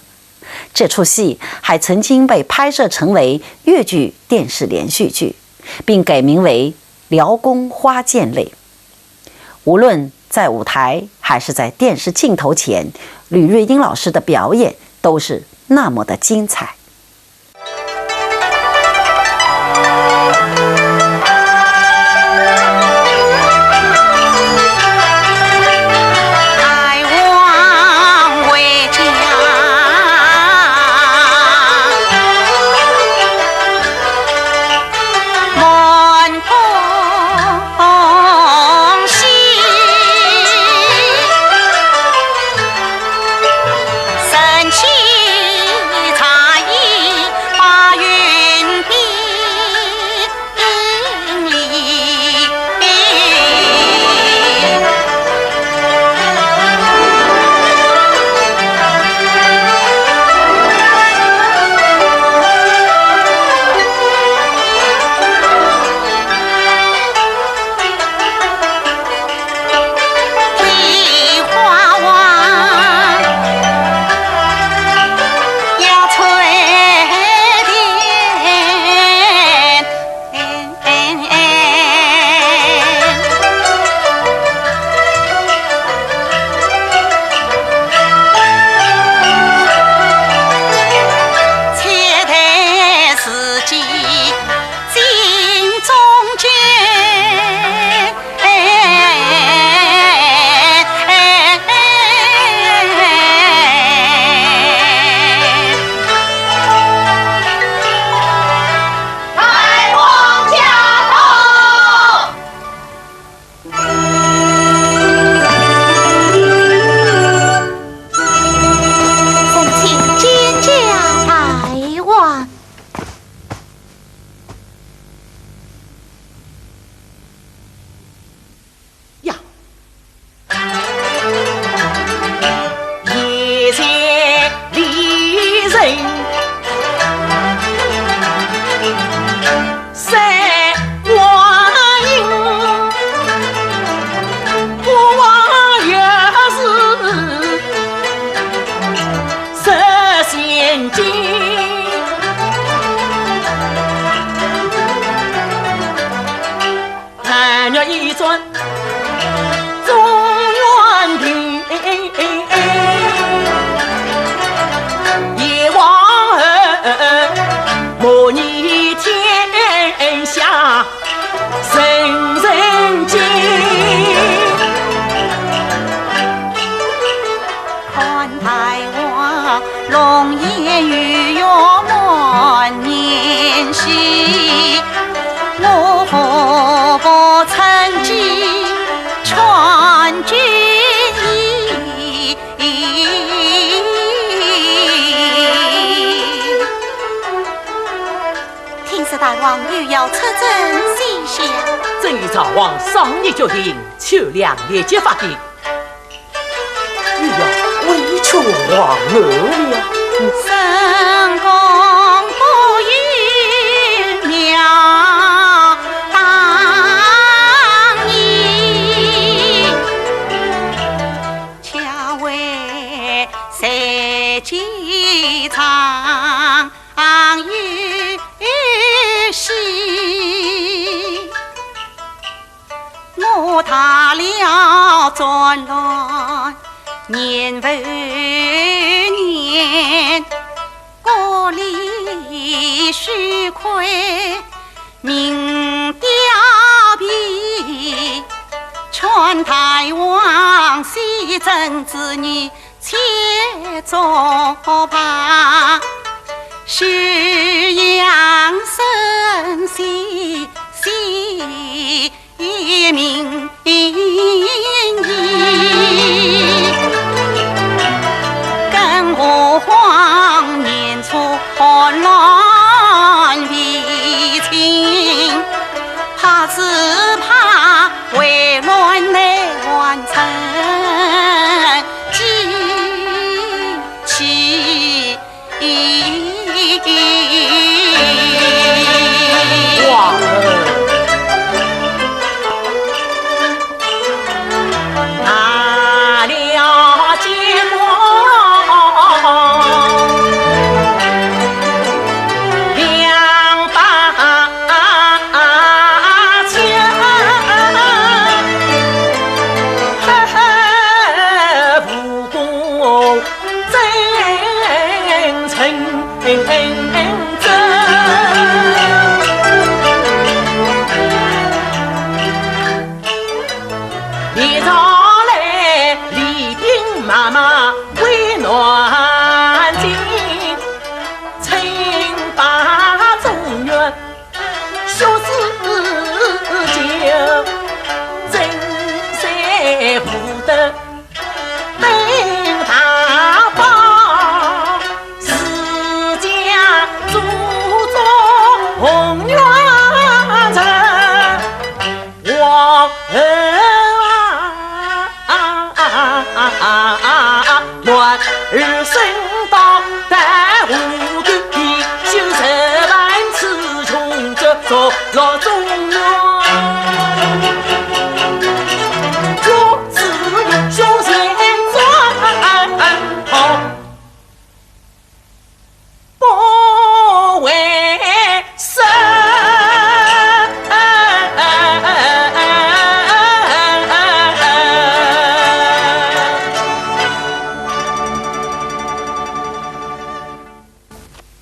这出戏还曾经被拍摄成为粤剧电视连续剧，并改名为《辽宫花溅泪》。无论在舞台还是在电视镜头前，吕瑞英老师的表演都是那么的精彩。神气茶饮。大王又要出征西夏，正与赵王商议决定，求两列结发的，又要委屈皇儿了。神功不与苗当年，恰为谁机场与戏，我踏了转乱年复年，国力虚亏，民凋敝，传太王西征之女且作罢，许阳生息息民矣。更何况年初乱为情，怕是怕为乱难完成，记起皇儿。乱儿升到大湖边，修10万次穷者做老中原。若只有修仙转好，不为生。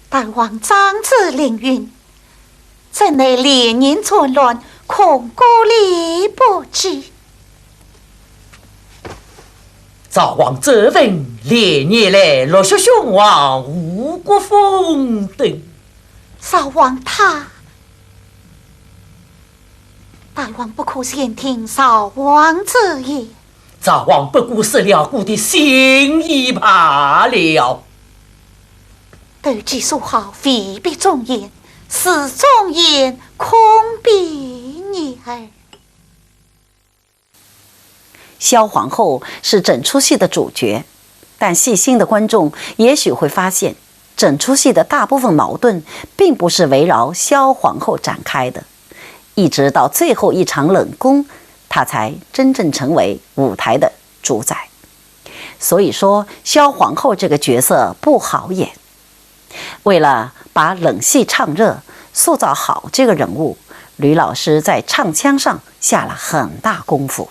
大王张旨凌云，怎奈连年错乱，恐孤立不支。赵王责问连年来落雪雄王吴国峰等，少王他，大王不可先听少王之言。赵王不顾失了故的心意罢了。斗技说好，非必忠言，是忠言空比你耳。萧皇后是整出戏的主角，但细心的观众也许会发现，整出戏的大部分矛盾并不是围绕萧皇后展开的，一直到最后一场冷宫，她才真正成为舞台的主宰。所以说，萧皇后这个角色不好演。为了把冷戏唱热，塑造好这个人物，吕老师在唱腔上下了很大功夫。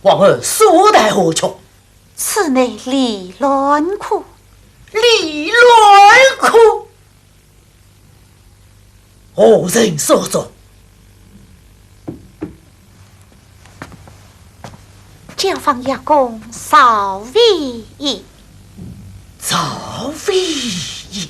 皇儿所待何处？此乃李鸾窟。李鸾窟，何人所作？教坊牙公少尉。赵飞也。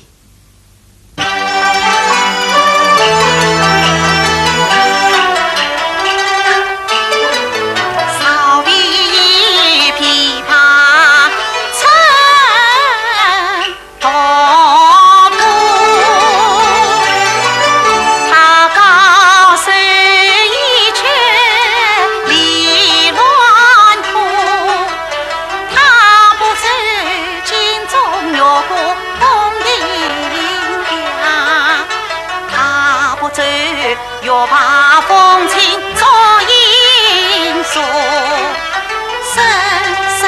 若把风情作因素，深深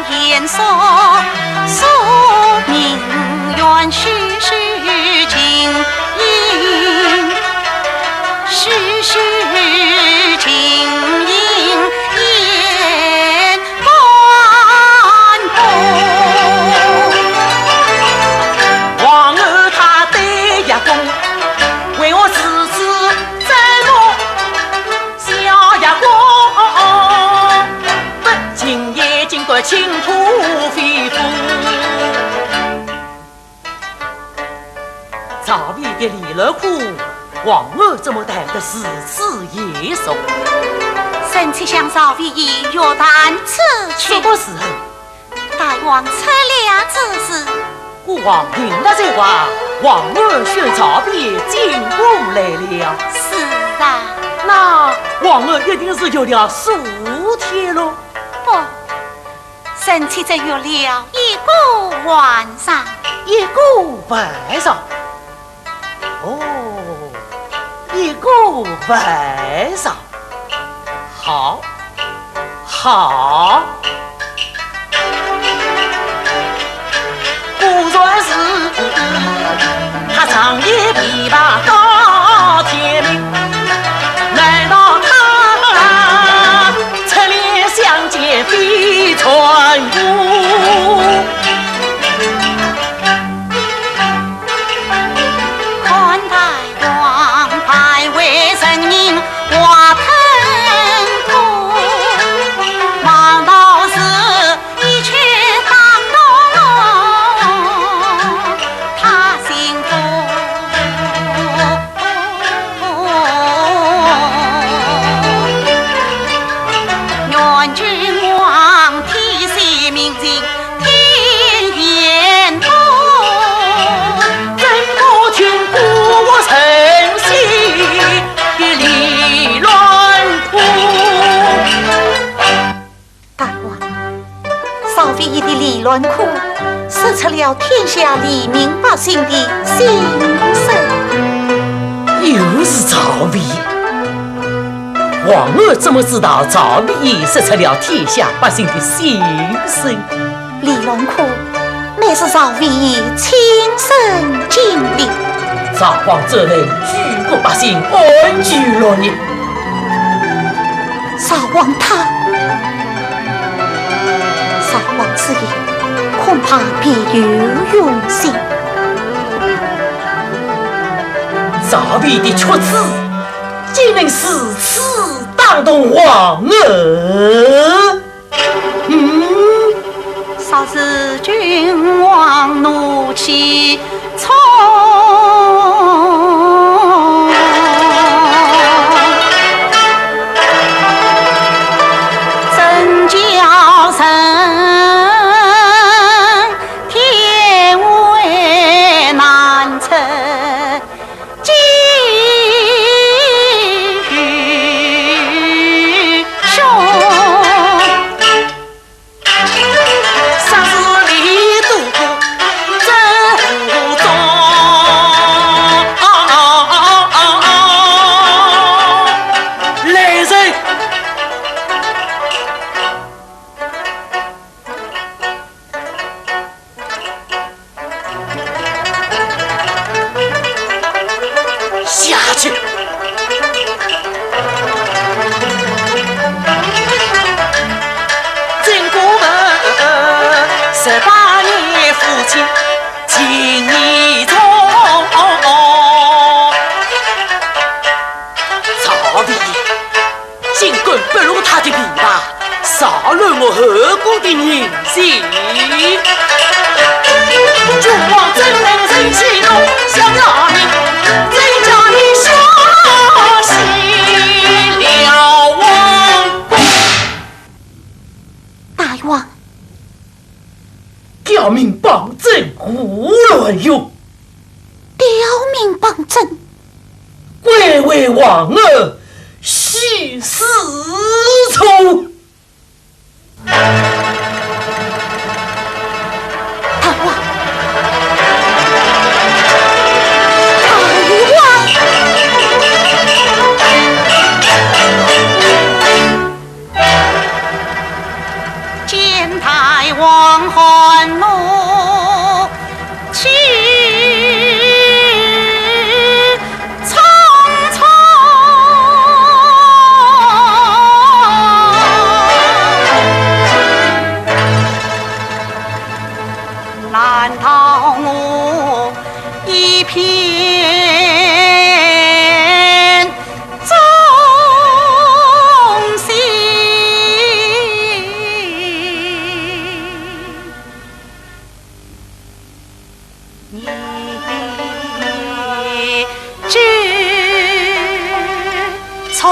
言说，宿命缘续续情因，续续情因言关公。皇儿他对呀公，为我自青土飞夫，赵魏的李乐库，皇儿怎么带得如此严肃？臣妾向赵魏以约谈此去。什么时候？大王出了之时。国王听了这话，皇儿选赵魏进宫来了。是啊，那皇儿一定是有了数天喽。不。臣妾只约了一个晚上，一个晚上。哦，一个晚上，好，好。果然是他长夜琵琶到天明，难道他侧脸相见非传呼？看大王拜为神明画腾土，忙到是一曲当动他心腹。愿君王体系明镜天眼通，真不听过我诚心的理论图。大王，少飞一的理论库识出了天下黎民百姓的心声。又是赵魏，皇儿怎么知道赵魏识出了天下百姓的心声？理论库乃是赵魏亲身经历。赵王怎能举国百姓安居乐业？少王他，少王之言恐怕别有用心。赵魏的出子竟能如此打动皇儿？少是君王怒气冲，真叫人天为难测。下去！经过门18年夫妻情义重，赵魏尽管不如他的琵琶，杀了我后宫的人心。气动，想让你最家的说西了王公。大王，吊命绑阵胡乱用，吊命绑阵，贵为王儿系死仇。王汉怒气匆匆，难逃我一片忠心。你知从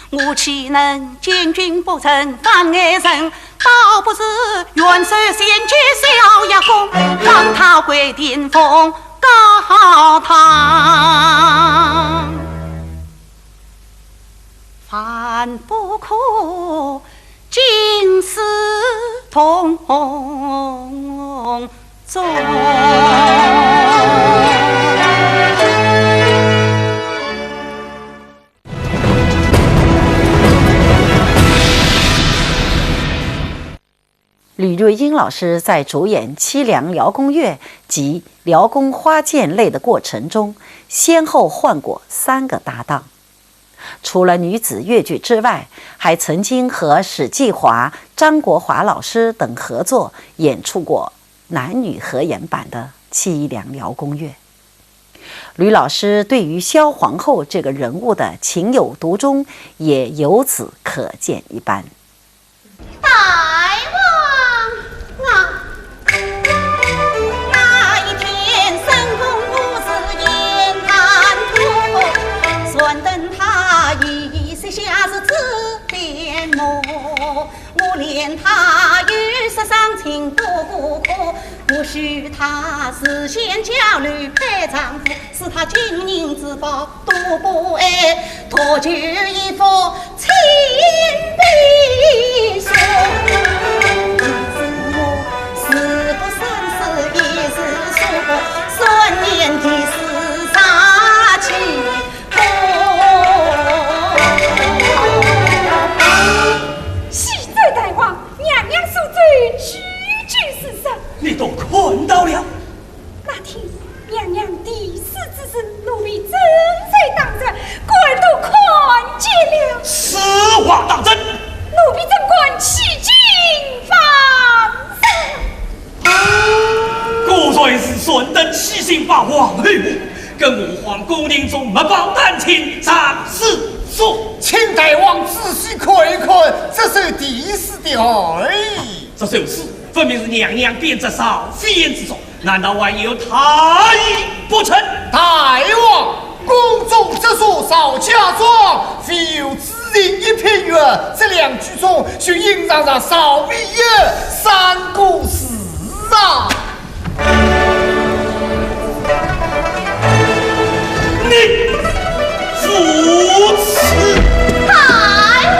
我岂能见君不成反爱人？倒不是元首先居小牙公，让他归巅峰高堂。凡不可尽是同宗。吕瑞英老师在主演《凄凉辽宫乐》及《辽宫花剑类》的过程中，先后换过3个搭档。除了女子越剧之外，还曾经和史继华、张国华老师等合作演出过男女合演版的《凄凉辽宫乐》。吕老师对于萧皇后这个人物的情有独钟，也由此可见一斑。大王。我怜他与世上情多过苦，我许他实现家女配丈夫，使他金银之宝多不爱，托就一副亲笔书。是不生死一时说，顺年的是杀气多。喜在大王，娘娘所罪虚举事实。你都看到了？那天娘娘第四之时，奴婢正在当着，官都看见了。此话当真？奴婢怎管欺君犯上？果然是顺德七星八王与跟我皇宫廷中没报单亲长事说，请大王仔细看一看，这是第四的而已。这首诗分明是娘娘编织少飞檐之作，难道还有他意不成？大王，宫中这所少家庄，非有只人一片月，这两句中却隐藏着少密也三故事啊！你扶持大王，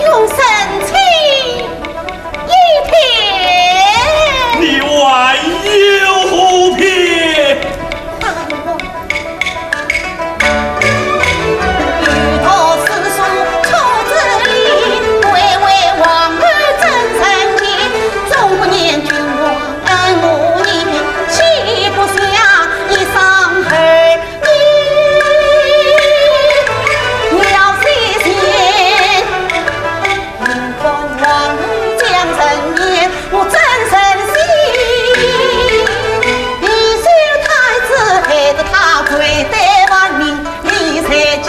用神情一片。你还有何撇？大王，与他私塾出自里，巍巍王儿真神气，中不念君王恩我念，岂不下一伤儿女？要细心，因分王儿将人言，我真神心。一岁太子害得他跪拜万民，你才记。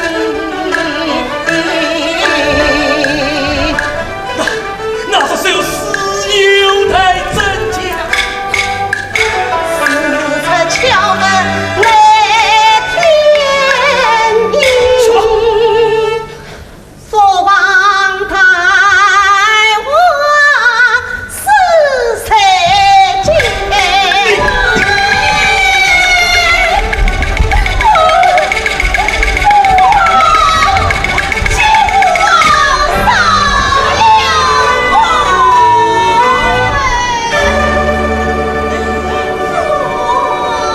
那这首诗有待真假？四侧敲门来天意，说王太王是谁见？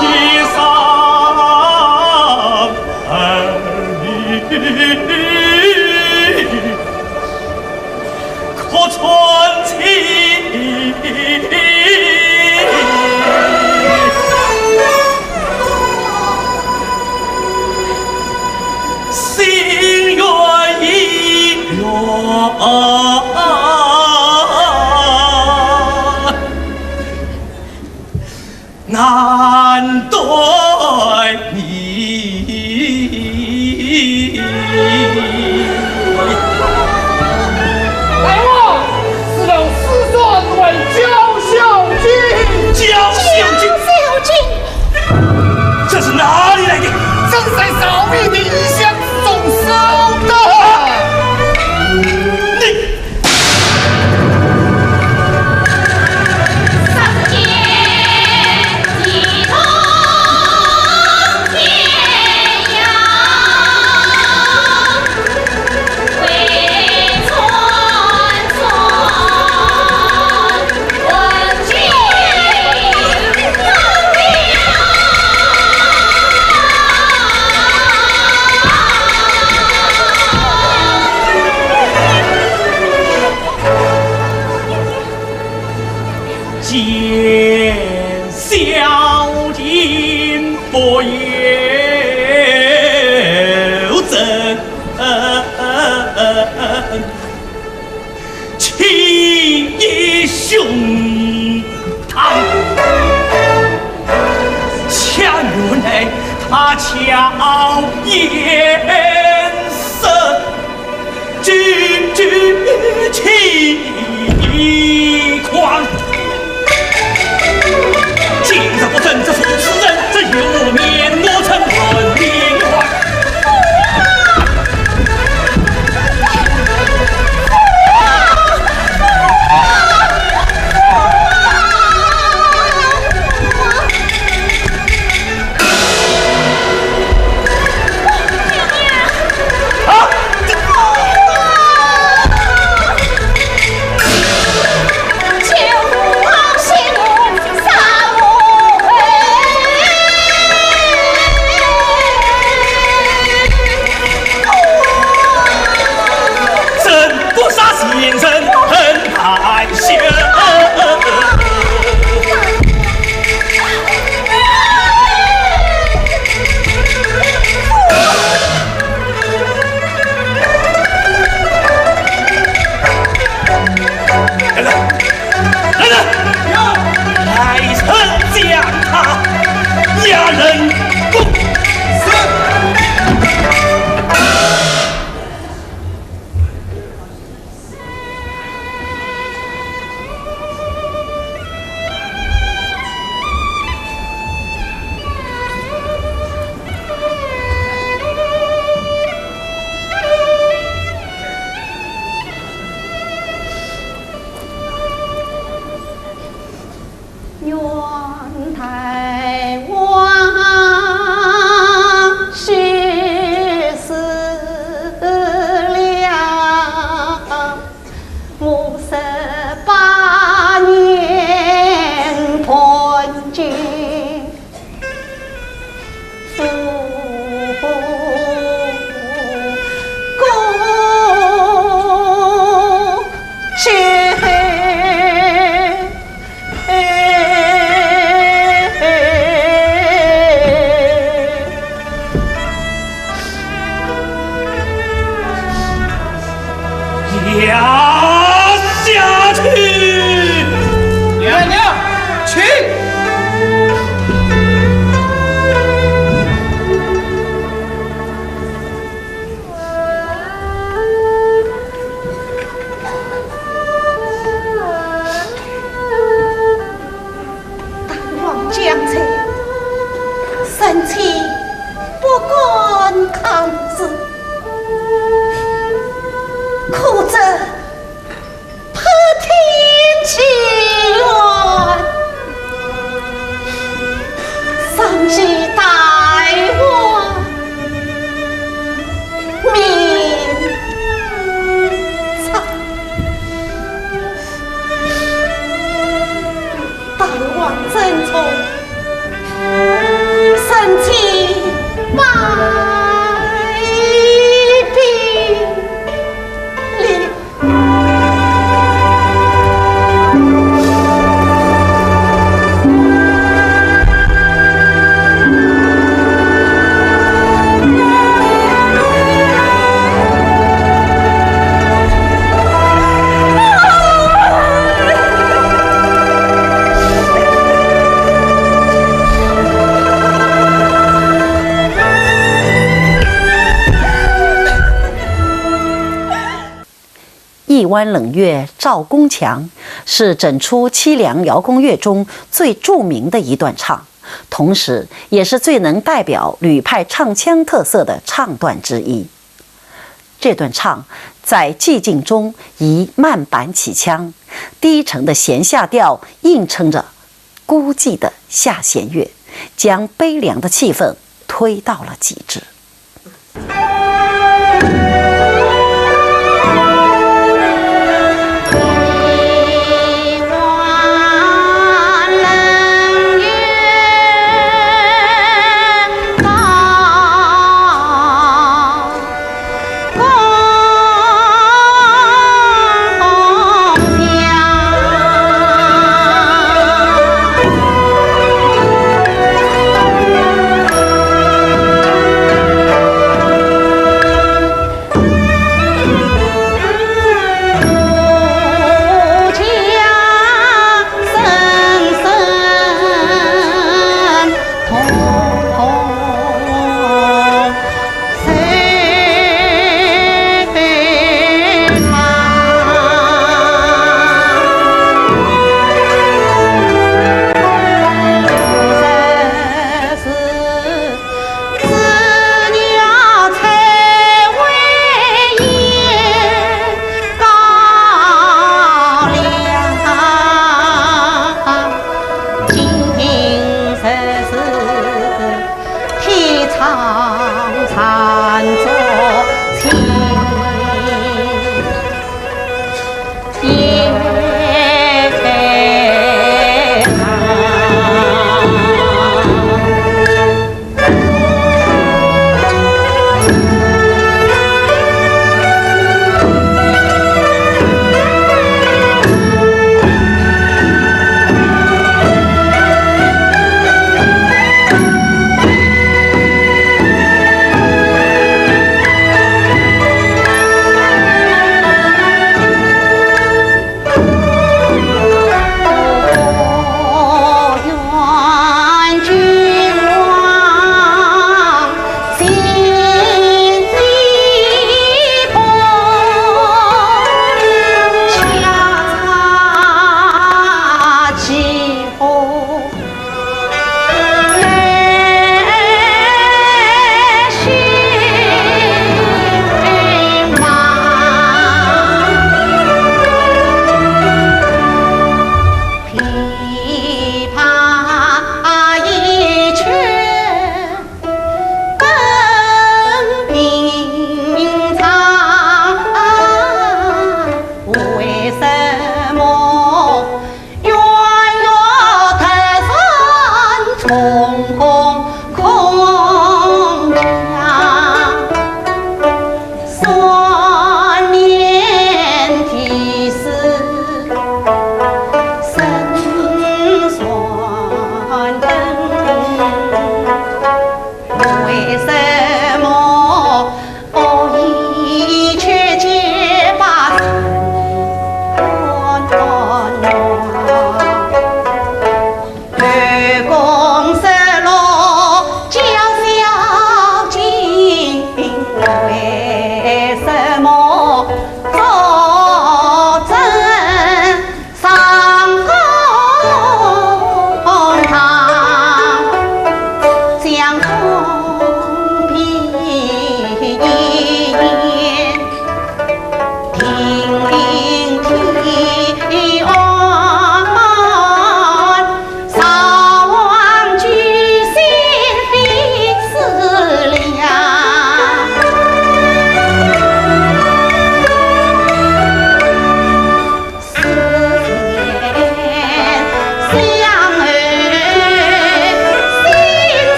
一伤儿女，可传情。心愿意愿，难对你。大王，是让师尊为焦孝君。焦孝君，这是哪里来的？正在少密的异乡之中收的。你上天一统天涯，为村村问君有见小金不由真，情义胸膛。恰如内他巧颜色，句句轻狂。今大人。压下去！娘娘，请。大王将才，臣妾不敢抗旨。苦则破天气乱，上级大王明察，大王珍重，臣妾拜禀。一湾冷月照宫墙是整出凄凉瑶宫乐中最著名的一段唱，同时也是最能代表吕派唱腔特色的唱段之一。这段唱在寂静中以慢板起腔，低沉的弦下调映衬着孤寂的下弦乐，将悲凉的气氛推到了极致。大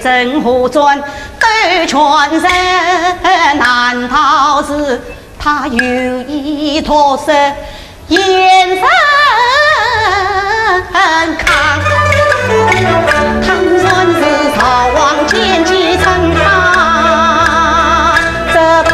《甄传》对全人，难道是他有意托生眼神看？倘若是曹王奸计成他，这怕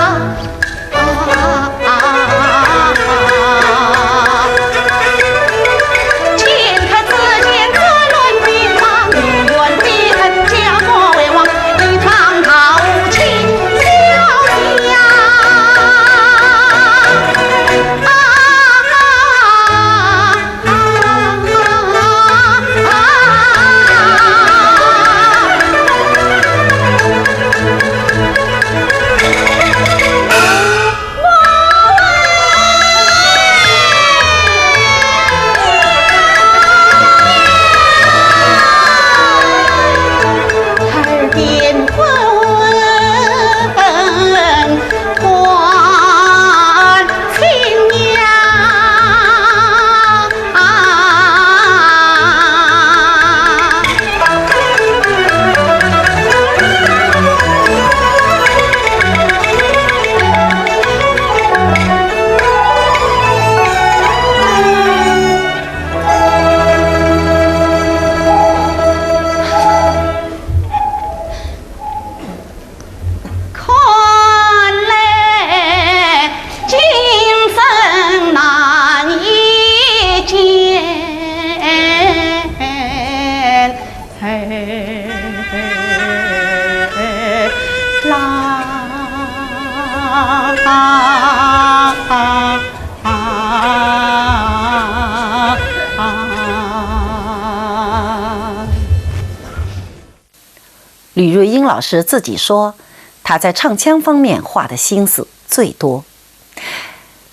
吕瑞英老师自己说，他在唱腔方面花的心思最多，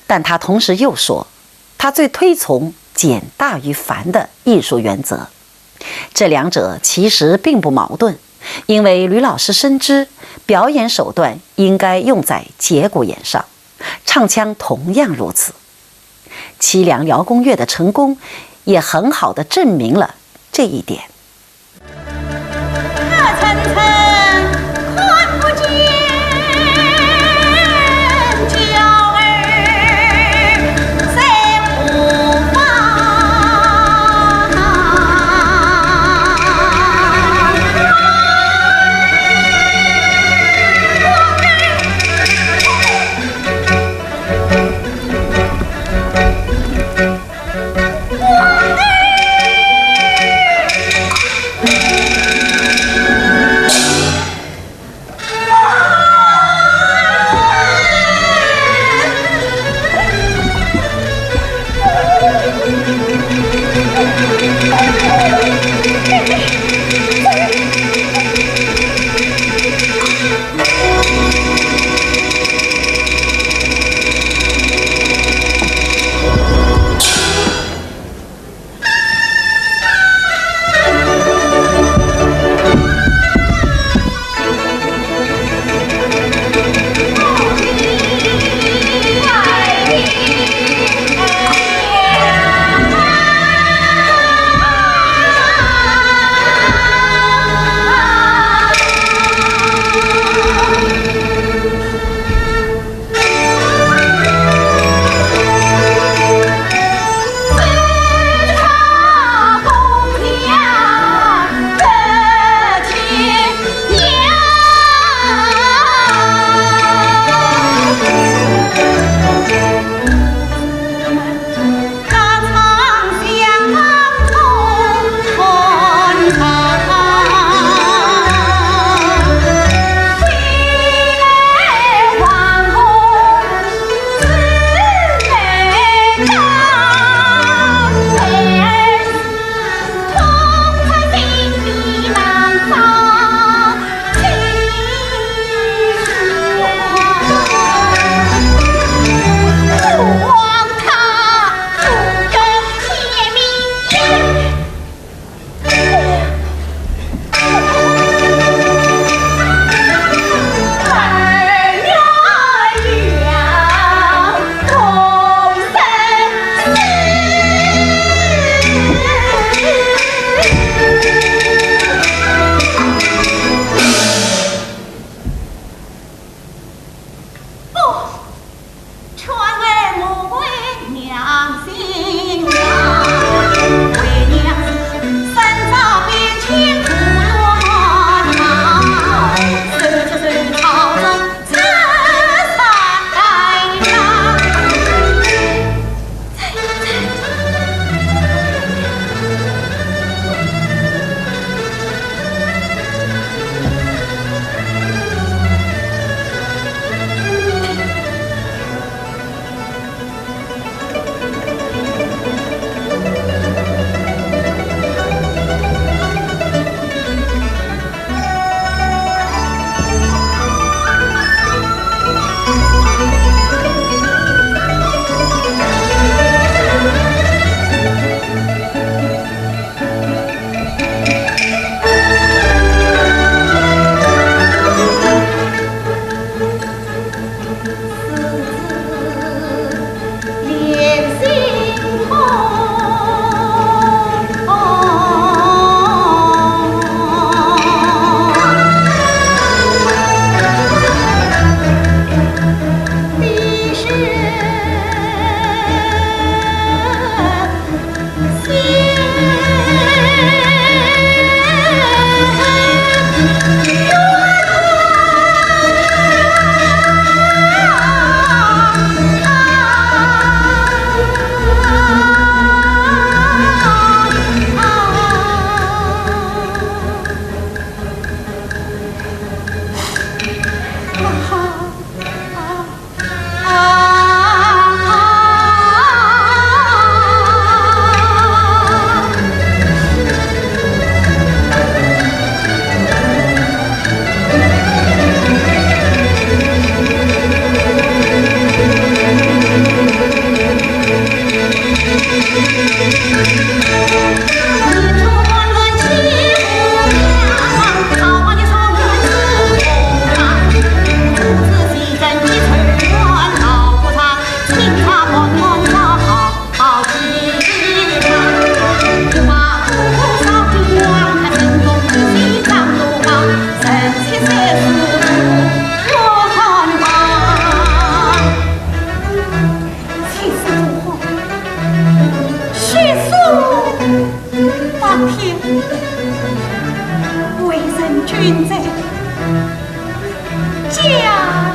但他同时又说，他最推崇简大于繁的艺术原则。这两者其实并不矛盾，因为吕老师深知表演手段应该用在节骨眼上，唱腔同样如此。凄凉辽宫乐的成功也很好地证明了这一点。层层看不见娇儿谁无妨？我为人君在，家。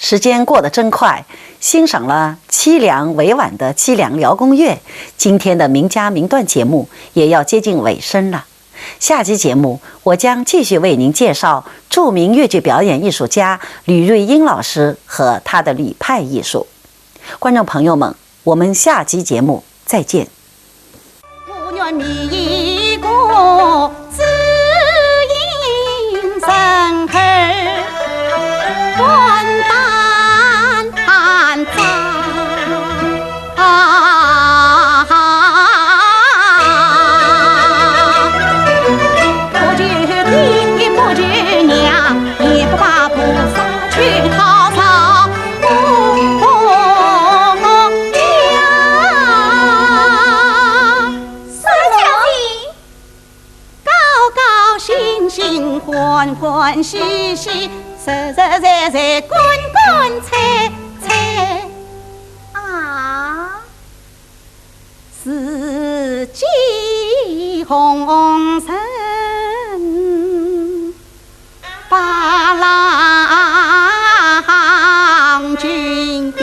时间过得真快，欣赏了凄凉委婉的凄凉辽宫乐，今天的名家名段节目也要接近尾声了。下期节目我将继续为您介绍著名越剧表演艺术家吕瑞英老师和他的吕派艺术。观众朋友们，我们下期节目再见。我愿觅一个知音生儿，官担担不惧爹不惧娘，也不怕菩萨去讨伐。欢欢喜喜，热热热热，滚滚彩彩啊！四季红尘，八郎君宾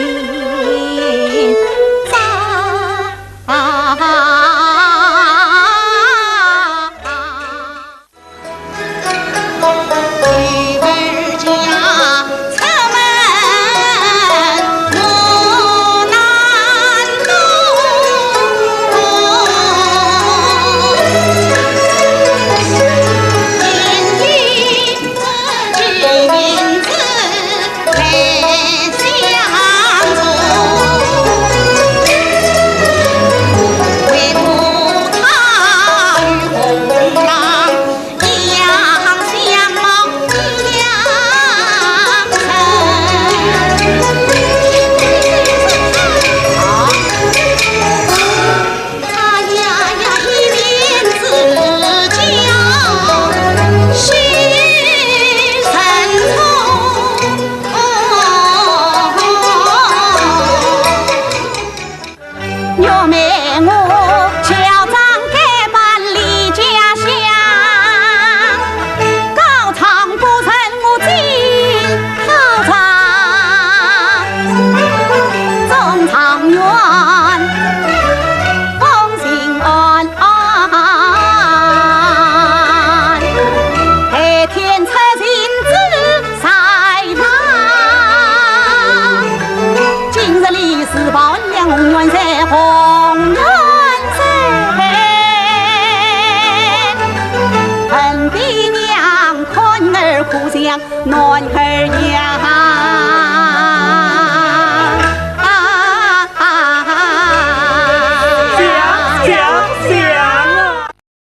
暖